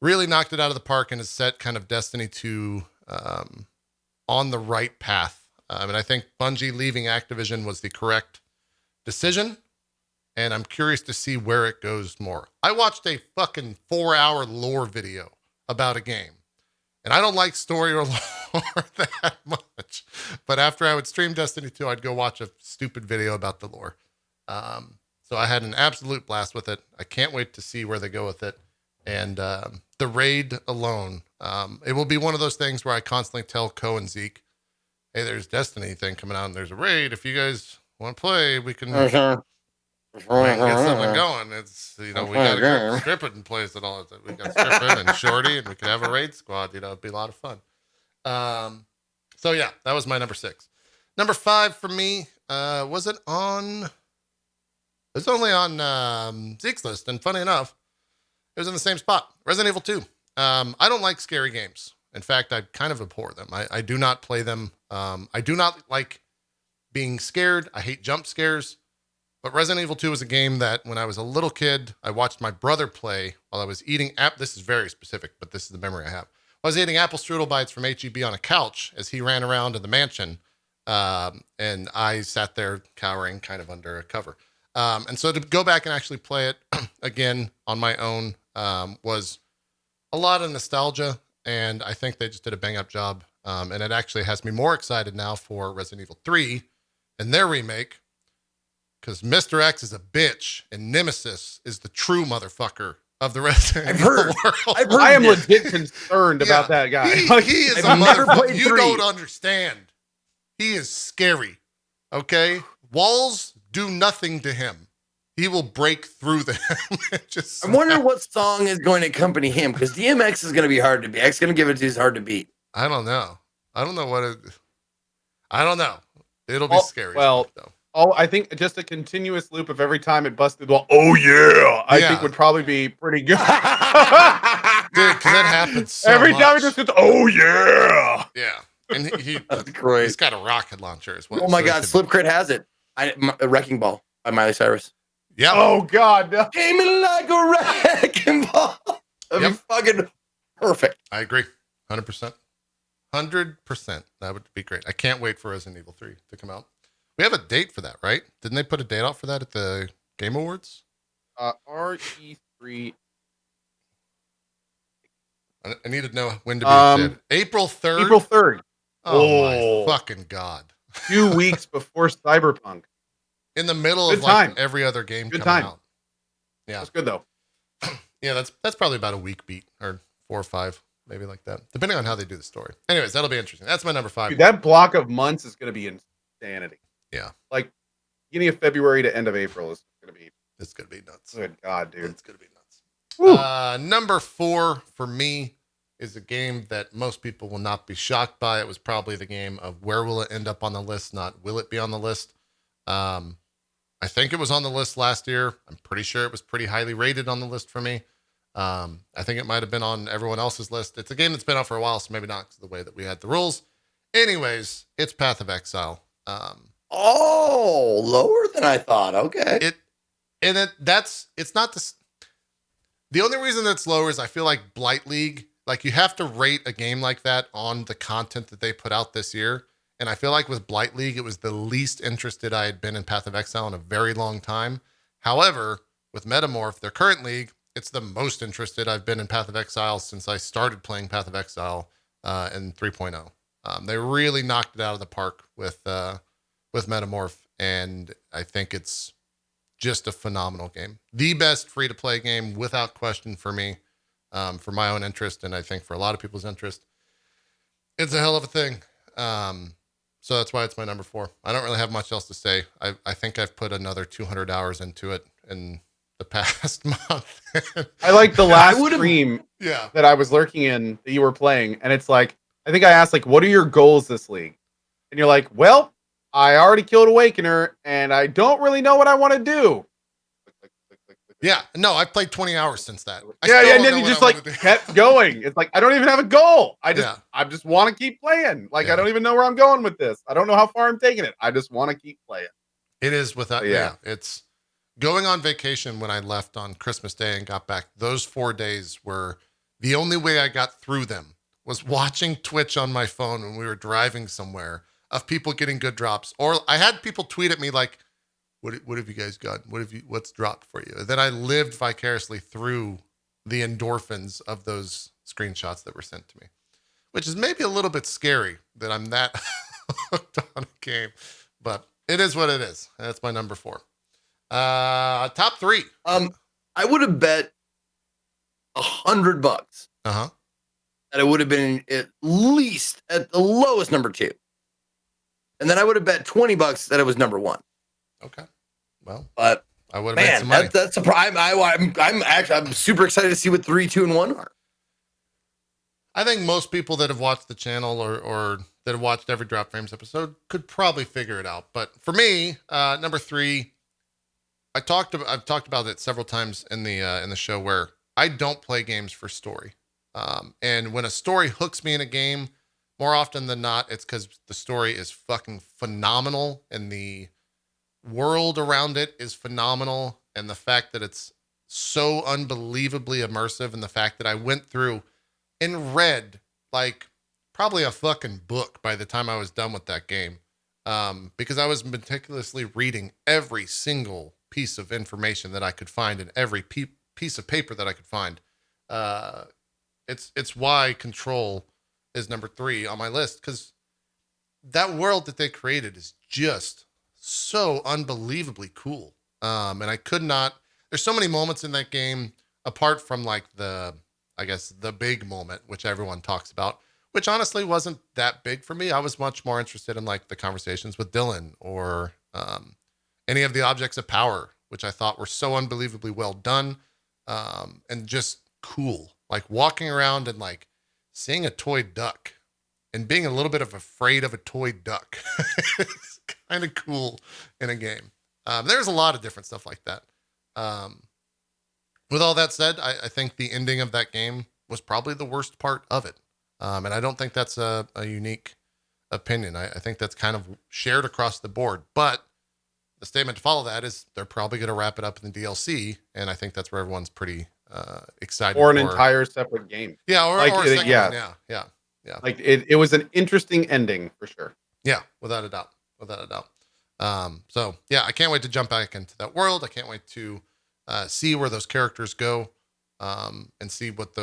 Speaker 1: really knocked it out of the park and has set kind of Destiny 2 on the right path. And I think Bungie leaving Activision was the correct decision. And I'm curious to see where it goes more. I watched a fucking 4-hour lore video about a game. And I don't like story or lore that much. But after I would stream Destiny 2, I'd go watch a stupid video about the lore. So I had an absolute blast with it. I can't wait to see where they go with it. And the raid alone, it will be one of those things where I constantly tell Cohh and Zeke, hey, there's Destiny thing coming out and there's a raid. If you guys want to play, we can get something going. It's, you know, we got to go strip it in place and all that. We got Strippin and Shorty, and we could have a raid squad. You know, it'd be a lot of fun. So yeah, that was my number 6. Number 5 for me, was it on? It was only on Zeke's list, and funny enough, it was in the same spot. Resident Evil 2. I don't like scary games. In fact, I kind of abhor them. I do not play them. I do not like being scared. I hate jump scares. But Resident Evil 2 was a game that when I was a little kid, I watched my brother play while I was eating this is very specific, but this is the memory I have. I was eating apple strudel bites from HEB on a couch as he ran around in the mansion. And I sat there cowering kind of under a cover. And so to go back and actually play it again on my own was a lot of nostalgia. And I think they just did a bang up job. And it actually has me more excited now for Resident Evil 3 and their remake. Because Mr. X is a bitch and Nemesis is the true motherfucker of the Resident Evil world.
Speaker 3: I am legit concerned about that guy.
Speaker 1: He is a motherfucker. You don't understand. He is scary. Okay? Walls do nothing to him. He will break through them.
Speaker 2: I'm wondering what song is going to accompany him, because DMX is going to be hard to beat. X going to give it to you hard to beat.
Speaker 1: I don't know. I don't know. It'll be scary.
Speaker 3: Well, though. I think just a continuous loop of every time it busted the wall. Oh yeah, I think would probably be pretty good. Dude,
Speaker 1: because that happens so
Speaker 3: every
Speaker 1: much.
Speaker 3: time it just goes, oh yeah.
Speaker 1: Yeah, and
Speaker 2: that's great.
Speaker 1: He's got a rocket launcher as well.
Speaker 2: Oh my god, Slipcrit has it. A Wrecking Ball by Miley Cyrus.
Speaker 1: Yeah.
Speaker 3: Oh god, no.
Speaker 2: Came in like a wrecking ball. That'd be fucking perfect.
Speaker 1: I agree, 100%. 100%. That would be great. I can't wait for Resident Evil 3 to come out. We have a date for that, right? Didn't they put a date out for that at the Game Awards?
Speaker 3: RE3.
Speaker 1: I need to know when to be said. April 3rd?
Speaker 3: April 3rd.
Speaker 1: Oh my fucking God.
Speaker 3: 2 weeks before Cyberpunk.
Speaker 1: In the middle of like every other game coming out. Yeah.
Speaker 3: That's good though.
Speaker 1: Yeah, that's probably about a week beat or 4 or 5, maybe like that. Depending on how they do the story. Anyways, that'll be interesting. That's my number 5.
Speaker 3: Dude, that block of months is going to be insanity.
Speaker 1: Yeah.
Speaker 3: Like beginning of February to end of April is going to be.
Speaker 1: It's going to be nuts.
Speaker 3: Good God, dude.
Speaker 1: It's going to be nuts. Number 4 for me is a game that most people will not be shocked by. It was probably the game of where will it end up on the list, not will it be on the list. I think it was on the list last year. I'm pretty sure it was pretty highly rated on the list for me. I think it might have been on everyone else's list. It's a game that's been out for a while, so maybe not because of the way that we had the rules. Anyways, it's Path of Exile.
Speaker 2: Lower than I thought. Okay.
Speaker 1: It's not this. The only reason that's lower is I feel like Blight League, like you have to rate a game like that on the content that they put out this year. And I feel like with Blight League, it was the least interested I had been in Path of Exile in a very long time. However, with Metamorph, their current league, it's the most interested I've been in Path of Exile since I started playing Path of Exile in 3.0. They really knocked it out of the park with Metamorph, and I think it's just a phenomenal game. The best free-to-play game, without question, for me, for my own interest, and I think for a lot of people's interest. It's a hell of a thing. So that's why it's my number 4. I don't really have much else to say. I think I've put another 200 hours into it in the past month.
Speaker 3: I like the last stream
Speaker 1: yeah.
Speaker 3: that I was lurking in that you were playing, and it's like, I think I asked, like, what are your goals this league? And you're like, well, I already killed Awakener, and I don't really know what I want to do.
Speaker 1: Yeah, no, I've played 20 hours since that.
Speaker 3: And then you just like kept going. It's like, I don't even have a goal. I just want to keep playing. Like, I don't even know where I'm going with this. I don't know how far I'm taking it. I just want to keep playing.
Speaker 1: It is without, it's going on vacation when I left on Christmas Day and got back. Those 4 days were the only way I got through them was watching Twitch on my phone when we were driving somewhere of people getting good drops. Or I had people tweet at me like, what have you guys got? What's dropped for you? And then I lived vicariously through the endorphins of those screenshots that were sent to me, which is maybe a little bit scary that I'm that hooked on a game, but it is what it is. That's my number 4. Top 3.
Speaker 2: I would have bet $100 that it would have been at least at the lowest number 2. And then I would have bet $20 that it was number 1.
Speaker 1: Okay. Well,
Speaker 2: but
Speaker 1: I would have made some money.
Speaker 2: That's a prime. I'm super excited to see what 3, 2, and 1 are.
Speaker 1: I think most people that have watched the channel or that have watched every Drop Frames episode could probably figure it out. But for me, number 3, I've talked about it several times in the show where I don't play games for story. And when a story hooks me in a game, more often than not, it's because the story is fucking phenomenal and the world around it is phenomenal, and the fact that it's so unbelievably immersive, and the fact that I went through and read like probably a fucking book by the time I was done with that game, because I was meticulously reading every single piece of information that I could find and every piece of paper that I could find. It's why Control is number 3 on my list, because that world that they created is just so unbelievably cool. And I could not, there's so many moments in that game, apart from like the big moment, which everyone talks about, which honestly wasn't that big for me. I was much more interested in like the conversations with Dylan or any of the objects of power, which I thought were so unbelievably well done and just cool. Like walking around and like seeing a toy duck and being a little bit afraid of a toy duck. It's kind of cool in a game. There's a lot of different stuff like that. With all that said, I think the ending of that game was probably the worst part of it. And I don't think that's a unique opinion. I think that's kind of shared across the board. But the statement to follow that is they're probably going to wrap it up in the DLC. And I think that's where everyone's pretty excited
Speaker 3: or an entire separate game.
Speaker 1: Yeah, or a second one. Yeah.
Speaker 3: Like it was an interesting ending for sure.
Speaker 1: Yeah, without a doubt. So yeah, I can't wait to jump back into that world. I can't wait to see where those characters go, and see what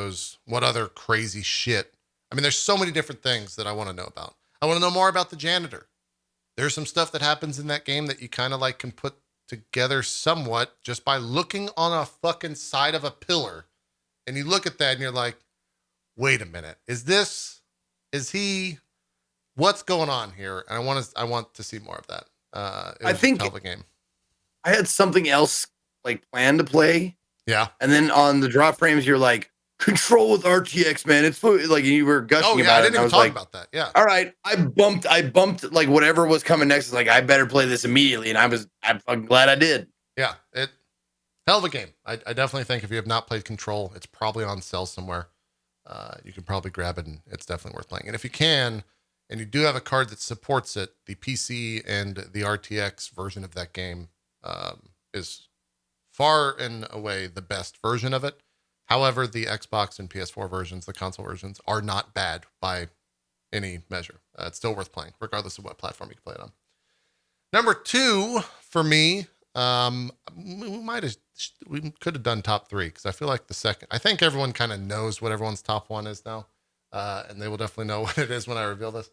Speaker 1: other crazy shit. I mean, there's so many different things that I want to know about. I want to know more about the janitor. There's some stuff that happens in that game that you kind of like can put together somewhat just by looking on a fucking side of a pillar, and you look at that and you're like, wait a minute, is he? What's going on here? And I want to see more of that.
Speaker 2: I think
Speaker 1: the game.
Speaker 2: I had something else like planned to play.
Speaker 1: Yeah.
Speaker 2: And then on the Drop Frames, you're like, Control with RTX, man. It's like you were gushing
Speaker 1: Oh yeah,
Speaker 2: about
Speaker 1: I
Speaker 2: it.
Speaker 1: didn't
Speaker 2: And I
Speaker 1: even
Speaker 2: was
Speaker 1: talk
Speaker 2: like,
Speaker 1: about that. Yeah.
Speaker 2: all right, I bumped like whatever was coming next. Is like, I better play this immediately. And I'm fucking glad I did.
Speaker 1: Yeah. Hell of a game. I definitely think if you have not played Control, it's probably on sale somewhere. You can probably grab it, and it's definitely worth playing. And if you can, and you do have a card that supports it, the PC and the RTX version of that game is far and away the best version of it. However, the Xbox and PS4 versions, the console versions, are not bad by any measure. It's still worth playing, regardless of what platform you can play it on. Number 2 for me, we could have done top 3 because I feel like I think everyone kind of knows what everyone's top 1 is now, and they will definitely know what it is when I reveal this.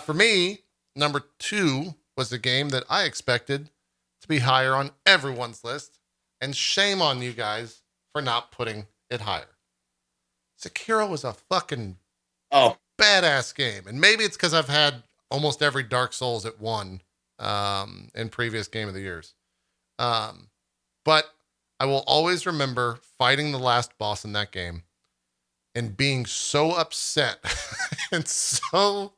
Speaker 1: For me, number 2 was a game that I expected to be higher on everyone's list, and shame on you guys for not putting it higher. Sekiro was a fucking badass game, and maybe it's because I've had almost every Dark Souls at 1 in previous Game of the Years. But I will always remember fighting the last boss in that game and being so upset and so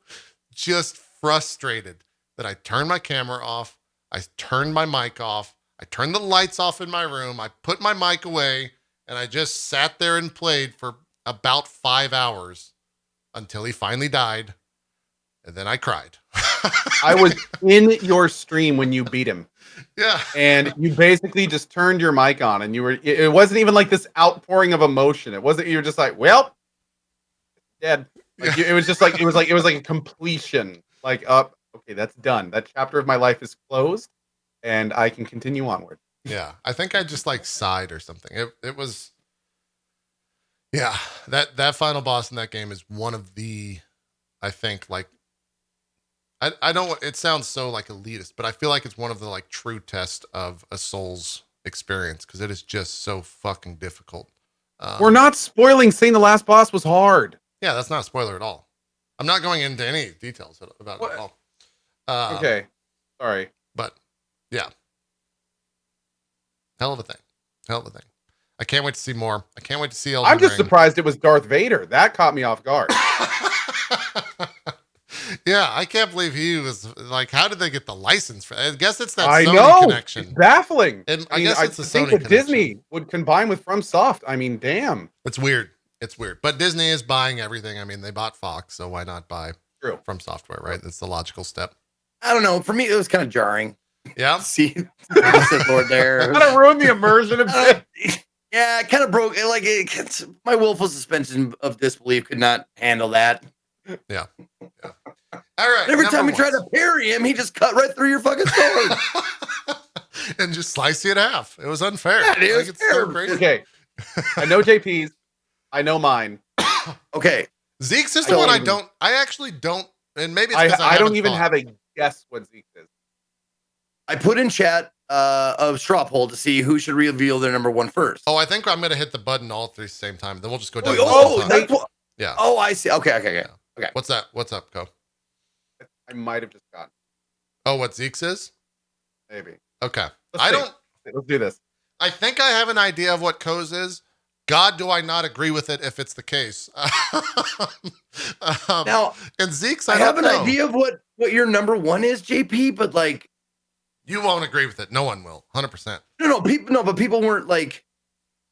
Speaker 1: just frustrated that I turned my camera off. I turned my mic off. I turned the lights off in my room. I put my mic away, and I just sat there and played for about 5 hours until he finally died. And then I cried.
Speaker 3: I was in your stream when you beat him.
Speaker 1: Yeah.
Speaker 3: And you basically just turned your mic on, and it wasn't even like this outpouring of emotion. It wasn't, you were just like, well, dead. Like, it was just like, it was like a completion. Like, okay, that's done. That chapter of my life is closed, and I can continue onward.
Speaker 1: Yeah. I think I just like sighed or something. It was, yeah, that final boss in that game is one of the, I think, like, I don't, it sounds so like elitist, but I feel like it's one of the like true test of a Souls experience because it is just so fucking difficult.
Speaker 3: We're not spoiling saying the last boss was hard.
Speaker 1: Yeah, that's not a spoiler at all. I'm not going into any details about it at all.
Speaker 3: Okay. Sorry.
Speaker 1: But yeah. Hell of a thing. I can't wait to see more. I can't wait to see Elden
Speaker 3: I'm just
Speaker 1: Ring.
Speaker 3: surprised it was Darth Vader. That caught me off guard.
Speaker 1: Yeah, I can't believe he was like, how did they get the license for I guess it's that
Speaker 3: I
Speaker 1: Sony
Speaker 3: know.
Speaker 1: connection.
Speaker 3: It's baffling.
Speaker 1: I guess it's a
Speaker 3: think
Speaker 1: Sony
Speaker 3: that
Speaker 1: connection.
Speaker 3: Disney would combine with FromSoft. I mean, damn.
Speaker 1: It's weird. But Disney is buying everything. I mean, they bought Fox, so why not buy
Speaker 3: True.
Speaker 1: from software, right? That's the logical step.
Speaker 2: I don't know. For me, it was kind of jarring.
Speaker 1: Yeah.
Speaker 2: See, Sith Lord there.
Speaker 3: Kind of ruined the immersion of it.
Speaker 2: Yeah, it kind of broke. My willful suspension of disbelief could not handle that.
Speaker 1: Yeah. All right.
Speaker 2: Every time you tried to parry him, he just cut right through your fucking sword.
Speaker 1: And just slice you in half. It was unfair.
Speaker 2: Yeah, it was
Speaker 1: it's so
Speaker 2: terrible.
Speaker 1: crazy.
Speaker 3: Okay. I know JP's. I know mine.
Speaker 2: Okay.
Speaker 1: Zeke's is the one I actually don't, and maybe it's because
Speaker 3: I don't even have a guess what Zeke's is.
Speaker 2: I put in chat a straw poll to see who should reveal their number 1 first.
Speaker 1: Oh, I think I'm going to hit the button all 3 at the same time. Then we'll just go down.
Speaker 2: That's what.
Speaker 1: Yeah.
Speaker 2: Oh, I see. Okay.
Speaker 1: What's that? What's up, Cohh?
Speaker 3: I might have just gotten.
Speaker 1: Oh, what Zeke's is?
Speaker 3: Maybe.
Speaker 1: Okay.
Speaker 3: Let's do this.
Speaker 1: I think I have an idea of what Cohh's is. God, do I not agree with it if it's the case.
Speaker 2: Now,
Speaker 1: and Zeke's,
Speaker 2: I have an idea of what your number 1 is, JP, but like,
Speaker 1: you won't agree with it. No one will. 100%.
Speaker 2: But people weren't like,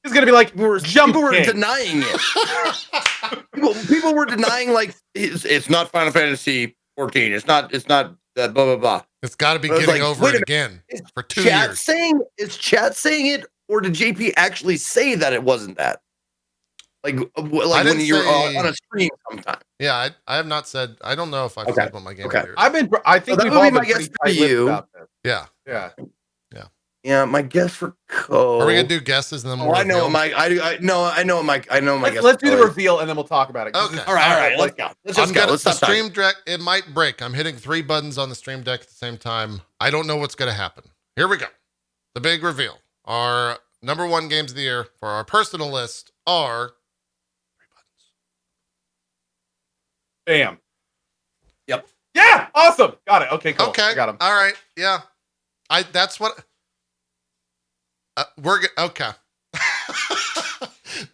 Speaker 3: He's gonna be like,
Speaker 2: people were denying it. people were denying like it's not Final Fantasy 14. It's not blah blah blah.
Speaker 1: It's got to be getting over it again for 2 years.
Speaker 2: Is chat saying it, or did JP actually say that it wasn't that? Like when you're on a stream sometime.
Speaker 1: Yeah, I have not said. I don't know if I've said what my game is.
Speaker 3: I think we've all been pretty tight-lipped about this.
Speaker 1: Yeah.
Speaker 2: Yeah, my guess for Cohh.
Speaker 1: Are we gonna do guesses and then we'll
Speaker 2: I know my I know my guess.
Speaker 3: Let's do the reveal and then we'll talk about it.
Speaker 1: Okay.
Speaker 2: All right. Let's go. Let's
Speaker 1: the
Speaker 2: stop time.
Speaker 1: stream deck. It might break. I'm hitting 3 buttons on the stream deck at the same time. I don't know what's gonna happen. Here we go. The big reveal. Our number 1 games of the year for our personal list are 3 buttons.
Speaker 3: Bam.
Speaker 2: Yep.
Speaker 3: Yeah. Awesome. Got it. Okay. Cool.
Speaker 1: Okay.
Speaker 3: I got him.
Speaker 1: All right. Yeah. That's what. We're good. Okay.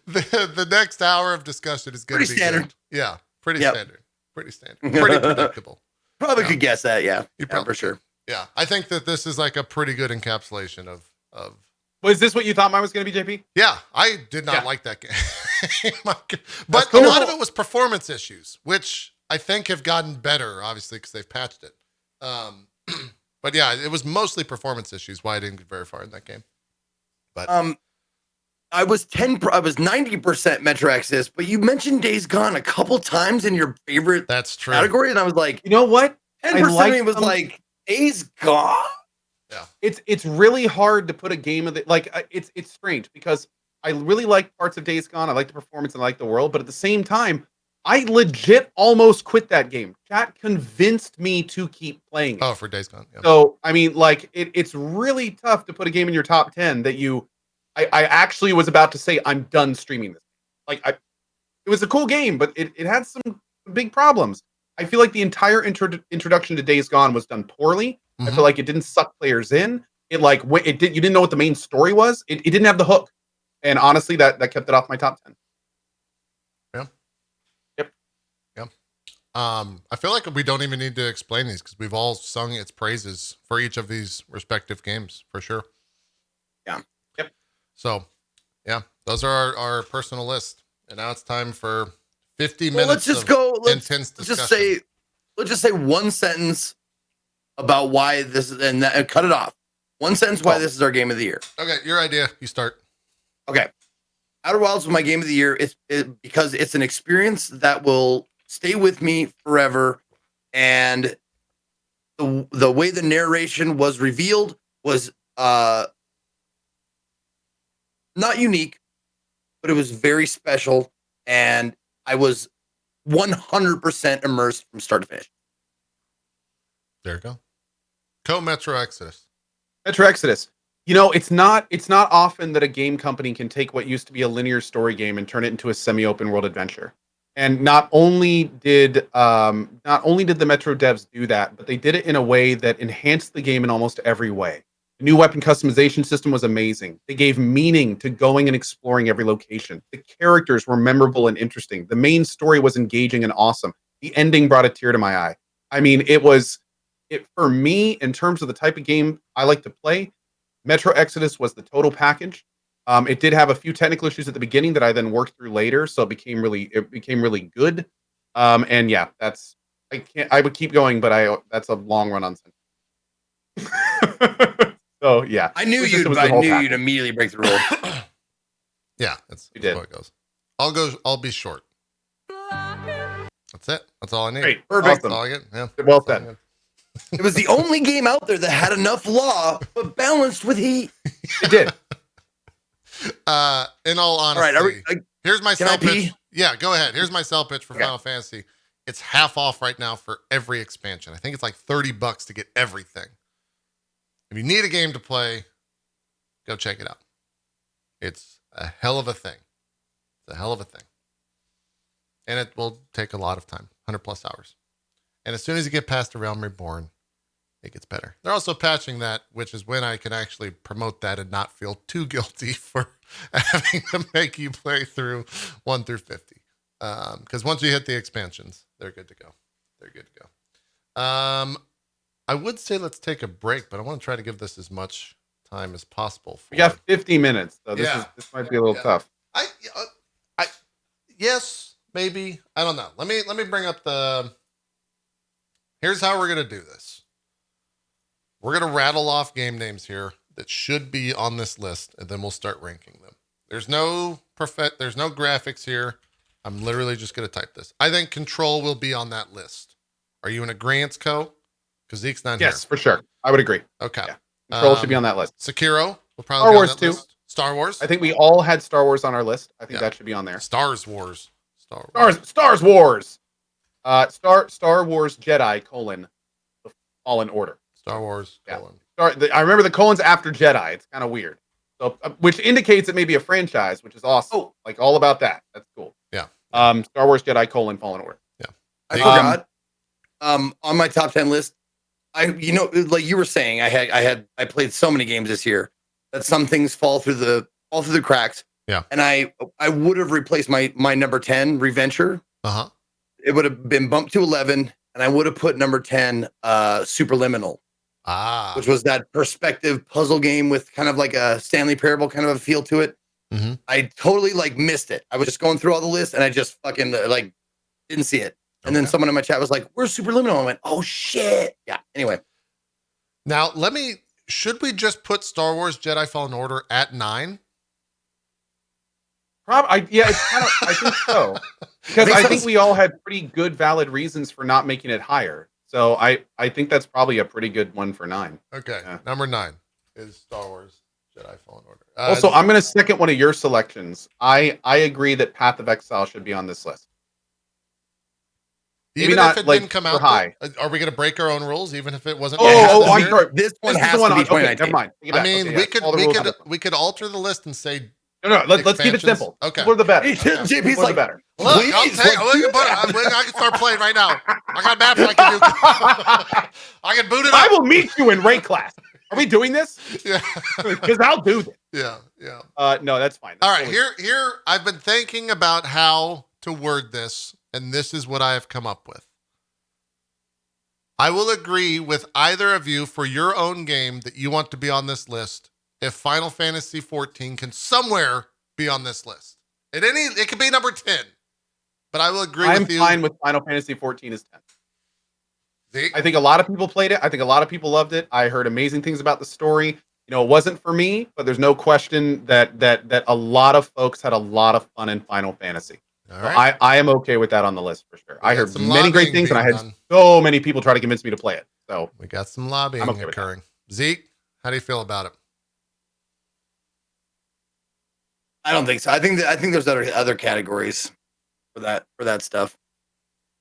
Speaker 1: The next hour of discussion is going to
Speaker 2: Pretty
Speaker 1: be
Speaker 2: standard.
Speaker 1: good. Yeah, pretty
Speaker 2: Yep.
Speaker 1: standard. Pretty standard. Pretty predictable.
Speaker 2: Probably
Speaker 1: Yeah.
Speaker 2: could guess that. Yeah,
Speaker 1: You
Speaker 2: yeah,
Speaker 1: probably
Speaker 2: for sure.
Speaker 1: could. Yeah, I think that this is like a pretty good encapsulation of.
Speaker 3: Was this what you thought mine was going to be, JP?
Speaker 1: Yeah, I did not
Speaker 3: Yeah.
Speaker 1: like that game, but
Speaker 3: cool.
Speaker 1: a lot of it was performance issues, which I think have gotten better, obviously, because they've patched it. But yeah, it was mostly performance issues. Why I didn't get very far in that game. But
Speaker 2: I was 90% Metro Exodus, but you mentioned Days Gone a couple times in your favorite
Speaker 1: that's true.
Speaker 2: category, and I was like,
Speaker 3: You know what?
Speaker 2: 10% of me was
Speaker 3: some-
Speaker 2: like Days Gone.
Speaker 3: It's really hard to put a game of the it's strange because I really like parts of Days Gone. I like the performance and I like the world, but at the same time, I legit almost quit that game. Chat convinced me to keep playing it.
Speaker 1: Oh, for Days Gone. Yeah.
Speaker 3: So I mean, like it's really tough to put a game in your top 10 that I actually was about to say I'm done streaming this. It was a cool game, but it had some big problems. I feel like the entire introduction to Days Gone was done poorly. I feel like it didn't suck players in. You didn't know what the main story was. It didn't have the hook. And honestly, that kept it off my top 10.
Speaker 1: Yeah.
Speaker 3: Yep.
Speaker 1: Yeah. I feel like we don't even need to explain these because we've all sung its praises for each of these respective games for sure.
Speaker 2: Yeah.
Speaker 3: Yep.
Speaker 1: So, yeah, those are our personal list, and now it's time for 50
Speaker 2: Well,
Speaker 1: minutes.
Speaker 2: let's just go.
Speaker 1: Intense discussion.
Speaker 2: Let's just say one sentence about why this is, and cut it off. One sentence why this is our game of the year.
Speaker 1: Okay, your idea. You start.
Speaker 2: Okay. Outer Wilds was my game of the year. Because it's an experience that will stay with me forever. And the way the narration was revealed was not unique, but it was very special. And I was 100% immersed from start to finish.
Speaker 1: There you go. Cohh Metro Exodus.
Speaker 3: Metro Exodus. You know, it's not often that a game company can take what used to be a linear story game and turn it into a semi-open world adventure. And not only did the Metro devs do that, but they did it in a way that enhanced the game in almost every way. The new weapon customization system was amazing. They gave meaning to going and exploring every location. The characters were memorable and interesting. The main story was engaging and awesome. The ending brought a tear to my eye. I mean, it for me, in terms of the type of game I like to play, Metro Exodus was the total package. It did have a few technical issues at the beginning that I then worked through later, so it became really good. And yeah, I would keep going, but that's a long run on sentence. So yeah,
Speaker 2: I knew you'd immediately break the rule.
Speaker 1: Yeah, that's
Speaker 3: You did.
Speaker 1: how it goes. I'll be short. That's it. That's all I need.
Speaker 3: Great.
Speaker 2: Perfect.
Speaker 1: That's all I get. Yeah.
Speaker 3: Well
Speaker 1: That's all I
Speaker 3: said.
Speaker 1: get.
Speaker 2: It was the only game out there that had enough law, but balanced with heat.
Speaker 3: It did.
Speaker 1: In all
Speaker 2: All
Speaker 1: honesty,
Speaker 2: right,
Speaker 1: here's my
Speaker 2: can I
Speaker 1: sell pitch.
Speaker 2: pee?
Speaker 1: Yeah, go ahead. Here's my sell pitch for
Speaker 2: Okay.
Speaker 1: Final Fantasy. It's half off right now for every expansion. I think it's like $30 to get everything. If you need a game to play, go check it out. It's a hell of a thing. It's a hell of a thing. And it will take a lot of time, 100 plus hours. And as soon as you get past the Realm Reborn, it gets better. They're also patching that, which is when I can actually promote that and not feel too guilty for having to make you play through 1 through 50. Because once you hit the expansions, they're good to go. They're good to go. I would say let's take a break, but I want to try to give this as much time as possible.
Speaker 3: We got 50 minutes, so this
Speaker 1: Yeah.
Speaker 3: might be a little tough.
Speaker 1: Yes, maybe. I don't know. Let me bring up here's how we're going to do this. We're going to rattle off game names here that should be on this list, and then we'll start ranking them. There's no graphics here. I'm literally just going to type this. I think Control will be on that list. Are you in agreement, Cohh? Because Zeke's not
Speaker 3: Yes,
Speaker 1: here.
Speaker 3: for sure. I would agree.
Speaker 1: Okay.
Speaker 3: Yeah. Control should be on that list.
Speaker 1: Sekiro will probably
Speaker 3: Star
Speaker 1: be on
Speaker 3: Wars
Speaker 1: that
Speaker 3: 2.
Speaker 1: list. Star Wars.
Speaker 3: I think we all had Star Wars on our list. I think
Speaker 1: Yeah.
Speaker 3: that should be on there.
Speaker 1: Stars Wars. Star Wars.
Speaker 3: Stars Wars. Star Wars Jedi : The Fallen Order.
Speaker 1: Star Wars.
Speaker 3: Yeah.
Speaker 1: Colon.
Speaker 3: I remember the colon's after Jedi. It's kind of weird. So, which indicates it may be a franchise, which is awesome.
Speaker 2: Oh.
Speaker 3: Like all about that. That's cool.
Speaker 1: Yeah.
Speaker 3: Star Wars Jedi : Fallen Order.
Speaker 2: I forgot. On my top 10 list, like you were saying, I played so many games this year that some things fall through the cracks.
Speaker 1: Yeah.
Speaker 2: And I would have replaced my number 10, Reventure.
Speaker 1: Uh-huh.
Speaker 2: It would have been bumped to 11, and I would have put number 10, Superliminal, which was that perspective puzzle game with kind of like a Stanley Parable kind of a feel to it.
Speaker 1: Mm-hmm.
Speaker 2: I totally like missed it. I was just going through all the lists and I just fucking like didn't see it. And then someone in my chat was like, "Where's Superliminal?" I went, "Oh shit!" Yeah. Anyway,
Speaker 1: now should we just put Star Wars Jedi Fallen Order at 9?
Speaker 3: Yeah, it's kind of. I think so, because I think we all had pretty good, valid reasons for not making it higher. So I think that's probably a pretty good one for 9.
Speaker 1: Okay, yeah. Number 9 is Star Wars Jedi Fallen Order.
Speaker 3: Also, I'm going to second one of your selections. I agree that Path of Exile should be on this list.
Speaker 1: Even if it didn't come out high, are we going to break our own rules? Even if it wasn't.
Speaker 2: I'm sorry. This one has to be 2019.
Speaker 3: Okay, never mind.
Speaker 1: I mean, we could alter the list and say.
Speaker 3: No. Let's keep it simple.
Speaker 1: Okay.
Speaker 3: We're the better.
Speaker 2: JP's like,
Speaker 1: better. Look, I can start playing right now. I got maps I can do. I can boot it up.
Speaker 3: I will meet you in Ray class. Are we doing this?
Speaker 1: Yeah.
Speaker 3: Because I'll do this.
Speaker 1: Yeah.
Speaker 3: No, that's fine.
Speaker 1: All right, here. I've been thinking about how to word this, and this is what I have come up with. I will agree with either of you for your own game that you want to be on this list if Final Fantasy XIV can somewhere be on this list. It could be number 10, but I will agree with you.
Speaker 3: I'm fine with Final Fantasy XIV as 10.
Speaker 1: Zeke?
Speaker 3: I think a lot of people played it. I think a lot of people loved it. I heard amazing things about the story. You know, it wasn't for me, but there's no question that a lot of folks had a lot of fun in Final Fantasy.
Speaker 1: All right.
Speaker 3: So I am okay with that on the list for sure. I heard many great things, and I had
Speaker 1: done.
Speaker 3: so many people try to convince me to play it. So
Speaker 1: we got some lobbying occurring. Zeke, how do you feel about it?
Speaker 2: I don't think so. I think there's other categories for that stuff.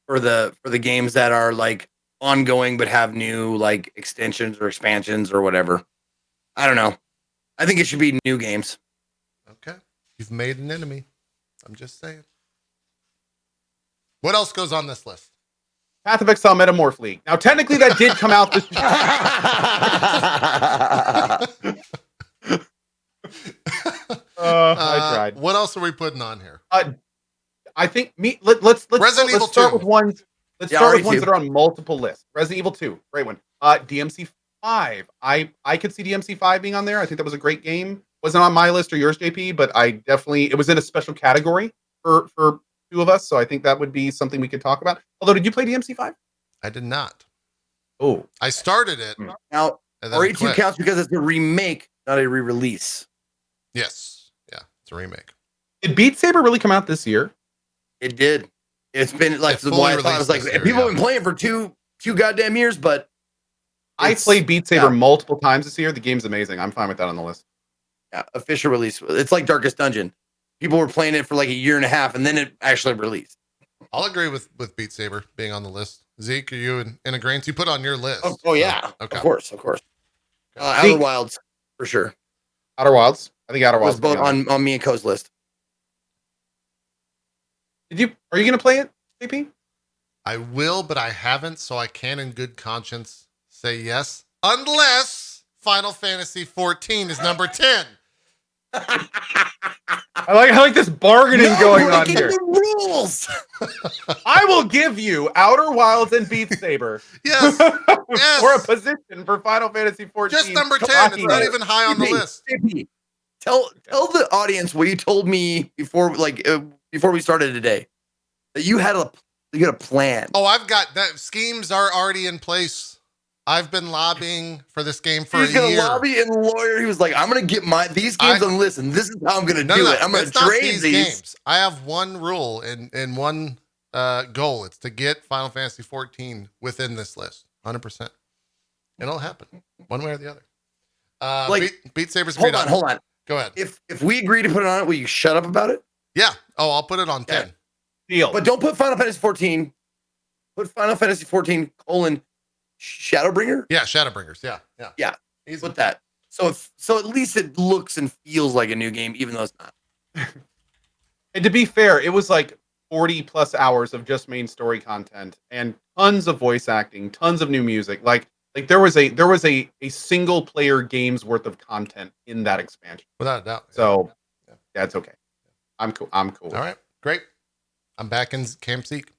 Speaker 2: For the games that are like ongoing but have new like extensions or expansions or whatever. I don't know. I think it should be new games.
Speaker 1: Okay. You've made an enemy. I'm just saying. What else goes on this list?
Speaker 3: Path of Exile Metamorph League. Now, technically, that did come out this year. I tried.
Speaker 1: What else are we putting on here?
Speaker 3: I think let's
Speaker 1: Resident Evil
Speaker 3: start
Speaker 1: 2.
Speaker 3: with ones. Let's start with ones that are on multiple lists. Resident Evil 2, great one. DMC 5. I could see DMC 5 being on there. I think that was a great game. Wasn't on my list or yours, JP, but it was in a special category for two of us, so I think that would be something we could talk about. Although, did you play DMC 5?
Speaker 1: I did not.
Speaker 3: Oh,
Speaker 1: I started it.
Speaker 2: Now, RE2 counts because it's a remake, not a re-release.
Speaker 1: Yes. Yeah, it's a remake.
Speaker 3: Did Beat Saber really come out this year?
Speaker 2: It did. It's been like why I thought I was like people have been playing for two goddamn years, but
Speaker 3: I played Beat Saber multiple times this year. The game's amazing. I'm fine with that on the list.
Speaker 2: Yeah, official release. It's like Darkest Dungeon. People were playing it for like a year and a half, and then it actually released.
Speaker 1: I'll agree with Beat Saber being on the list. Zeke, are you in agreement? You put on your list.
Speaker 2: Oh yeah.
Speaker 1: Okay.
Speaker 2: Of course. Outer Wilds, for sure.
Speaker 3: Outer Wilds. I think Outer Wilds
Speaker 2: was both on me and Cohh's list.
Speaker 3: Are you going to play it, JP?
Speaker 1: I will, but I haven't, so I can in good conscience say yes, unless Final Fantasy XIV is number 10.
Speaker 3: I like this bargaining going on here.
Speaker 2: The rules.
Speaker 3: I will give you Outer Wilds and Beat Saber.
Speaker 1: Yes.
Speaker 3: For a position for Final Fantasy XIV.
Speaker 1: Just number 10. It's not even high on the list.
Speaker 2: Tell the audience what you told me before we started today. That you had a plan.
Speaker 1: Oh, I've got that. Schemes are already in place. I've been lobbying for this game for a year.
Speaker 2: He's gonna lobby and lawyer. He was like, "I'm gonna get these games on the list, and this is how I'm gonna do it. I'm gonna trade these games."
Speaker 1: I have one rule and one goal. It's to get Final Fantasy XIV within this list, 100%. It'll happen one way or the other. Beat Saber's.
Speaker 2: Hold on.
Speaker 1: Go ahead.
Speaker 2: If we agree to put it on it, will you shut up about it?
Speaker 1: Yeah. Oh, I'll put it on 10.
Speaker 2: Yeah. Deal. But don't put Final Fantasy XIV. Put Final Fantasy XIV : Shadowbringer.
Speaker 1: Yeah, Shadowbringers. Yeah.
Speaker 2: Easy. Put that. So at least it looks and feels like a new game, even though it's not.
Speaker 3: And to be fair, it was like 40 plus hours of just main story content and tons of voice acting, tons of new music. Like there was a single player game's worth of content in that expansion.
Speaker 1: Without a doubt.
Speaker 3: So Yeah, it's okay. I'm cool. I'm cool.
Speaker 1: All right, great. I'm back in Camp Zeke.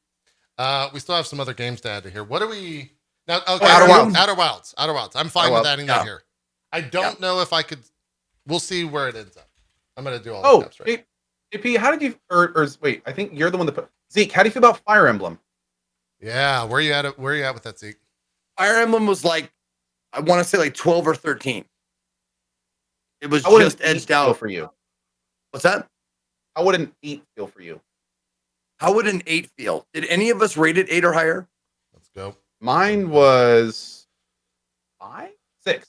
Speaker 1: We still have some other games to add to here. What do we now? Okay,
Speaker 3: Outer Wilds.
Speaker 1: Outer Wilds. I'm fine
Speaker 3: Outer
Speaker 1: with
Speaker 3: Wilds,
Speaker 1: adding that here. I don't know if I could. We'll see where it ends up. I'm gonna do all the steps right.
Speaker 3: JP, how did you? Or wait, I think you're the one that put Zeke. How do you feel about Fire Emblem?
Speaker 1: Yeah, where you at? Where you at with that, Zeke?
Speaker 2: Fire Emblem was like, I want to say like 12 or 13. It was just edged out
Speaker 3: for you.
Speaker 2: What's that?
Speaker 3: How would an 8 feel for you?
Speaker 2: How would an 8 feel? Did any of us rate it 8 or higher?
Speaker 1: Let's go.
Speaker 3: Mine was 5, 6.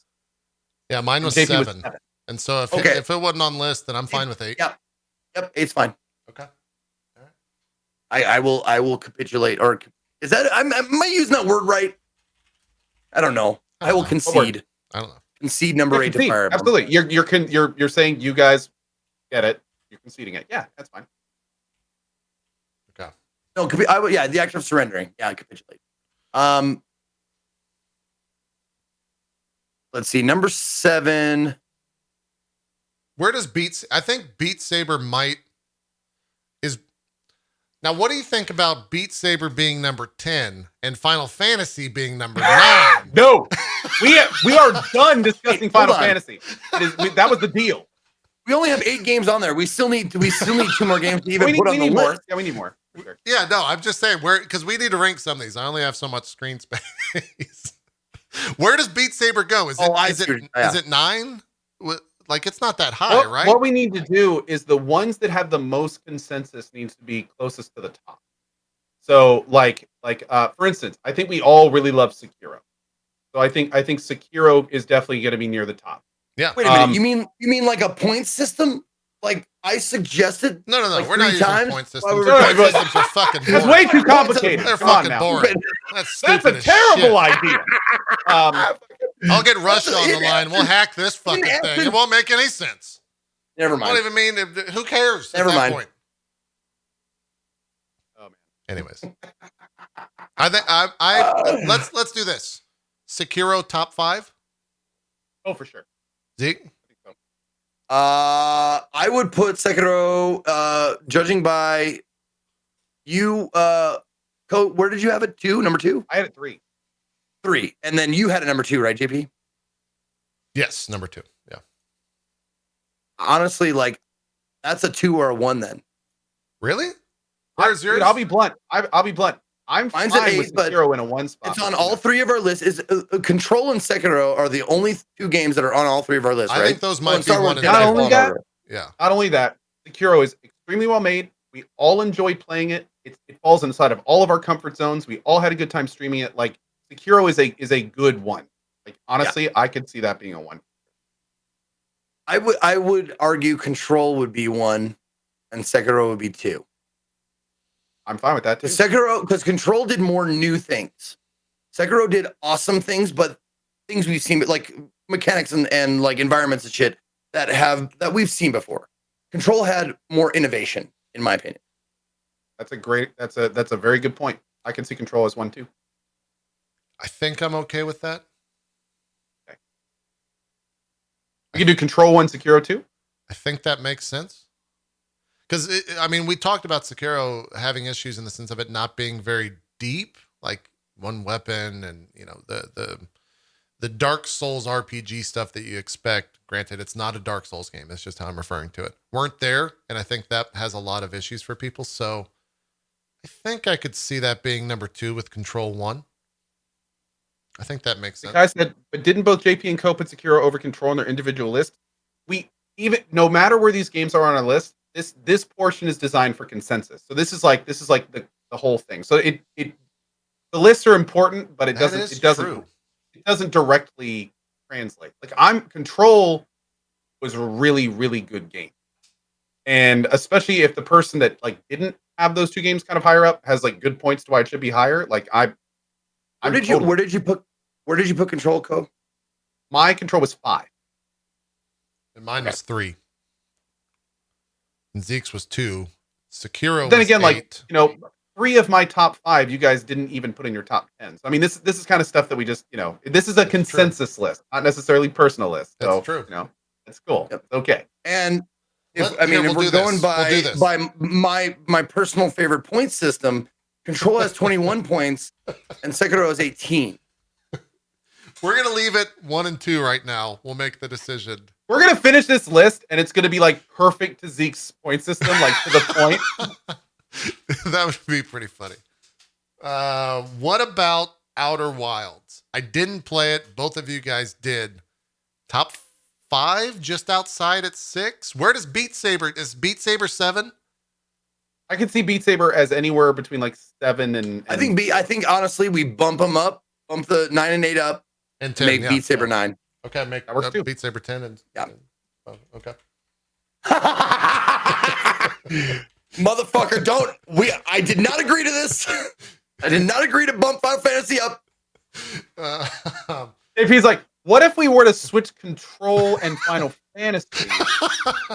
Speaker 1: Yeah, mine was 7. And so if it wasn't on list, then I'm fine with 8.
Speaker 2: Yep, 8's fine.
Speaker 1: Okay. All right.
Speaker 2: I will capitulate, or is that am I using that word right? I don't know. I will concede.
Speaker 1: I don't know.
Speaker 2: Concede number 8 to Fire Emblem.
Speaker 3: Absolutely. You're saying you guys get it. You're conceding it. Yeah, that's fine.
Speaker 2: Okay. No, the act of surrendering. Yeah, I capitulate. Let's see. Number 7.
Speaker 1: Where does I think Beat Saber is. Now, what do you think about Beat Saber being number 10 and Final Fantasy being number 9?
Speaker 3: No, we are done discussing Final Fantasy. That was the deal.
Speaker 2: We only have 8 games on there. We still need 2 more games to even put on the list.
Speaker 3: Yeah, we need more. Sure.
Speaker 1: Yeah, no, I'm just saying because we need to rank some of these. I only have so much screen space. Where does Beat Saber go? Is it 9? Like, it's not that high, right?
Speaker 3: What we need to do is the ones that have the most consensus needs to be closest to the top. So, for instance, I think we all really love Sekiro. So I think Sekiro is definitely going to be near the top.
Speaker 1: Yeah.
Speaker 2: Wait a minute. You mean like a point system? Like I suggested?
Speaker 1: No.
Speaker 2: Like
Speaker 1: we're not using point systems.
Speaker 2: Point
Speaker 1: systems are fucking boring.
Speaker 3: It's way too complicated.
Speaker 1: They're fucking boring.
Speaker 3: That's a terrible idea.
Speaker 1: I'll get Rush on the line. We'll hack this fucking thing. It won't make any sense.
Speaker 2: Never mind.
Speaker 1: Won't even mean. Who cares?
Speaker 2: Never mind.
Speaker 1: Point? Oh man. Anyways, I think let's do this. Sekiro top 5.
Speaker 3: Oh, for sure.
Speaker 1: Zeke.
Speaker 2: I would put Sekiro, judging by you, Cohh, where did you have it? 2? Number 2?
Speaker 3: I had it 3.
Speaker 2: 3. And then you had it number 2, right, JP?
Speaker 1: Yes, number 2. Yeah.
Speaker 2: Honestly, like, that's a 2 or a 1 then.
Speaker 1: Really? Where's yours?
Speaker 3: Dude, I'll be blunt. I'll be blunt.
Speaker 2: Mine's
Speaker 3: fine
Speaker 2: an 8,
Speaker 3: with Sekiro in a 1 spot.
Speaker 2: It's on all 3 of our lists. Control and Sekiro are the only 2 games that are on all 3 of our lists, right?
Speaker 1: I think those might be one and
Speaker 3: not only that.
Speaker 1: Yeah.
Speaker 3: Not only that, Sekiro is extremely well made. We all enjoy playing it. It falls inside of all of our comfort zones. We all had a good time streaming it. Like, Sekiro is a good one. Like, honestly, I could see that being a 1.
Speaker 2: I would argue Control would be 1 and Sekiro would be 2.
Speaker 3: I'm fine with that too.
Speaker 2: Because Control did more new things. Sekiro did awesome things, but things we've seen, like mechanics and like environments and shit that we've seen before. Control had more innovation, in my opinion.
Speaker 3: That's a very good point. I can see Control as 1 too.
Speaker 1: I think I'm okay with that.
Speaker 3: Okay. You can do Control 1, Sekiro 2.
Speaker 1: I think that makes sense. Because, we talked about Sekiro having issues in the sense of it not being very deep, like one weapon and, the Dark Souls RPG stuff that you expect. Granted, it's not a Dark Souls game. That's just how I'm referring to it. Weren't there, and I think that has a lot of issues for people. So I think I could see that being number 2 with Control 1. I think that makes sense.
Speaker 3: Like I said, but didn't both JP and Cohh put Sekiro over Control on their individual list? No matter where these games are on our list, this portion is designed for consensus. So this is like the whole thing. So the lists are important, but it doesn't directly translate. Like Control was a really, really good game. And especially if the person that like didn't have those 2 games kind of higher up has like good points to why it should be higher. Like where did you put Control, Cohh? My Control was 5.
Speaker 1: And mine was 3. And Zeke's was 2. Sekiro
Speaker 3: then
Speaker 1: was
Speaker 3: again,
Speaker 1: 8.
Speaker 3: like, 3 of my top 5, you guys didn't even put in your top 10. So, this is kind of stuff that we just, this is a consensus list, not necessarily personal list. So,
Speaker 1: That's true.
Speaker 3: It's cool. Yep. Okay.
Speaker 2: And if
Speaker 1: We'll
Speaker 2: we're
Speaker 1: do
Speaker 2: going
Speaker 1: this. We'll do this.
Speaker 2: by my personal favorite point system, Control has 21 points and Sekiro has 18.
Speaker 1: We're gonna leave it 1 and 2 right now. We'll make the decision.
Speaker 3: We're gonna finish this list, and it's gonna be like perfect to Zeke's point system, like to the point.
Speaker 1: That would be pretty funny. What about Outer Wilds? I didn't play it. Both of you guys did. Top 5, just outside at 6. Where does Beat Saber? Is Beat Saber 7?
Speaker 3: I could see Beat Saber as anywhere between like 7 and
Speaker 2: I think honestly we bump them up, bump the 9 and 8 up,
Speaker 1: and 10.
Speaker 2: make Beat Saber 9.
Speaker 1: Okay, make
Speaker 3: that works too.
Speaker 1: Beat Saber 10 and
Speaker 2: yeah.
Speaker 1: Oh, okay.
Speaker 2: Motherfucker, I did not agree to this. I did not agree to bump Final Fantasy up.
Speaker 3: If he's like, what if we were to switch Control and Final Fantasy,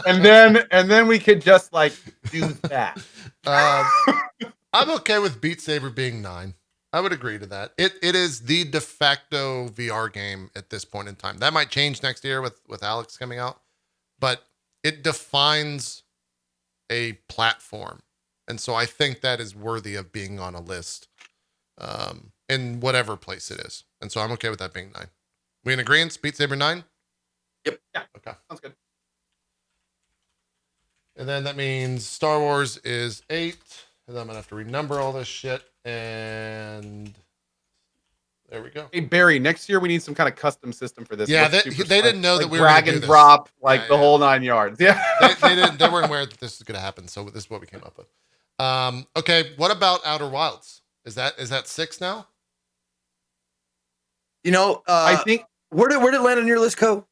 Speaker 3: and then we could just like do that?
Speaker 1: I'm okay with Beat Saber being 9. I would agree to that. It is the de facto VR game at this point in time. That might change next year with Alex coming out, but it defines a platform. And so I think that is worthy of being on a list in whatever place it is. And so I'm okay with that being 9. We in agreement? Beat Saber 9?
Speaker 2: Yep.
Speaker 3: Yeah.
Speaker 1: Okay.
Speaker 3: Sounds good.
Speaker 1: And then that means Star Wars is 8. And then I'm going to have to renumber all this shit. And there we go.
Speaker 3: Hey, Barry, next year we need some kind of custom system for this.
Speaker 1: Yeah, they didn't know that we were
Speaker 3: drag
Speaker 1: gonna
Speaker 3: and
Speaker 1: do this.
Speaker 3: drop, like
Speaker 1: Yeah,
Speaker 3: the
Speaker 1: yeah.
Speaker 3: whole 9 yards. Yeah.
Speaker 1: They weren't aware that this was going to happen. So this is what we came up with. Okay. What about Outer Wilds? Is that 6 now?
Speaker 2: You know,
Speaker 3: I think
Speaker 2: where did it land on your list, Cohh?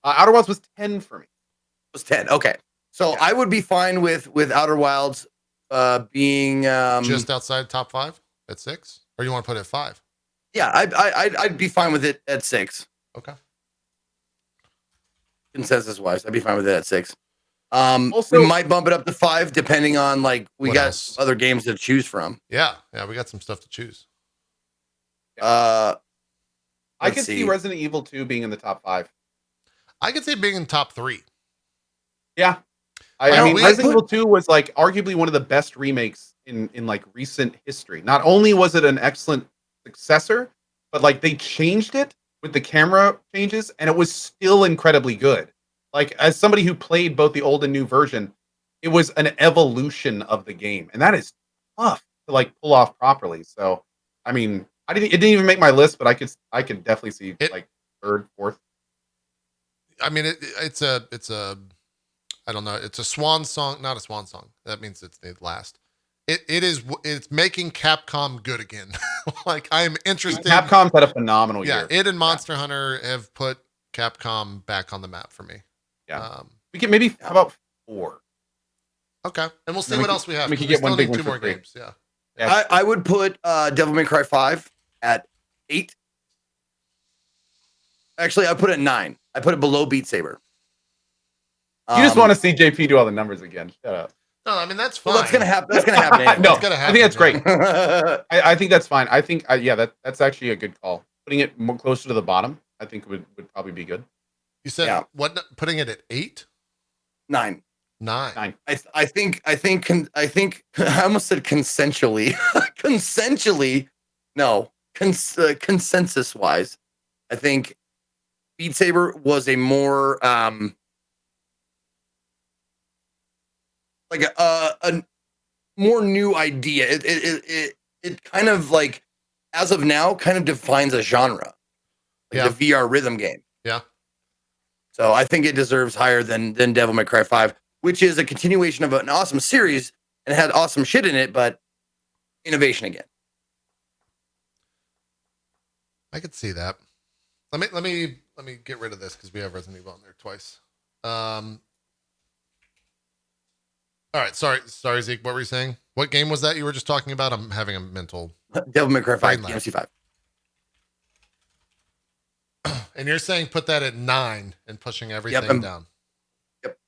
Speaker 3: Outer Wilds was 10 for me.
Speaker 2: It was 10. Okay. So I would be fine with Outer Wilds being
Speaker 1: Just outside top 5 at 6? Or you want to put it at 5?
Speaker 2: Yeah, I'd be fine with it at 6.
Speaker 1: Okay.
Speaker 2: Consensus wise, I'd be fine with it at 6.
Speaker 3: Also,
Speaker 2: we might bump it up to 5 depending on like we
Speaker 1: What
Speaker 2: got
Speaker 1: else?
Speaker 2: other games to choose from.
Speaker 1: Yeah, we got some stuff to choose.
Speaker 3: I
Speaker 2: let's
Speaker 3: could see
Speaker 2: see.
Speaker 3: Resident Evil 2 being in the top 5.
Speaker 1: I could say being in top 3.
Speaker 3: Yeah.
Speaker 1: I
Speaker 3: I mean,
Speaker 1: we
Speaker 3: Resident Evil 2 was like arguably one of the best remakes in like recent history. Not only was it an excellent successor, but like they changed it with the camera changes and it was still incredibly good. Like as somebody who played both the old and new version, it was an evolution of the game. And that is tough to like pull off properly. So, I mean, it didn't even make my list, but I could definitely see like 3rd, 4th.
Speaker 1: I mean, it's a I don't know. It's a swan song, not a swan song. That means it's the last. It's making Capcom good again. Like I am interested.
Speaker 3: Capcom's had a phenomenal year.
Speaker 1: Yeah, it and Monster Hunter have put Capcom back on the map for me.
Speaker 3: Yeah. We can maybe how about 4?
Speaker 1: Okay, and we'll see
Speaker 3: Then we
Speaker 1: what
Speaker 3: can-
Speaker 1: else we have.
Speaker 3: we can
Speaker 1: We
Speaker 3: get one
Speaker 1: still
Speaker 3: big
Speaker 1: need
Speaker 3: one
Speaker 1: 2
Speaker 3: for
Speaker 1: more
Speaker 3: free.
Speaker 1: games. Yeah.
Speaker 3: Yeah.
Speaker 2: I would put Devil May Cry 5 at 8. Actually, I put it at 9. I put it below Beat Saber.
Speaker 3: You just want to see JP do all the numbers again. Shut up.
Speaker 1: No, I mean that's fine.
Speaker 2: Well, that's gonna happen. That's gonna happen. Anyway.
Speaker 3: No,
Speaker 1: gonna
Speaker 3: I think that's
Speaker 1: happen,
Speaker 3: great. I think that's fine. I think, that's actually a good call. Putting it more closer to the bottom, I think would probably be good.
Speaker 1: You said
Speaker 2: Yeah.
Speaker 1: what? Putting it at 8,
Speaker 2: 9.
Speaker 1: 9.
Speaker 3: 9.
Speaker 2: I think I almost said consensually. Consensually, no. Consensus wise, I think Beat Saber was a more like a more new idea. It kind of like as of now kind of defines a genre, like the VR rhythm game.
Speaker 1: Yeah.
Speaker 2: So I think it deserves higher than Devil May Cry 5, which is a continuation of an awesome series and had awesome shit in it, but innovation again.
Speaker 1: I could see that. Let me get rid of this because we have Resident Evil on there twice. All right, sorry, Zeke. What were you saying? What game was that you were just talking about? I'm having a mental.
Speaker 2: Devil May Cry 5,
Speaker 1: Brain lag.
Speaker 2: DMC 5.
Speaker 1: And you're saying put that at 9 and pushing everything
Speaker 2: I'm-
Speaker 1: down.
Speaker 2: Yep.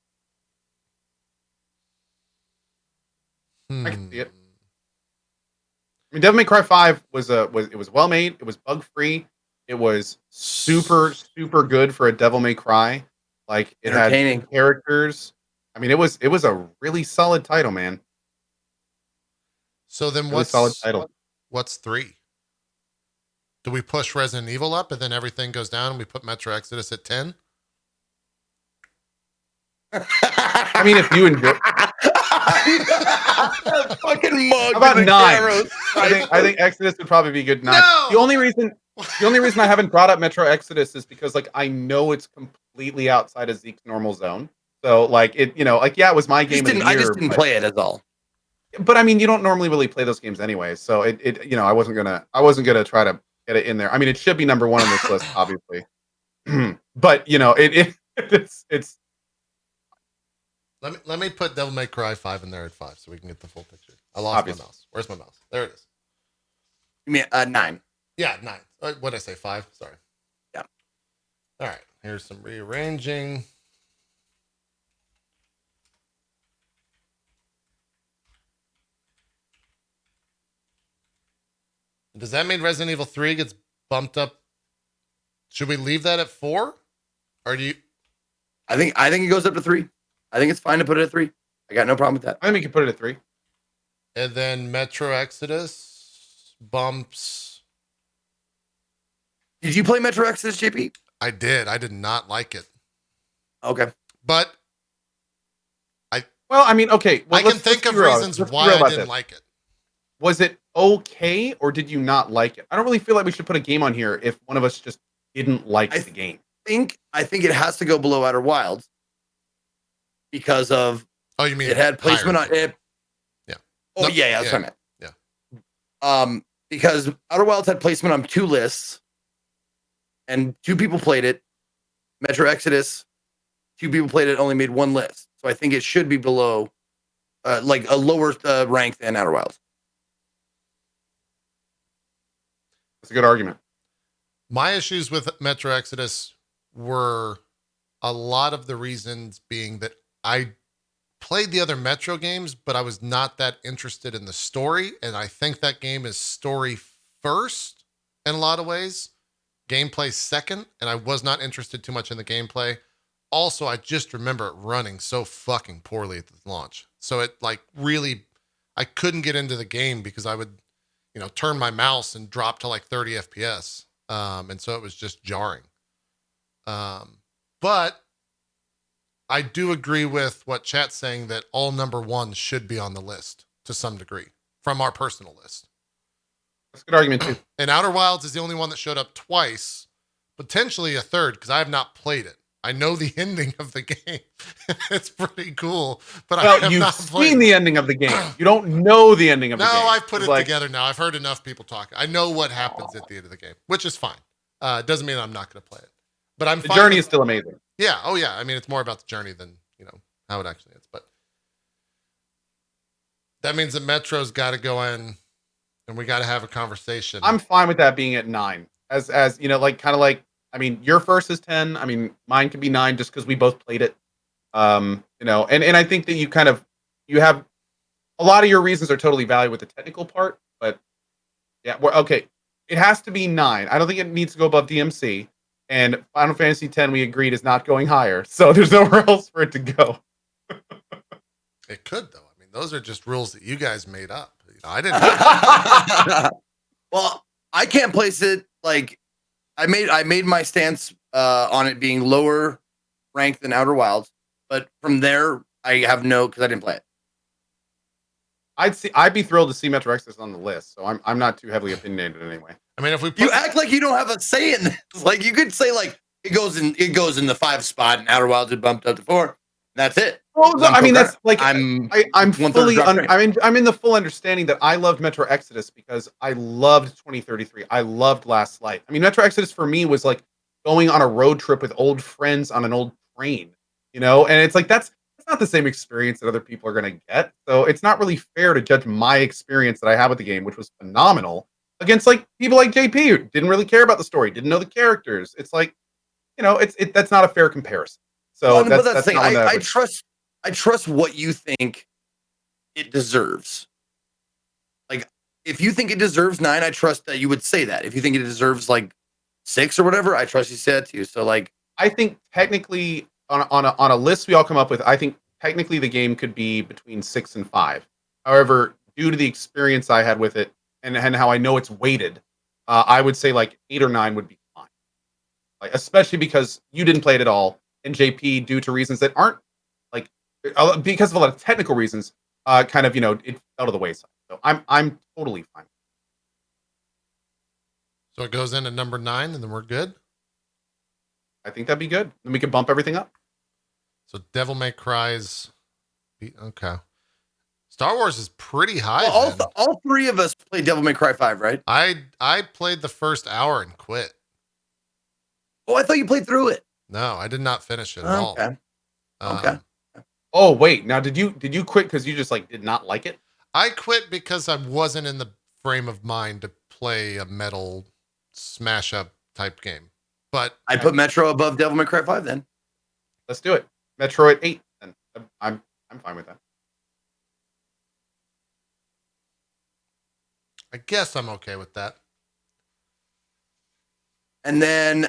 Speaker 3: I can see it. I mean, Devil May Cry 5 was well made. It was bug free. It was super good for a Devil May Cry. Like it had
Speaker 2: Entertaining.
Speaker 3: characters. I mean, it was a really solid title, man.
Speaker 1: So then
Speaker 3: Really solid title.
Speaker 1: what's 3? Do we push Resident Evil up and then everything goes down and we put Metro Exodus at 10?
Speaker 3: I mean, if you enjoy,
Speaker 2: fucking mug.
Speaker 3: how about
Speaker 2: in the
Speaker 3: 9?
Speaker 2: cameras.
Speaker 3: I think Exodus would probably be good 9.
Speaker 1: No!
Speaker 3: The only reason I haven't brought up Metro Exodus is because like I know it's completely outside of Zeke's normal zone. So like it, like yeah, it was my game of the year.
Speaker 2: I just didn't play it at all.
Speaker 3: But I mean, you don't normally really play those games anyway. So it I wasn't gonna try to get it in there. I mean, it should be number 1 on this list, obviously. But it's.
Speaker 1: Let me put Devil May Cry 5 in there at 5 so we can get the full picture. I lost my mouse. Where's my mouse? There it is.
Speaker 2: You mean 9?
Speaker 1: Yeah, 9. What did I say? 5? Sorry.
Speaker 2: Yeah.
Speaker 1: All right. Here's some rearranging. Does that mean Resident Evil 3 gets bumped up? Should we leave that at 4? Or do you?
Speaker 2: I think it goes up to 3. I think it's fine to put it at 3. I got no problem with that.
Speaker 3: I think we can put it at 3.
Speaker 1: And then Metro Exodus bumps.
Speaker 2: Did you play Metro Exodus, JP?
Speaker 1: I did. I did not like it.
Speaker 2: Okay.
Speaker 1: But
Speaker 3: well, I mean, okay. Well,
Speaker 1: I can think of reasons why I didn't like it.
Speaker 3: Was it okay, or did you not like it? I don't really feel like we should put a game on here if one of us just didn't like the game.
Speaker 2: I think it has to go below Outer Wilds because of
Speaker 1: you mean
Speaker 2: it had placement on it.
Speaker 1: Yeah.
Speaker 2: Oh yeah, that's what I meant.
Speaker 1: Yeah.
Speaker 2: Because Outer Wilds had placement on 2 lists, and 2 people played it. Metro Exodus, 2 people played it, only made 1 list. So I think it should be below, like a lower rank than Outer Wilds.
Speaker 3: That's a good argument.
Speaker 1: My issues with Metro Exodus were a lot of the reasons being that I played the other Metro games, but I was not that interested in the story. And I think that game is story first in a lot of ways, gameplay second. And I was not interested too much in the gameplay. Also, I just remember it running so fucking poorly at the launch. So it like really, I couldn't get into the game because I would, turn my mouse and drop to like 30 FPS. And so it was just jarring. But I do agree with what chat's saying that all number 1s should be on the list to some degree from our personal list.
Speaker 3: That's a good argument too.
Speaker 1: And Outer Wilds is the only one that showed up twice, potentially a third, because I have not played it. I know the ending of the game. It's pretty cool, but I have not played
Speaker 3: seen the ending of the game. You don't know the ending of the game.
Speaker 1: No, I've put it together now. I've heard enough people talk. I know what happens at the end of the game, which is fine. Doesn't mean I'm not going to play it, but the
Speaker 3: journey is still amazing.
Speaker 1: Yeah. Oh yeah. I mean, it's more about the journey than how it actually is. But that means that Metro's got to go in, and we got to have a conversation.
Speaker 3: I'm fine with that being at 9. As I mean, your first is 10. I mean, mine can be 9 just because we both played it. And I think that you have a lot of your reasons are totally valid with the technical part, but yeah, okay. It has to be 9. I don't think it needs to go above DMC. And Final Fantasy X, we agreed, is not going higher. So there's nowhere else for it to go.
Speaker 1: It could, though. I mean, those are just rules that you guys made up. I didn't.
Speaker 2: Well, I can't place it like I made my stance on it being lower ranked than Outer Wilds, but from there I have because I didn't play it.
Speaker 3: I'd be thrilled to see Metro Exodus on the list, so I'm not too heavily opinionated anyway.
Speaker 1: I mean, if we
Speaker 2: you act like you don't have a say in this, like you could say like it goes in the 5 spot, and Outer Wilds had bumped up to 4. That's it.
Speaker 3: Well, I mean, that's like I'm
Speaker 2: I'm
Speaker 3: fully I'm in the full understanding that I loved Metro Exodus because I loved 2033. I loved Last Light. I mean, Metro Exodus for me was like going on a road trip with old friends on an old train, and it's like that's not the same experience that other people are going to get. So it's not really fair to judge my experience that I had with the game, which was phenomenal, against like people like JP who didn't really care about the story, didn't know the characters. It's like, that's not a fair comparison. So that's the thing.
Speaker 2: I trust what you think it deserves. Like, if you think it deserves 9, I trust that you would say that. If you think it deserves like 6 or whatever, I trust you say that too. So like,
Speaker 3: I think technically on a list we all come up with, I think technically the game could be between 6 and 5. However, due to the experience I had with it and how I know it's weighted, I would say like 8 or 9 would be fine. Like, especially because you didn't play it at all, and JP, due to reasons that aren't like because of a lot of technical reasons, kind of it fell to the wayside. So I'm totally fine.
Speaker 1: So it goes in at number 9, and then we're good.
Speaker 3: I think that'd be good. Then we can bump everything up.
Speaker 1: So Devil May Cry's okay. Star Wars is pretty high.
Speaker 2: Well, all three of us played Devil May Cry 5, right?
Speaker 1: I played the first hour and quit.
Speaker 2: Oh, I thought you played through it.
Speaker 1: No, I did not finish it at all.
Speaker 2: Okay.
Speaker 3: Oh wait, now did you quit because you just like did not like it?
Speaker 1: I quit because I wasn't in the frame of mind to play a metal smash up type game. But
Speaker 2: I put Metro above Devil May Cry 5 then.
Speaker 3: Let's do it. Metro at 8. Then I'm fine with that.
Speaker 1: I guess I'm okay with that.
Speaker 2: And then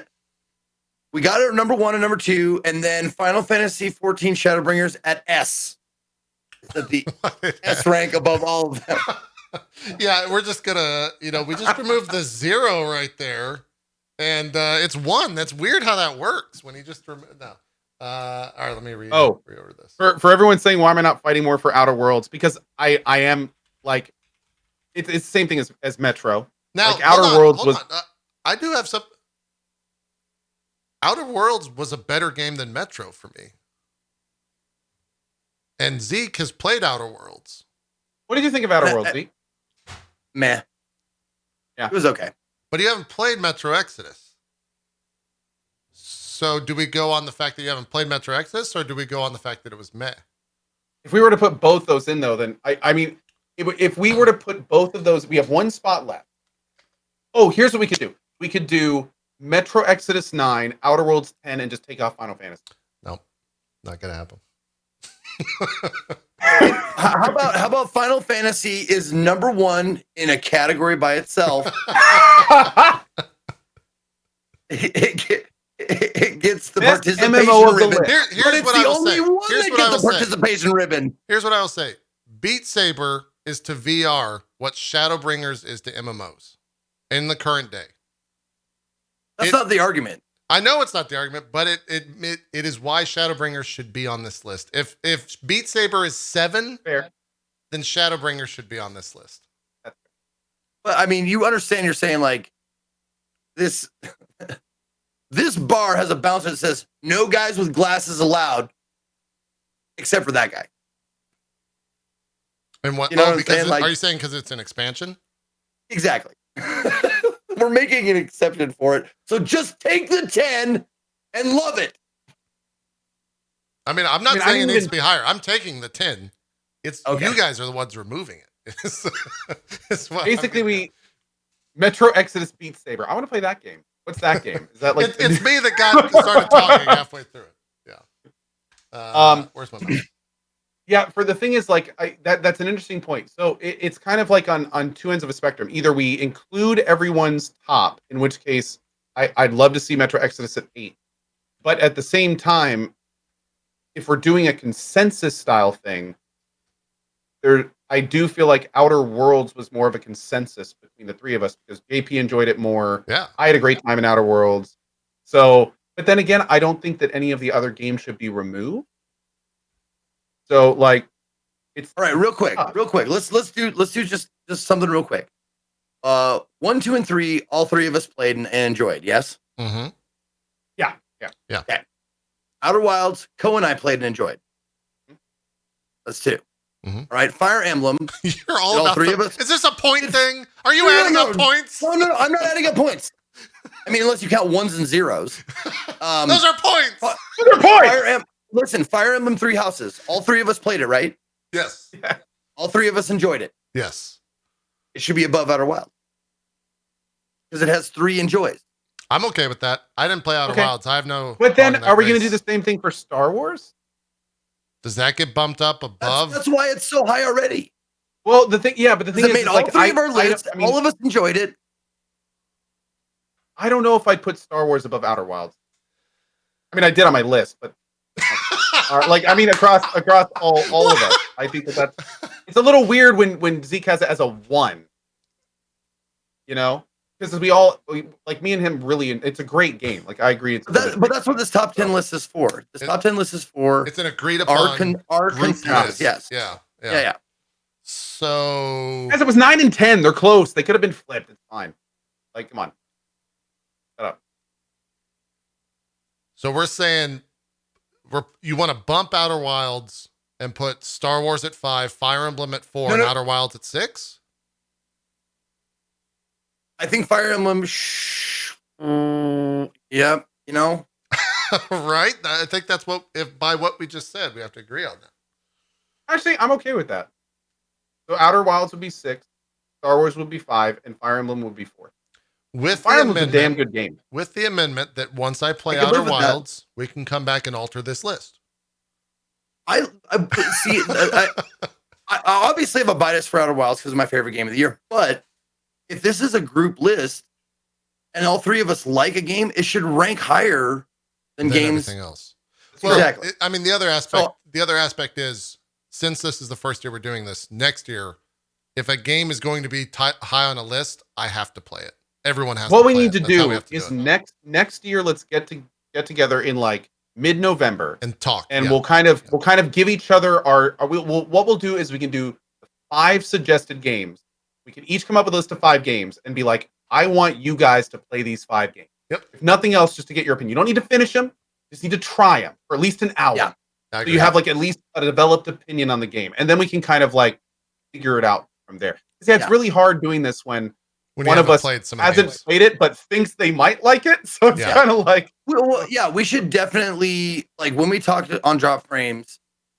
Speaker 2: we got it at number 1 and number 2, and then Final Fantasy 14 Shadowbringers at S. It's at the S rank above all of them.
Speaker 1: Yeah, we're just gonna, we just removed the 0 right there, and it's 1. That's weird how that works when you just remove. No. All right, let me reorder this.
Speaker 3: For everyone saying, why am I not fighting more for Outer Worlds? Because I am like, it's the same thing as Metro.
Speaker 1: Now,
Speaker 3: like Outer Worlds was.
Speaker 1: I do have some. Outer Worlds was a better game than Metro for me. And Zeke has played Outer Worlds.
Speaker 3: What did you think of Outer Worlds, Zeke?
Speaker 2: Meh.
Speaker 3: Yeah.
Speaker 2: It was okay.
Speaker 1: But you haven't played Metro Exodus. So do we go on the fact that you haven't played Metro Exodus, or do we go on the fact that it was meh?
Speaker 3: If we were to put both those in, though, then I mean, if we were to put both of those, we have one spot left. Oh, here's what we could do. We could do Metro Exodus 9, Outer Worlds 10, and just take off Final Fantasy.
Speaker 1: Nope. Not going to happen.
Speaker 2: How about Final Fantasy is number 1 in a category by itself? It gets the
Speaker 3: Best
Speaker 2: participation
Speaker 3: MMO of the
Speaker 2: ribbon.
Speaker 3: list.
Speaker 1: Here's what I will say. Here's what I will say.
Speaker 2: Participation ribbon.
Speaker 1: Here's what I will say. Beat Saber is to VR what Shadowbringers is to MMOs in the current day.
Speaker 2: That's not the argument.
Speaker 1: I know it's not the argument, but it is why Shadowbringers should be on this list. If Beat Saber is 7,
Speaker 3: Fair.
Speaker 1: then Shadowbringers should be on this list.
Speaker 2: But I mean, you understand? You're saying like this. This bar has a bouncer that says no guys with glasses allowed, except for that guy.
Speaker 1: And what?
Speaker 2: You know what I'm
Speaker 1: because
Speaker 2: saying? Like,
Speaker 1: are you saying because it's an expansion?
Speaker 2: Exactly. We're making an exception for it. So just take the 10 and love it.
Speaker 1: I mean, I'm not saying it needs to be higher. I'm taking the 10. It's
Speaker 2: okay.
Speaker 1: You guys are the ones removing it.
Speaker 3: Basically, Metro Exodus Beat Saber. I want to play that game. What's that game? Is that like
Speaker 1: it's me that started talking halfway through it. Yeah. Where's my mic?
Speaker 3: Yeah, for the thing is like that's an interesting point. So it's kind of like on two ends of a spectrum. Either we include everyone's top, in which case I'd love to see Metro Exodus at 8. But at the same time, if we're doing a consensus style thing, I do feel like Outer Worlds was more of a consensus between the three of us because JP enjoyed it more.
Speaker 1: Yeah.
Speaker 3: I had a great time in Outer Worlds. So, but then again, I don't think that any of the other games should be removed. So, like, it's
Speaker 2: all right. Real quick. Let's do just something real quick. 1, 2, and 3. All three of us played and enjoyed. Yes.
Speaker 1: Mm-hmm.
Speaker 3: Yeah.
Speaker 2: Okay. Outer Wilds. Cohh and I played and enjoyed. That's 2.
Speaker 1: Mm-hmm.
Speaker 2: All right. Fire Emblem.
Speaker 1: You're all about
Speaker 2: three of us.
Speaker 1: Is this a point thing? Are you adding up points?
Speaker 2: No. I'm not adding up points. I mean, unless you count ones and zeros.
Speaker 1: Those are points.
Speaker 3: Those are points.
Speaker 2: Listen, Fire Emblem 3 Houses. All three of us played it, right?
Speaker 1: Yes.
Speaker 3: Yeah.
Speaker 2: All three of us enjoyed it.
Speaker 1: Yes.
Speaker 2: It should be above Outer Wilds because it has 3 enjoys.
Speaker 1: I'm okay with that. I didn't play Outer Wilds. I have no.
Speaker 3: But then, are we going to do the same thing for Star Wars?
Speaker 1: Does that get bumped up above?
Speaker 2: That's why it's so high already.
Speaker 3: Well, the thing is,
Speaker 2: it made all
Speaker 3: like,
Speaker 2: 3 of our lists. All of us enjoyed it.
Speaker 3: I don't know if I'd put Star Wars above Outer Wilds. I mean, I did on my list, but Like, I mean, across all of us. I think that's it's a little weird when Zeke has it as a 1. You know, because like me and him really, it's a great game. Like I agree, it's
Speaker 2: but that's what this top 10 list is for. This top 10 list is for
Speaker 1: it's an agreed upon
Speaker 2: our
Speaker 1: group
Speaker 2: consensus.
Speaker 1: list.
Speaker 2: Yes.
Speaker 1: Yeah. So
Speaker 3: as it was 9 and 10, they're close. They could have been flipped. It's fine. Like, come on, shut up.
Speaker 1: So we're saying you want to bump Outer Wilds and put Star Wars at 5, Fire Emblem at 4, and Outer Wilds at 6?
Speaker 2: I think Fire Emblem. Yeah, you know.
Speaker 1: Right? I think that's by what we just said, we have to agree on that.
Speaker 3: Actually, I'm okay with that. So Outer Wilds would be 6, Star Wars would be 5, and Fire Emblem would be 4.
Speaker 1: With
Speaker 3: Fire
Speaker 1: the
Speaker 3: Emblem's a damn good game.
Speaker 1: With the amendment that once I play Outer Wilds, we can come back and alter this list.
Speaker 2: I see. I obviously have a bias for Outer Wilds because it's my favorite game of the year. But if this is a group list and all three of us like a game, it should rank higher than games.
Speaker 1: Everything else. Well,
Speaker 2: exactly.
Speaker 1: I mean, the other aspect is, since this is the first year we're doing this, next year, if a game is going to be high on a list, I have to play it. Everyone has.
Speaker 3: What
Speaker 1: to
Speaker 3: we
Speaker 1: play
Speaker 3: need
Speaker 1: it.
Speaker 3: to
Speaker 1: That's
Speaker 3: do is next year. Let's get together in like mid-November
Speaker 1: and talk,
Speaker 3: and we'll kind of give each other what we'll do is we can do 5 suggested games. We can each come up with a list of 5 games and be like, I want you guys to play these 5 games.
Speaker 1: Yep.
Speaker 3: If nothing else, just to get your opinion. You don't need to finish them. Just need to try them for at least an hour.
Speaker 2: Yeah.
Speaker 3: So you have like at least a developed opinion on the game, and then we can kind of like figure it out from there. Because it's really hard doing this when one of us hasn't played it but thinks they might like it. So it's kind of like,
Speaker 2: well, yeah, we should definitely, like, when we talk on Drop Frames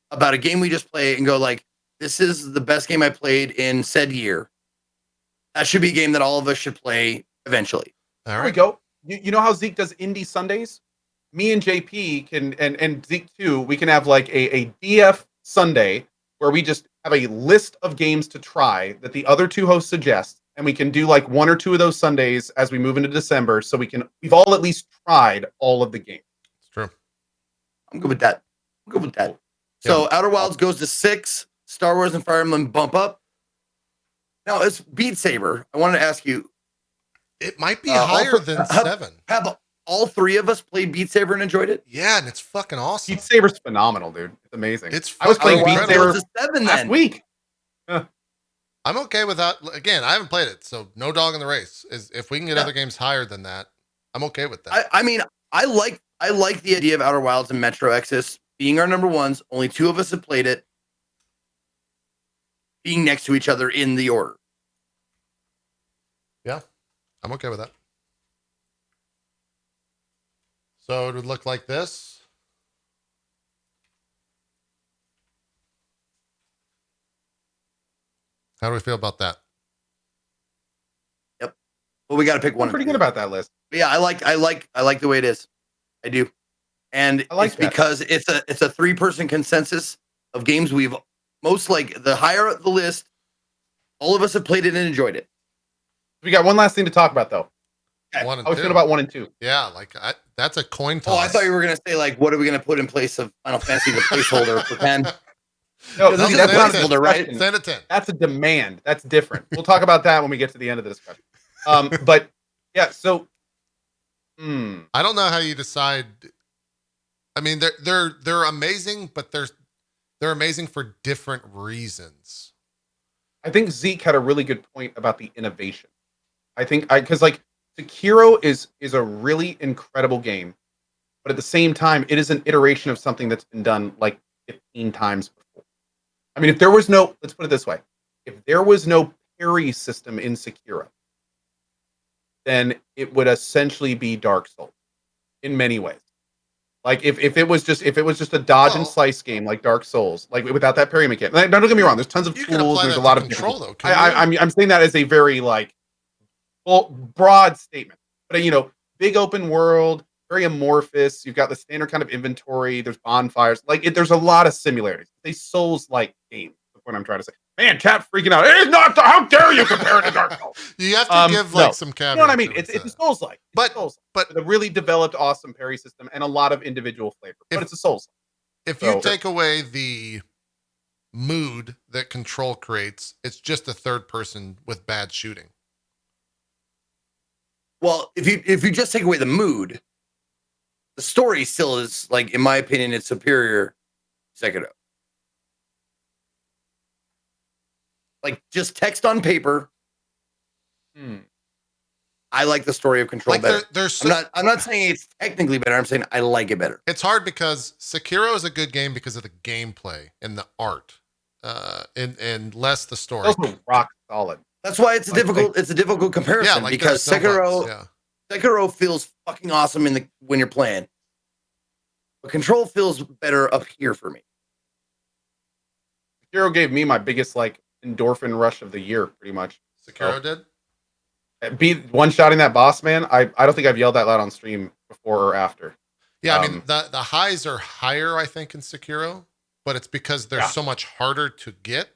Speaker 2: about a game we just played and go like, this is the best game I played in said year. That should be a game that all of us should play eventually.
Speaker 1: All right.
Speaker 3: There we go. You know how Zeke does Indie Sundays? Me and JP can, and Zeke too, we can have like a DF Sunday where we just have a list of games to try that the other 2 hosts suggest. And we can do like 1 or 2 of those Sundays as we move into December. So we've all at least tried all of the games.
Speaker 1: It's true.
Speaker 2: I'm good with that. So Outer Wilds goes to 6, Star Wars and Fire Emblem bump up. Now it's Beat Saber. I wanted to ask you.
Speaker 1: It might be higher than 7.
Speaker 2: Have all 3 of us played Beat Saber and enjoyed it?
Speaker 1: Yeah, and it's fucking awesome.
Speaker 3: Beat Saber's phenomenal, dude. It's amazing.
Speaker 1: I was playing
Speaker 3: Beat Saber last week.
Speaker 1: I'm okay with that. Again, I haven't played it, so no dog in the race. If we can get other games higher than that, I'm okay with that.
Speaker 2: I mean, I like the idea of Outer Wilds and Metro Exodus being our number 1s. Only 2 of us have played it. Being next to each other in the order.
Speaker 1: Yeah, I'm okay with that. So it would look like this. How do we feel about that?
Speaker 2: Yep. Well, we got to pick one.
Speaker 3: I'm pretty good about that list.
Speaker 2: But yeah, I like the way it is. I do. And it's because it's a 3-person consensus of games we've most like. The higher the list, all of us have played it and enjoyed it.
Speaker 3: We got one last thing to talk about though.
Speaker 1: Okay. 1 and 2.
Speaker 3: I was thinking about 1 and 2.
Speaker 1: Yeah, like that's a coin toss.
Speaker 2: Oh, I thought you were gonna say like, what are we gonna put in place of Final Fantasy, the placeholder for 10?
Speaker 3: No, that's not a
Speaker 2: holder, right?
Speaker 1: 10 to 10.
Speaker 3: That's a demand. That's different. We'll talk about that when we get to the end of the discussion. But yeah, so
Speaker 1: I don't know how you decide. I mean, they're amazing, but they're amazing for different reasons.
Speaker 3: I think Zeke had a really good point about the innovation. I think because like Sekiro is a really incredible game, but at the same time, it is an iteration of something that's been done like 15 times before. I mean, if there was no, let's put it this way, if there was no parry system in Sekiro, then it would essentially be Dark Souls in many ways. Like if it was just a dodge and slice game like Dark Souls, like without that parry mechanic. Like, don't get me wrong, there's tons of tools, there's a lot of
Speaker 1: control though.
Speaker 3: I'm saying that as a very like broad statement. But big open world, very amorphous. You've got the standard kind of inventory. There's bonfires. There's a lot of similarities. They Souls-like game. That's what I'm trying to say. Man, chat freaking out. It is not. How dare you compare it to Dark Souls?
Speaker 1: You have to give some caveats.
Speaker 3: You know what I mean? It's a Souls-like.
Speaker 1: But
Speaker 3: a really developed, awesome parry system and a lot of individual flavor. But it's a Souls.
Speaker 1: if
Speaker 3: So-
Speaker 1: you take away the mood that Control creates, it's just a third person with bad shooting.
Speaker 2: Well, if you just take away the mood, the story still is, like, in my opinion, it's superior to Sekiro. Like, just text on paper. I like the story of Control
Speaker 1: Like
Speaker 2: better.
Speaker 1: there's
Speaker 2: I'm not saying it's technically better. I'm saying I like it better.
Speaker 1: it's hard because Sekiro is a good game because of the gameplay and the art, and less the story.
Speaker 3: Also rock solid.
Speaker 2: That's why it's a difficult comparison,
Speaker 1: like
Speaker 2: because
Speaker 1: there's no
Speaker 2: Sekiro
Speaker 1: bugs,
Speaker 2: Sekiro feels fucking awesome when you're playing. But Control feels better up here for me.
Speaker 3: Sekiro gave me my biggest like endorphin rush of the year, pretty much.
Speaker 1: Sekiro did.
Speaker 3: Beat one-shotting that boss, man. I don't think I've yelled that loud on stream before or after.
Speaker 1: Yeah, I mean the highs are higher, I think, in Sekiro, but it's because they're so much harder to get.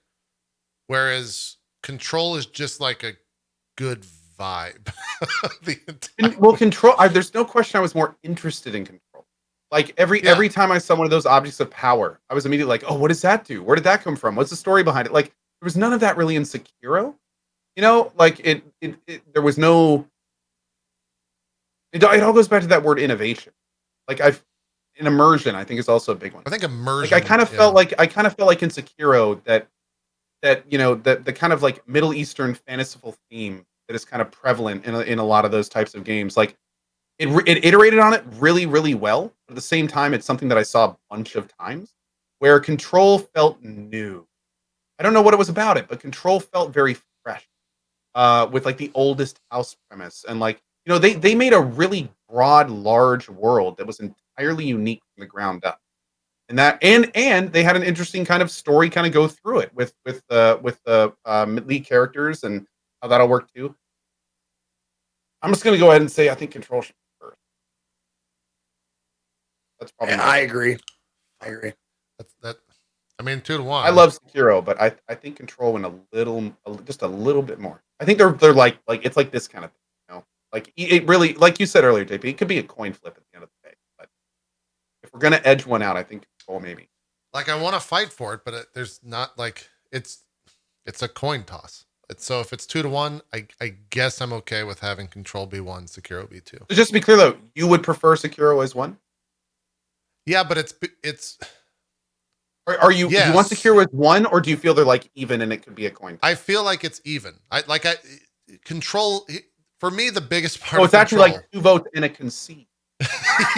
Speaker 1: Whereas Control is just like a good vibe.
Speaker 3: Control. There's no question I was more interested in Control. Like every time I saw one of those objects of power, I was immediately like, oh, what does that do? Where did that come from? What's the story behind it? Like there was none of that really in Sekiro. You know, like it there was no. It all goes back to that word innovation. Like in immersion, I think is also a big one.
Speaker 1: I think immersion.
Speaker 3: Like I kind of felt like in Sekiro that you know the kind of like Middle Eastern fanciful theme that is kind of prevalent in a lot of those types of games. Like it iterated on it really, really well. But at the same time, it's something that I saw a bunch of times where Control felt new. I don't know what it was about it, but Control felt very fresh. With like the oldest house premise, and like, you know, they made a really broad, large world that was entirely unique from the ground up, and they had an interesting kind of story kind of go through it with the lead characters and how that'll work too. I'm just gonna go ahead and say I think Control should be first. That's probably.
Speaker 2: I agree.
Speaker 1: That. I mean, 2-1.
Speaker 3: I love Sekiro, but I think Control went just a little bit more. I think they're like it's like this kind of thing, you know? Like it really, like you said earlier, JP, it could be a coin flip at the end of the day. But if we're gonna edge one out, I think Control maybe.
Speaker 1: Like I want to fight for it, but there's not like it's a coin toss. So if it's 2-1, I guess I'm okay with having Control be 1, Sekiro be 2.
Speaker 3: So just to be clear though, you would prefer Sekiro as 1?
Speaker 1: Yeah, but it's.
Speaker 3: Are you?
Speaker 1: Yes.
Speaker 3: Do you want Sekiro as 1, or do you feel they're like even and it could be a coin?
Speaker 1: I feel like it's even. Control for me the biggest part.
Speaker 3: Oh, it's actually like 2 votes and a concede.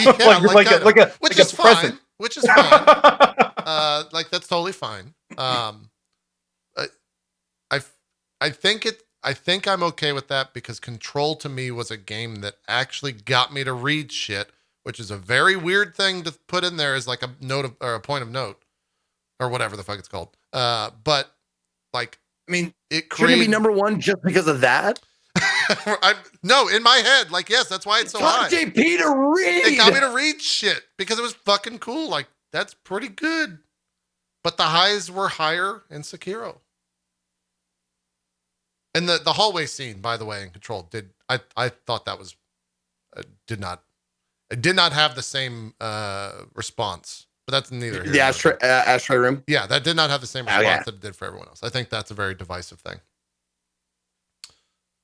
Speaker 1: Yeah,
Speaker 3: like a
Speaker 1: which
Speaker 3: like
Speaker 1: is
Speaker 3: a
Speaker 1: fine.
Speaker 3: present.
Speaker 1: Which is fine. Like that's totally fine. I think I'm okay with that because Control to me was a game that actually got me to read shit, which is a very weird thing to put in there as like a note or a point of note. Or whatever the fuck it's called. But like,
Speaker 2: I mean,
Speaker 1: it
Speaker 2: shouldn't it be number 1 just because of that?
Speaker 1: No, in my head, like, yes, that's why it's so high.
Speaker 2: JP to read.
Speaker 1: It got me to read shit because it was fucking cool. Like, that's pretty good. But the highs were higher in Sekiro. And the hallway scene, by the way, in Control I thought that was it did not have the same response. But that's neither here.
Speaker 2: The ashtray room.
Speaker 1: Yeah, that did not have the same response that it did for everyone else. I think that's a very divisive thing.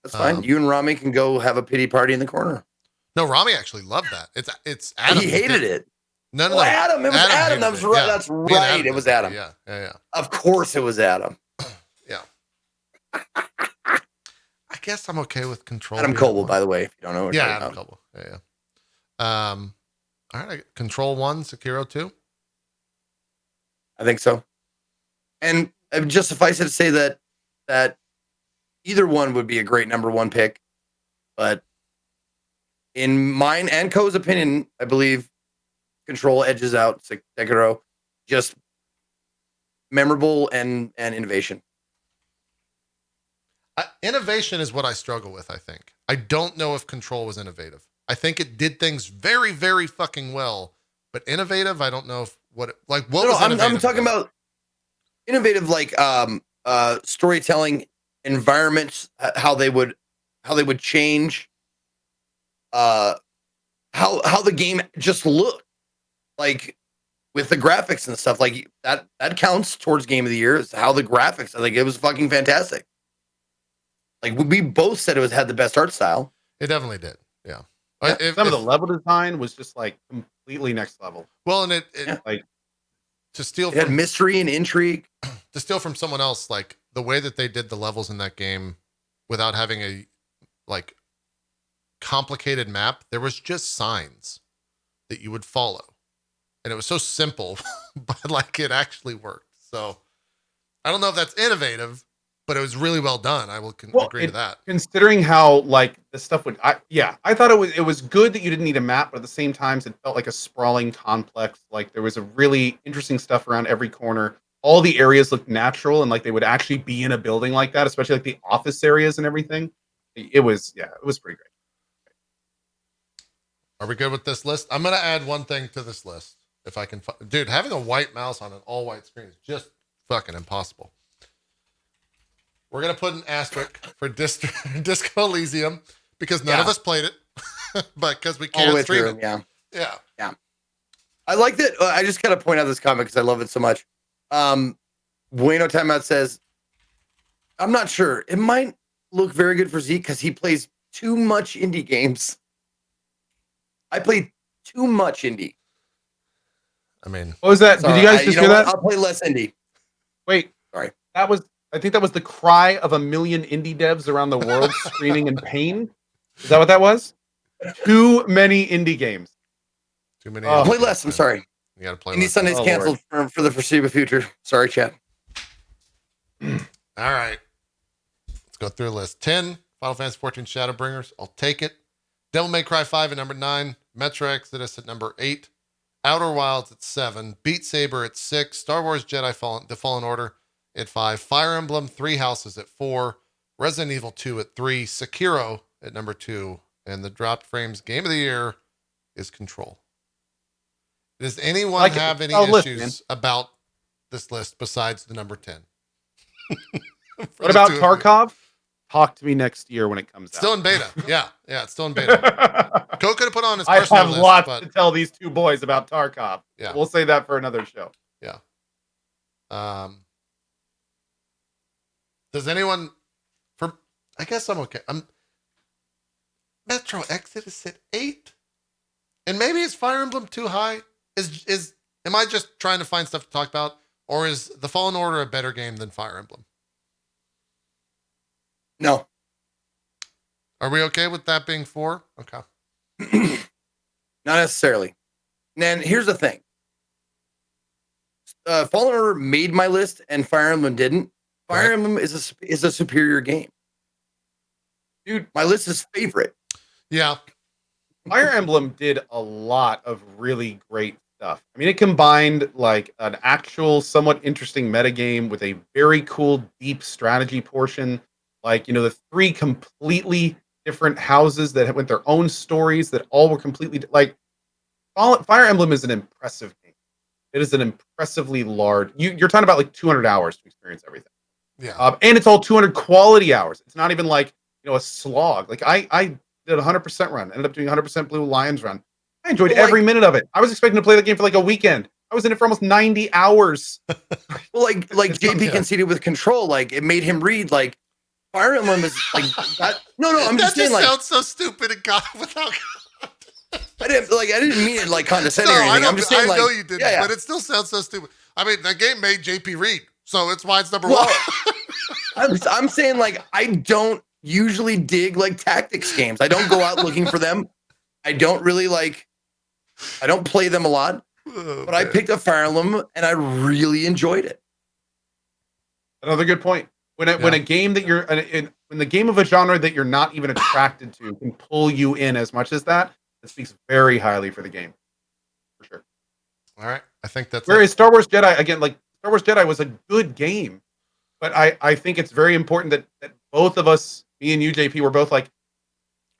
Speaker 2: That's fine. You and Rami can go have a pity party in the corner.
Speaker 1: No, Rami actually loved that. It's Adam.
Speaker 2: He hated it.
Speaker 1: No.
Speaker 2: Adam. It was Adam. That was right.
Speaker 1: Yeah.
Speaker 2: That's right. It was Adam.
Speaker 1: Yeah.
Speaker 2: Of course, it was Adam.
Speaker 1: Yeah. I guess I'm okay with Control.
Speaker 2: Adam Coble, by the way, if you don't know. What
Speaker 1: Adam Coble. Yeah. All right. Control 1, Sekiro 2.
Speaker 2: I think so. And just suffice it to say that either one would be a great number 1 pick. But in mine and Cohh's opinion, I believe Control edges out Sekiro. Just memorable and innovation.
Speaker 1: Innovation is what I struggle with, I think. I don't know if Control was innovative. I think it did things very, very fucking well. But innovative, I don't know if what was innovative.
Speaker 2: I'm talking about innovative, like storytelling, environments, how they would change, how the game just looked. Like with the graphics and stuff like that. That counts towards game of the year. It's how the graphics. I think it was fucking fantastic. Like we both said, had the best art style.
Speaker 1: It definitely did. Yeah.
Speaker 3: Some of the level design was just like completely next level.
Speaker 1: Well, and
Speaker 3: like
Speaker 1: to steal
Speaker 2: it had mystery and intrigue.
Speaker 1: To steal from someone else, like the way that they did the levels in that game without having a like complicated map, there was just signs that you would follow. And it was so simple, but like it actually worked. So I don't know if that's innovative, but it was really well done. I will agree to that.
Speaker 3: Considering how like the stuff would, I thought it was good that you didn't need a map, but at the same time, it felt like a sprawling complex. Like there was a really interesting stuff around every corner. All the areas looked natural and like they would actually be in a building like that, especially like the office areas and everything. It was pretty great.
Speaker 1: Are we good with this list? I'm gonna add one thing to this list if I can. Dude, having a white mouse on an all white screen is just fucking impossible. We're going to put an asterisk for Disco Elysium because none of us played it, but because we can't stream it.
Speaker 2: Yeah. I like that. I just got to point out this comment because I love it so much. Bueno Timeout says, I'm not sure. It might look very good for Zeke because he plays too much indie games. I played too much indie.
Speaker 1: I mean,
Speaker 3: what was that? Sorry, did you guys just hear that?
Speaker 2: I'll play less indie.
Speaker 3: Wait,
Speaker 2: sorry.
Speaker 3: I think that was the cry of 1 million indie devs around the world screaming in pain. Is that what that was? Too many indie games.
Speaker 1: Too many.
Speaker 2: Play less. I'm sorry.
Speaker 1: You got to play.
Speaker 2: Indie Sunday's canceled for the foreseeable future. Sorry, chat.
Speaker 1: All right. Let's go through the list. 10, Final Fantasy 14 Shadowbringers. I'll take it. Devil May Cry 5 at number 9. Metro Exodus at number 8. Outer Wilds at 7. Beat Saber at 6. Star Wars Jedi The Fallen Order at 5. Fire Emblem 3 Houses at 4. Resident Evil 2 at 3. Sekiro at number 2. And the Dropped Frames Game of the Year is Control. Does anyone have any issues about this list besides the number 10?
Speaker 3: What about Tarkov? Talk to me next year when it comes out.
Speaker 1: Still in beta. Yeah, it's still in beta. Cohh could have put on his personal list.
Speaker 3: I have lots to tell these two boys about Tarkov. Yeah. We'll say that for another show.
Speaker 1: Yeah. Does anyone I guess I'm okay. Metro Exodus at 8? And maybe is Fire Emblem too high? Am I just trying to find stuff to talk about? Or is The Fallen Order a better game than Fire Emblem?
Speaker 2: No.
Speaker 1: Are we okay with that being 4? Okay.
Speaker 2: Not necessarily. And then here's the thing. Fallen Order made my list and Fire Emblem didn't. Fire Emblem is a superior game. Dude, my list is favorite.
Speaker 1: Yeah.
Speaker 3: Fire Emblem did a lot of really great stuff. I mean, it combined like an actual somewhat interesting metagame with a very cool deep strategy portion. Like, the 3 completely different houses that went their own stories that all were completely like Fire Emblem is an impressive game. It is an impressively large. You're talking about like 200 hours to experience everything.
Speaker 1: Yeah.
Speaker 3: And it's all 200 quality hours. It's not even like, a slog. Like I did a 100% run, ended up doing 100% Blue Lions run. I enjoyed every minute of it. I was expecting to play the game for like a weekend. I was in it for almost 90 hours.
Speaker 2: Well, like JP conceded with Control, like it made him read like Fire Emblem is like that. No, I'm just saying like
Speaker 1: sounds so stupid and God without.
Speaker 2: I didn't mean it like condescending or anything. I'm just saying
Speaker 1: I know you didn't, but it still sounds so stupid. I mean, that game made JP read, so it's why it's number 1.
Speaker 2: I'm saying like I don't usually dig like tactics games. I don't go out looking for them. I don't really I don't play them a lot. But I picked up Fire Emblem and I really enjoyed it.
Speaker 3: Another good point. When a game that when the game of a genre that you're not even attracted to can pull you in as much as that, it speaks very highly for the game. For sure.
Speaker 1: All right. I think that's
Speaker 3: Whereas Star Wars Jedi, again, like Star Wars Jedi was a good game. But I think it's very important that both of us, me and you, JP, were both like,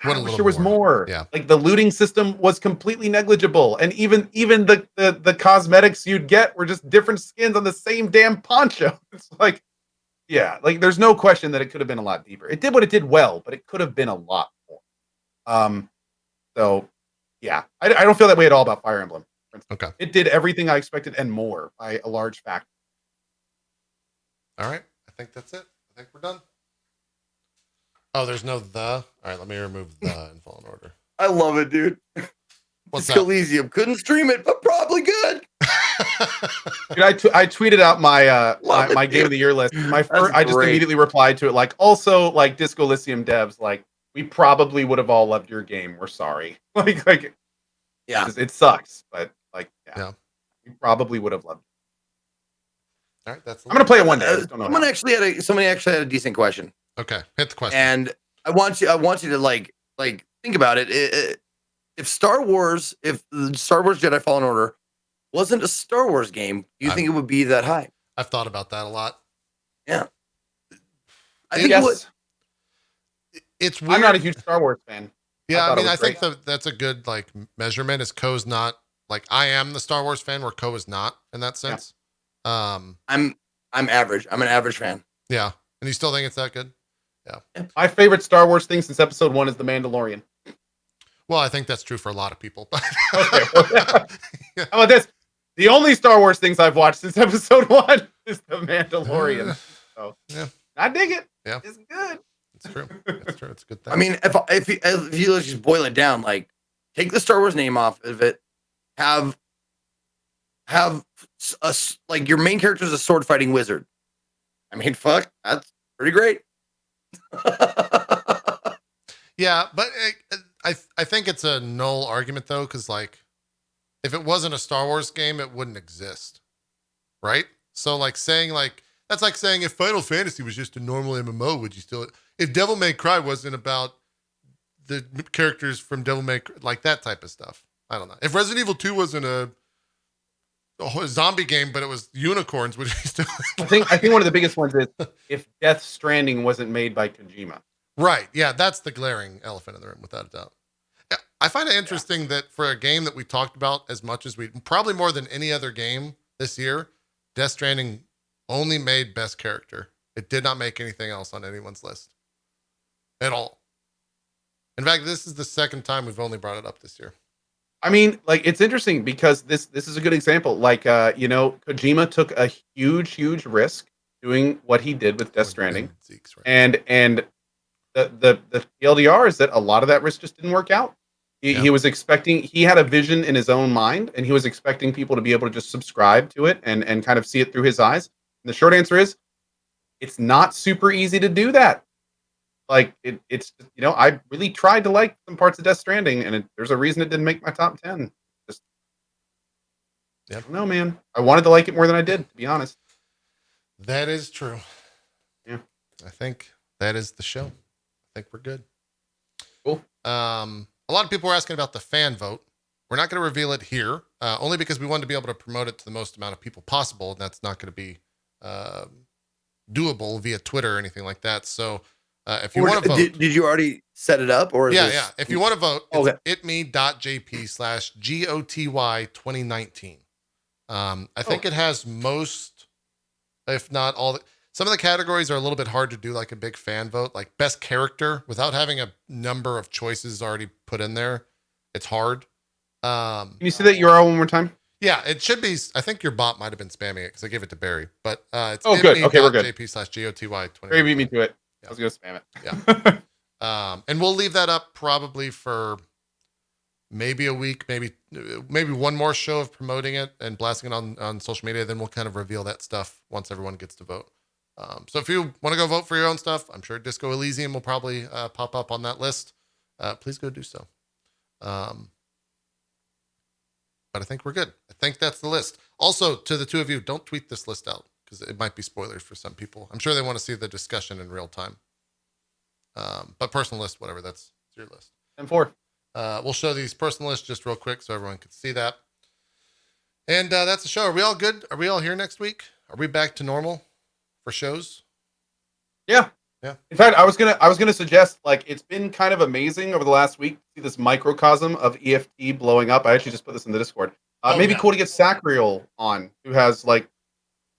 Speaker 3: I wish there was more.
Speaker 1: Yeah.
Speaker 3: Like the looting system was completely negligible. And even the cosmetics you'd get were just different skins on the same damn poncho. It's like, yeah, like there's no question that it could have been a lot deeper. It did what it did well, but it could have been a lot more. So yeah, I don't feel that way at all about Fire Emblem. For
Speaker 1: Okay.
Speaker 3: It did everything I expected and more by a large factor.
Speaker 1: All right. I think that's it. I think we're done. Oh, there's no the. All right, let me remove the in Fallen Order.
Speaker 2: I love it, dude.
Speaker 1: What's
Speaker 2: Disco Elysium. Couldn't stream it, but probably good.
Speaker 3: Dude, I tweeted out my
Speaker 2: Love it,
Speaker 3: my game of the year list. My first, I just
Speaker 2: great.
Speaker 3: immediately replied to it like, also like Disco Elysium devs, like we probably would have all loved your game. We're sorry. like
Speaker 2: Yeah.
Speaker 3: it sucks, but like
Speaker 1: Yeah.
Speaker 3: we probably would have loved it.
Speaker 1: All right, that's.
Speaker 3: I'm gonna play it one day. I just don't know
Speaker 2: Somebody
Speaker 3: how.
Speaker 2: actually had a decent question.
Speaker 1: Okay, hit the question.
Speaker 2: And I want you to like think about it. If the Star Wars Jedi Fallen Order wasn't a Star Wars game, do you think it would be that high?
Speaker 1: I've thought about that a lot.
Speaker 2: Yeah. I think
Speaker 3: Yes.
Speaker 1: It's weird.
Speaker 3: I'm not a huge Star Wars fan.
Speaker 1: Yeah, I mean, I
Speaker 3: great.
Speaker 1: think that's a good like measurement. Is Cohh's not like I am the Star Wars fan, where Cohh is not in that sense.
Speaker 2: I'm average. I'm an average fan.
Speaker 1: Yeah, and you still think it's that good?
Speaker 3: My favorite Star Wars thing since Episode 1 is The Mandalorian.
Speaker 1: Well, I think that's true for a lot of people.
Speaker 3: Okay. Well, how about this? The only Star Wars things I've watched since Episode 1 is The Mandalorian. So
Speaker 1: Yeah.
Speaker 3: I dig it.
Speaker 1: Yeah.
Speaker 3: It's good.
Speaker 1: It's true. It's true. It's a good thing.
Speaker 2: I mean, if you let's just boil it down, like take the Star Wars name off of it, have like your main character is a sword fighting wizard. I mean, fuck, that's pretty great.
Speaker 1: Yeah, but I think it's a null argument though, because like if it wasn't a Star Wars game, it wouldn't exist, right? So like saying like that's like saying if Final Fantasy was just a normal MMO, would you still? If Devil May Cry wasn't about the characters from Devil May Cry, like that type of stuff, I don't know. If Resident Evil 2 wasn't a zombie game, but it was unicorns, would you still?
Speaker 3: I think one of the biggest ones is if Death Stranding wasn't made by Kojima.
Speaker 1: Right. Yeah, that's the glaring elephant in the room, without a doubt. Yeah, I find it interesting that for a game that we talked about as much as we probably more than any other game this year, Death Stranding only made best character. It did not make anything else on anyone's list at all. In fact, this is the second time we've only brought it up this year.
Speaker 3: I mean, like it's interesting because this is a good example. Like Kojima took a huge risk doing what he did with Death Stranding.
Speaker 1: Zeke's right.
Speaker 3: And the TLDR is that a lot of that risk just didn't work out. He was expecting, he had a vision in his own mind, and he was expecting people to be able to just subscribe to it and kind of see it through his eyes. And the short answer is, it's not super easy to do that. Like it's I really tried to like some parts of Death Stranding, and there's a reason it didn't make my top 10. Just no, man. I wanted to like it more than I did, to be honest.
Speaker 1: That is true.
Speaker 3: Yeah,
Speaker 1: I think that is the show. I think we're good.
Speaker 3: Cool.
Speaker 1: A lot of people were asking about the fan vote. We're not going to reveal it here, only because we wanted to be able to promote it to the most amount of people possible, and that's not going to be doable via Twitter or anything like that. So if you want to vote...
Speaker 2: Did you already set it up? Or
Speaker 1: yeah. If you want to vote, it's
Speaker 2: okay.
Speaker 1: itme.jp/GOTY 2019. I think it has most, if not all... Some of the categories are a little bit hard to do, like a big fan vote, like best character, without having a number of choices already put in there. It's hard.
Speaker 3: Can you say that URL one more time?
Speaker 1: Yeah, it should be. I think your bot might have been spamming it because I gave it to Barry. But it's
Speaker 3: good. Okay, we're good.
Speaker 1: JP/GOTY 20.
Speaker 3: Barry beat me to it.
Speaker 1: Yeah.
Speaker 3: I was going to spam it.
Speaker 1: Yeah. And we'll leave that up probably for maybe a week, maybe one more show of promoting it and blasting it on social media. Then we'll kind of reveal that stuff once everyone gets to vote. So if you want to go vote for your own stuff, I'm sure Disco Elysium will probably pop up on that list. Please go do so. But I think we're good. I think that's the list. Also, to the two of you, don't tweet this list out because it might be spoilers for some people. I'm sure they want to see the discussion in real time. But personal list, whatever, that's your list.
Speaker 3: And 4.
Speaker 1: We'll show these personal lists just real quick so everyone can see that. And that's the show. Are we all good? Are we all here next week? Are we back to normal for shows?
Speaker 3: Yeah.
Speaker 1: Yeah.
Speaker 3: In fact, I was gonna suggest, like, it's been kind of amazing over the last week to see this microcosm of EFT blowing up. I actually just put this in the Discord. Maybe cool to get Sacriel on, who has like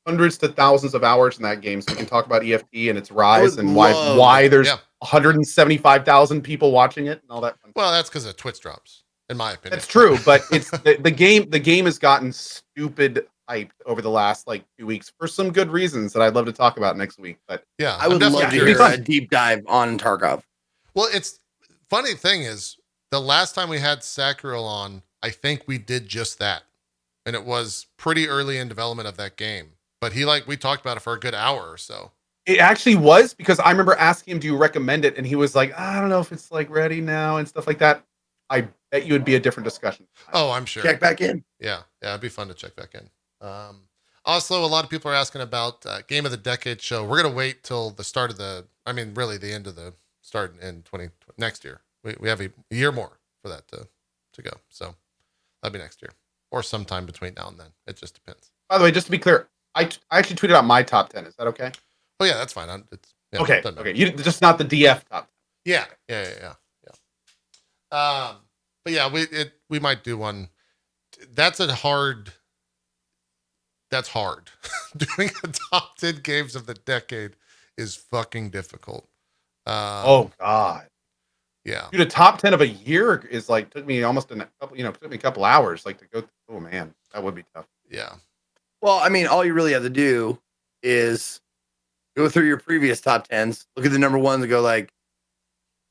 Speaker 3: hundreds to thousands of hours in that game, so we can talk about EFT and its rise and why there's 175,000 people watching it and all that.
Speaker 1: Well, that's because of Twitch drops. in my opinion.
Speaker 3: That's true, but it's the game. The game has gotten stupid hyped over the last like 2 weeks for some good reasons that I'd love to talk about next week. But
Speaker 1: yeah,
Speaker 2: I would love to
Speaker 3: it'd be
Speaker 2: hear
Speaker 3: fun.
Speaker 2: a deep dive on Tarkov.
Speaker 1: Well, it's funny thing is the last time we had Sakura on, I think we did just that. And it was pretty early in development of that game. But we talked about it for a good hour or so.
Speaker 3: it actually was, because I remember asking him, "Do you recommend it?" And he was like, "I don't know if it's like ready now and stuff like that." I bet you would be a different discussion.
Speaker 1: Oh, I'm sure.
Speaker 2: Check back in.
Speaker 1: Yeah, it'd be fun to check back in. Also, a lot of people are asking about Game of the Decade show. We're gonna wait till the start of really the end of the start in next year. We have a year more for that to go. So that'll be next year or sometime between now and then. It just depends.
Speaker 3: By the way, just to be clear, I actually tweeted out my top 10. Is that okay?
Speaker 1: Oh yeah, that's fine.
Speaker 3: Okay. You just not the DF top 10.
Speaker 1: Yeah. But yeah, we might do one. That's hard. Doing a top 10 games of the decade is fucking difficult.
Speaker 3: Oh God.
Speaker 1: Yeah.
Speaker 3: Dude, a top 10 of a year is like, took me almost took me a couple hours like to go. Oh man, that would be tough.
Speaker 1: Yeah.
Speaker 2: Well, I mean, all you really have to do is go through your previous top 10s, look at the number ones and go like,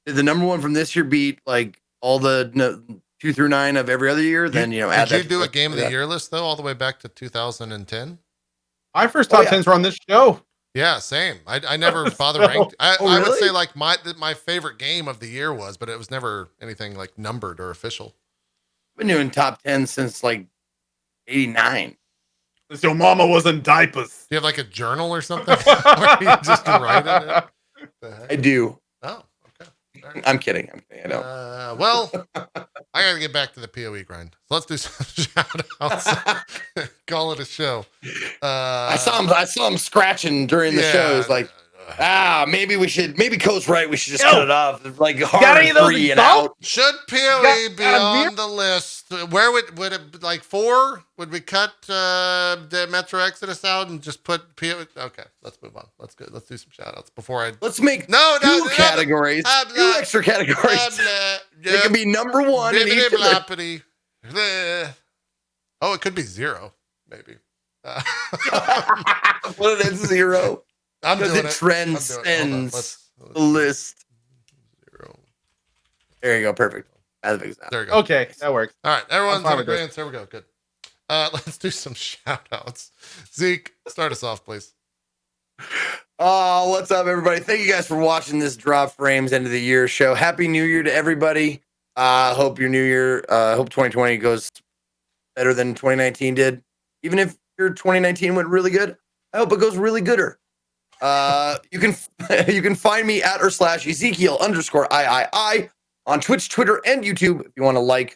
Speaker 2: did the number one from this year beat like all the 2 through 9 of every other year? Then, add
Speaker 1: Did
Speaker 2: that.
Speaker 1: you do a game of the year list though, all the way back to 2010?
Speaker 3: My first top 10s were on this show.
Speaker 1: Yeah, same. I never bother ranked. I would
Speaker 2: really?
Speaker 1: say like my favorite game of the year was, but it was never anything like numbered or official.
Speaker 2: I've been doing top 10 since like 89.
Speaker 3: Since your mama was in diapers.
Speaker 1: Do you have like a journal or something where you just write it?
Speaker 2: I do.
Speaker 1: Oh, okay. All right.
Speaker 2: I'm kidding. I don't.
Speaker 1: Well, I gotta get back to the PoE grind. So let's do some shout outs. Call it a show.
Speaker 2: I saw him scratching during the show. It's like, maybe Cohh's right. We should just cut it off. Like hard and free and out.
Speaker 1: Should PoE be on the list? Where would it like 4? Would we cut the Metro Exodus out and just put PoE? Okay, let's move on. Let's do some shout outs before I.
Speaker 2: Let's make
Speaker 1: two
Speaker 2: categories. Two extra categories. It can be number 1 in each of them.
Speaker 1: Oh, it could be 0, maybe.
Speaker 2: What is 0?
Speaker 1: I'm doing
Speaker 2: Because it
Speaker 1: it.
Speaker 2: transcends the list.
Speaker 1: 0.
Speaker 2: There you go. Perfect. There you go.
Speaker 3: Okay, that works.
Speaker 1: All right, everyone's
Speaker 3: I'm
Speaker 1: in
Speaker 3: fine with this.
Speaker 1: agreement. There we go. Good. Let's do some shout outs. Zeke, start us off, please.
Speaker 2: Oh, what's up, everybody? Thank you guys for watching this Drop Frames end of the year show. Happy New Year to everybody. Hope your New Year, hope 2020 goes better than 2019 did. Even if your 2019 went really good, I hope it goes really gooder. You can find me at /Ezekiel_III on Twitch, Twitter, and YouTube if you want to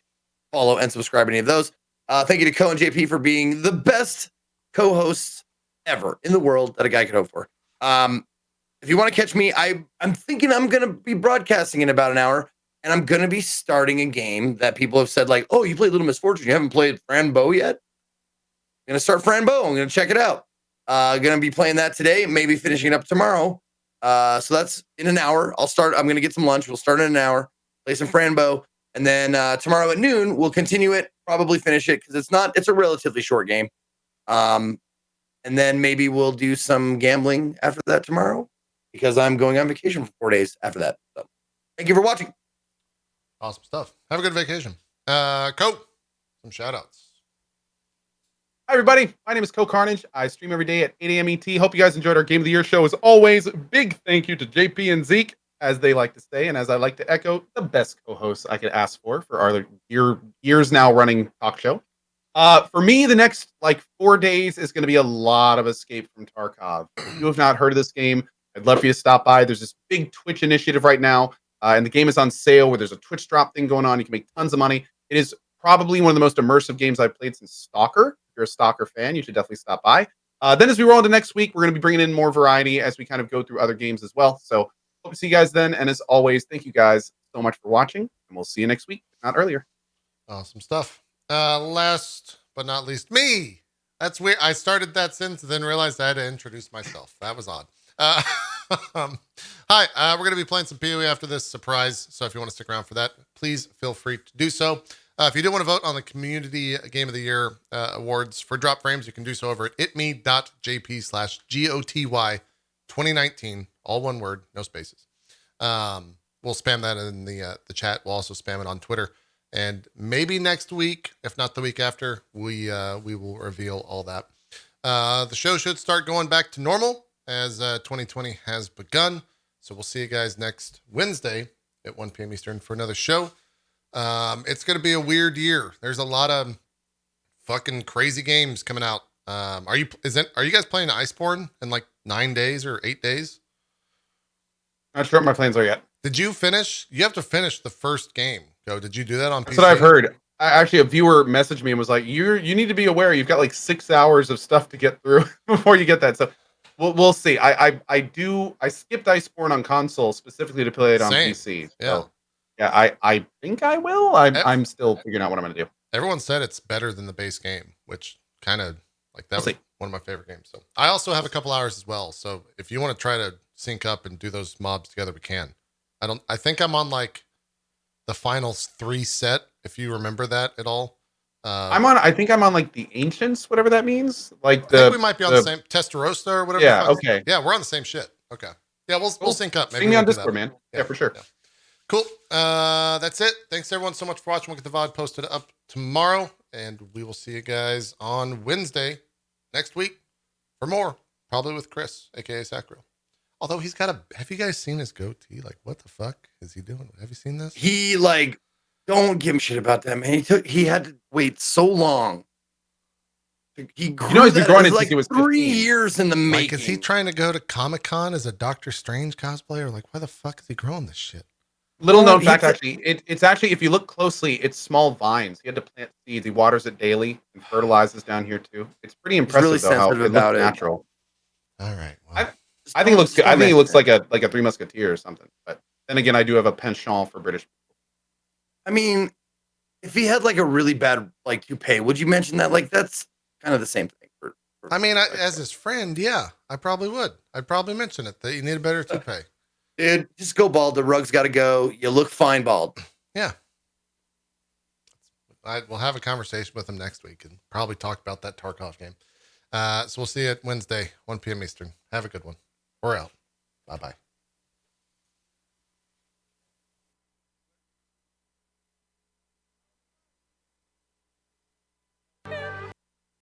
Speaker 2: follow, and subscribe any of those. Thank you to Cohh and JP for being the best co-hosts ever in the world that a guy could hope for. If you want to catch me, I'm thinking I'm going to be broadcasting in about an hour, and I'm going to be starting a game that people have said like, oh, you played Little Misfortune. You haven't played Frames GOY yet? I'm going to start Frames GOY. I'm going to check it out. Going to be playing that today, maybe finishing it up tomorrow. So that's in an hour. I'm going to get some lunch. We'll start in an hour, play some Frames GOY, and then tomorrow at noon, we'll continue it, probably finish it because it's a relatively short game. And then maybe we'll do some gambling after that tomorrow because I'm going on vacation for 4 days after that. So thank you for watching.
Speaker 1: Awesome stuff. Have a good vacation. Cohh, some shout outs.
Speaker 3: Hi, everybody. My name is CohhCarnage. I stream every day at 8 a.m. ET. Hope you guys enjoyed our Game of the Year show. As always, big thank you to JP and Zeke, as they like to say, and as I like to echo, the best co-hosts I could ask for our years now running talk show. For me, the next 4 days is going to be a lot of Escape from Tarkov. If you have not heard of this game, I'd love for you to stop by. There's this big Twitch initiative right now, and the game is on sale where there's a Twitch drop thing going on. You can make tons of money. It is probably one of the most immersive games I've played since Stalker. If you're a Stalker fan, you should definitely stop by. Then as we roll into next week, we're going to be bringing in more variety as we kind of go through other games as well. So hope to see you guys then. And as always, thank you guys so much for watching, and we'll see you next week, if not earlier. Awesome
Speaker 1: stuff. Last but not least, me. That's weird. I started that sentence and then realized I had to introduce myself. That was odd. Hi, we're going to be playing some PoE after this surprise. So if you want to stick around for that, please feel free to do so. If you do want to vote on the Community Game of the Year awards for Drop Frames, you can do so over at itme.jp/GOTY 2019. All one word, no spaces. We'll spam that in the chat. We'll also spam it on Twitter. And maybe next week, if not the week after, we will reveal all that. The show should start going back to normal as 2020 has begun. So we'll see you guys next Wednesday at 1 p.m. Eastern for another show. It's going to be a weird year. There's a lot of fucking crazy games coming out. Are you guys playing Iceborne in like 9 days or 8 days?
Speaker 3: Not sure what my plans are yet.
Speaker 1: Did you finish? You have to finish the first game. Go. Did you do that on PC?
Speaker 3: That's what I've heard. Actually, a viewer messaged me and was like, you need to be aware. You've got like 6 hours of stuff to get through before you get that. So we'll see. I skipped Iceborne on console specifically to play it on PC. So yeah, I think I will. I'm still figuring out what I'm going to do.
Speaker 1: Everyone said it's better than the base game, which kind of like that was one of my favorite games. So I also have a couple hours as well. So if you want to try to sync up and do those mobs together, we can. I think I'm on like the finals 3 set, if you remember that at all.
Speaker 3: I think I'm on like the Ancients, whatever that means. Like
Speaker 1: I think we might be on the same Testarossa or whatever.
Speaker 3: Yeah, okay.
Speaker 1: Yeah, we're on the same shit. Okay. Yeah, we'll sync up.
Speaker 3: Maybe me on Discord, man. Yeah, for sure.
Speaker 1: Yeah. Cool. That's it. Thanks everyone so much for watching. We'll get the VOD posted up tomorrow, and we will see you guys on Wednesday next week for more, probably with Chris, aka Sacro. Although he's got have you guys seen his goatee? Like, what the fuck is he doing? Have you seen this?
Speaker 2: He don't give him shit about that, man. He had to wait so long. He grew
Speaker 3: he's been growing it since
Speaker 2: like
Speaker 3: he was
Speaker 2: 3
Speaker 3: 15.
Speaker 2: years in the making.
Speaker 1: Like, is he trying to go to Comic-Con as a Doctor Strange cosplayer? Like, why the fuck is he growing this shit?
Speaker 3: Little known fact, actually, it's actually, if you look closely, it's small vines. He had to plant seeds. He waters it daily and fertilizes down here too. It's pretty impressive,
Speaker 2: really
Speaker 3: though, how it looks
Speaker 2: about
Speaker 3: natural.
Speaker 1: All right. Well,
Speaker 3: I think it looks good. I think he looks like a Three Musketeer or something. But then again, I do have a penchant for British people.
Speaker 2: I mean, if he had like a really bad toupee, would you mention that? Like, that's kind of the same thing.
Speaker 1: I mean, as his friend, yeah, I probably would. I'd probably mention it that you need a better toupee.
Speaker 2: Dude, just go bald. The rug's got to go. You look fine bald.
Speaker 1: Yeah. We'll have a conversation with him next week and probably talk about that Tarkov game. So we'll see you at Wednesday, 1 p.m. Eastern. Have a good one. We're out. Bye-bye.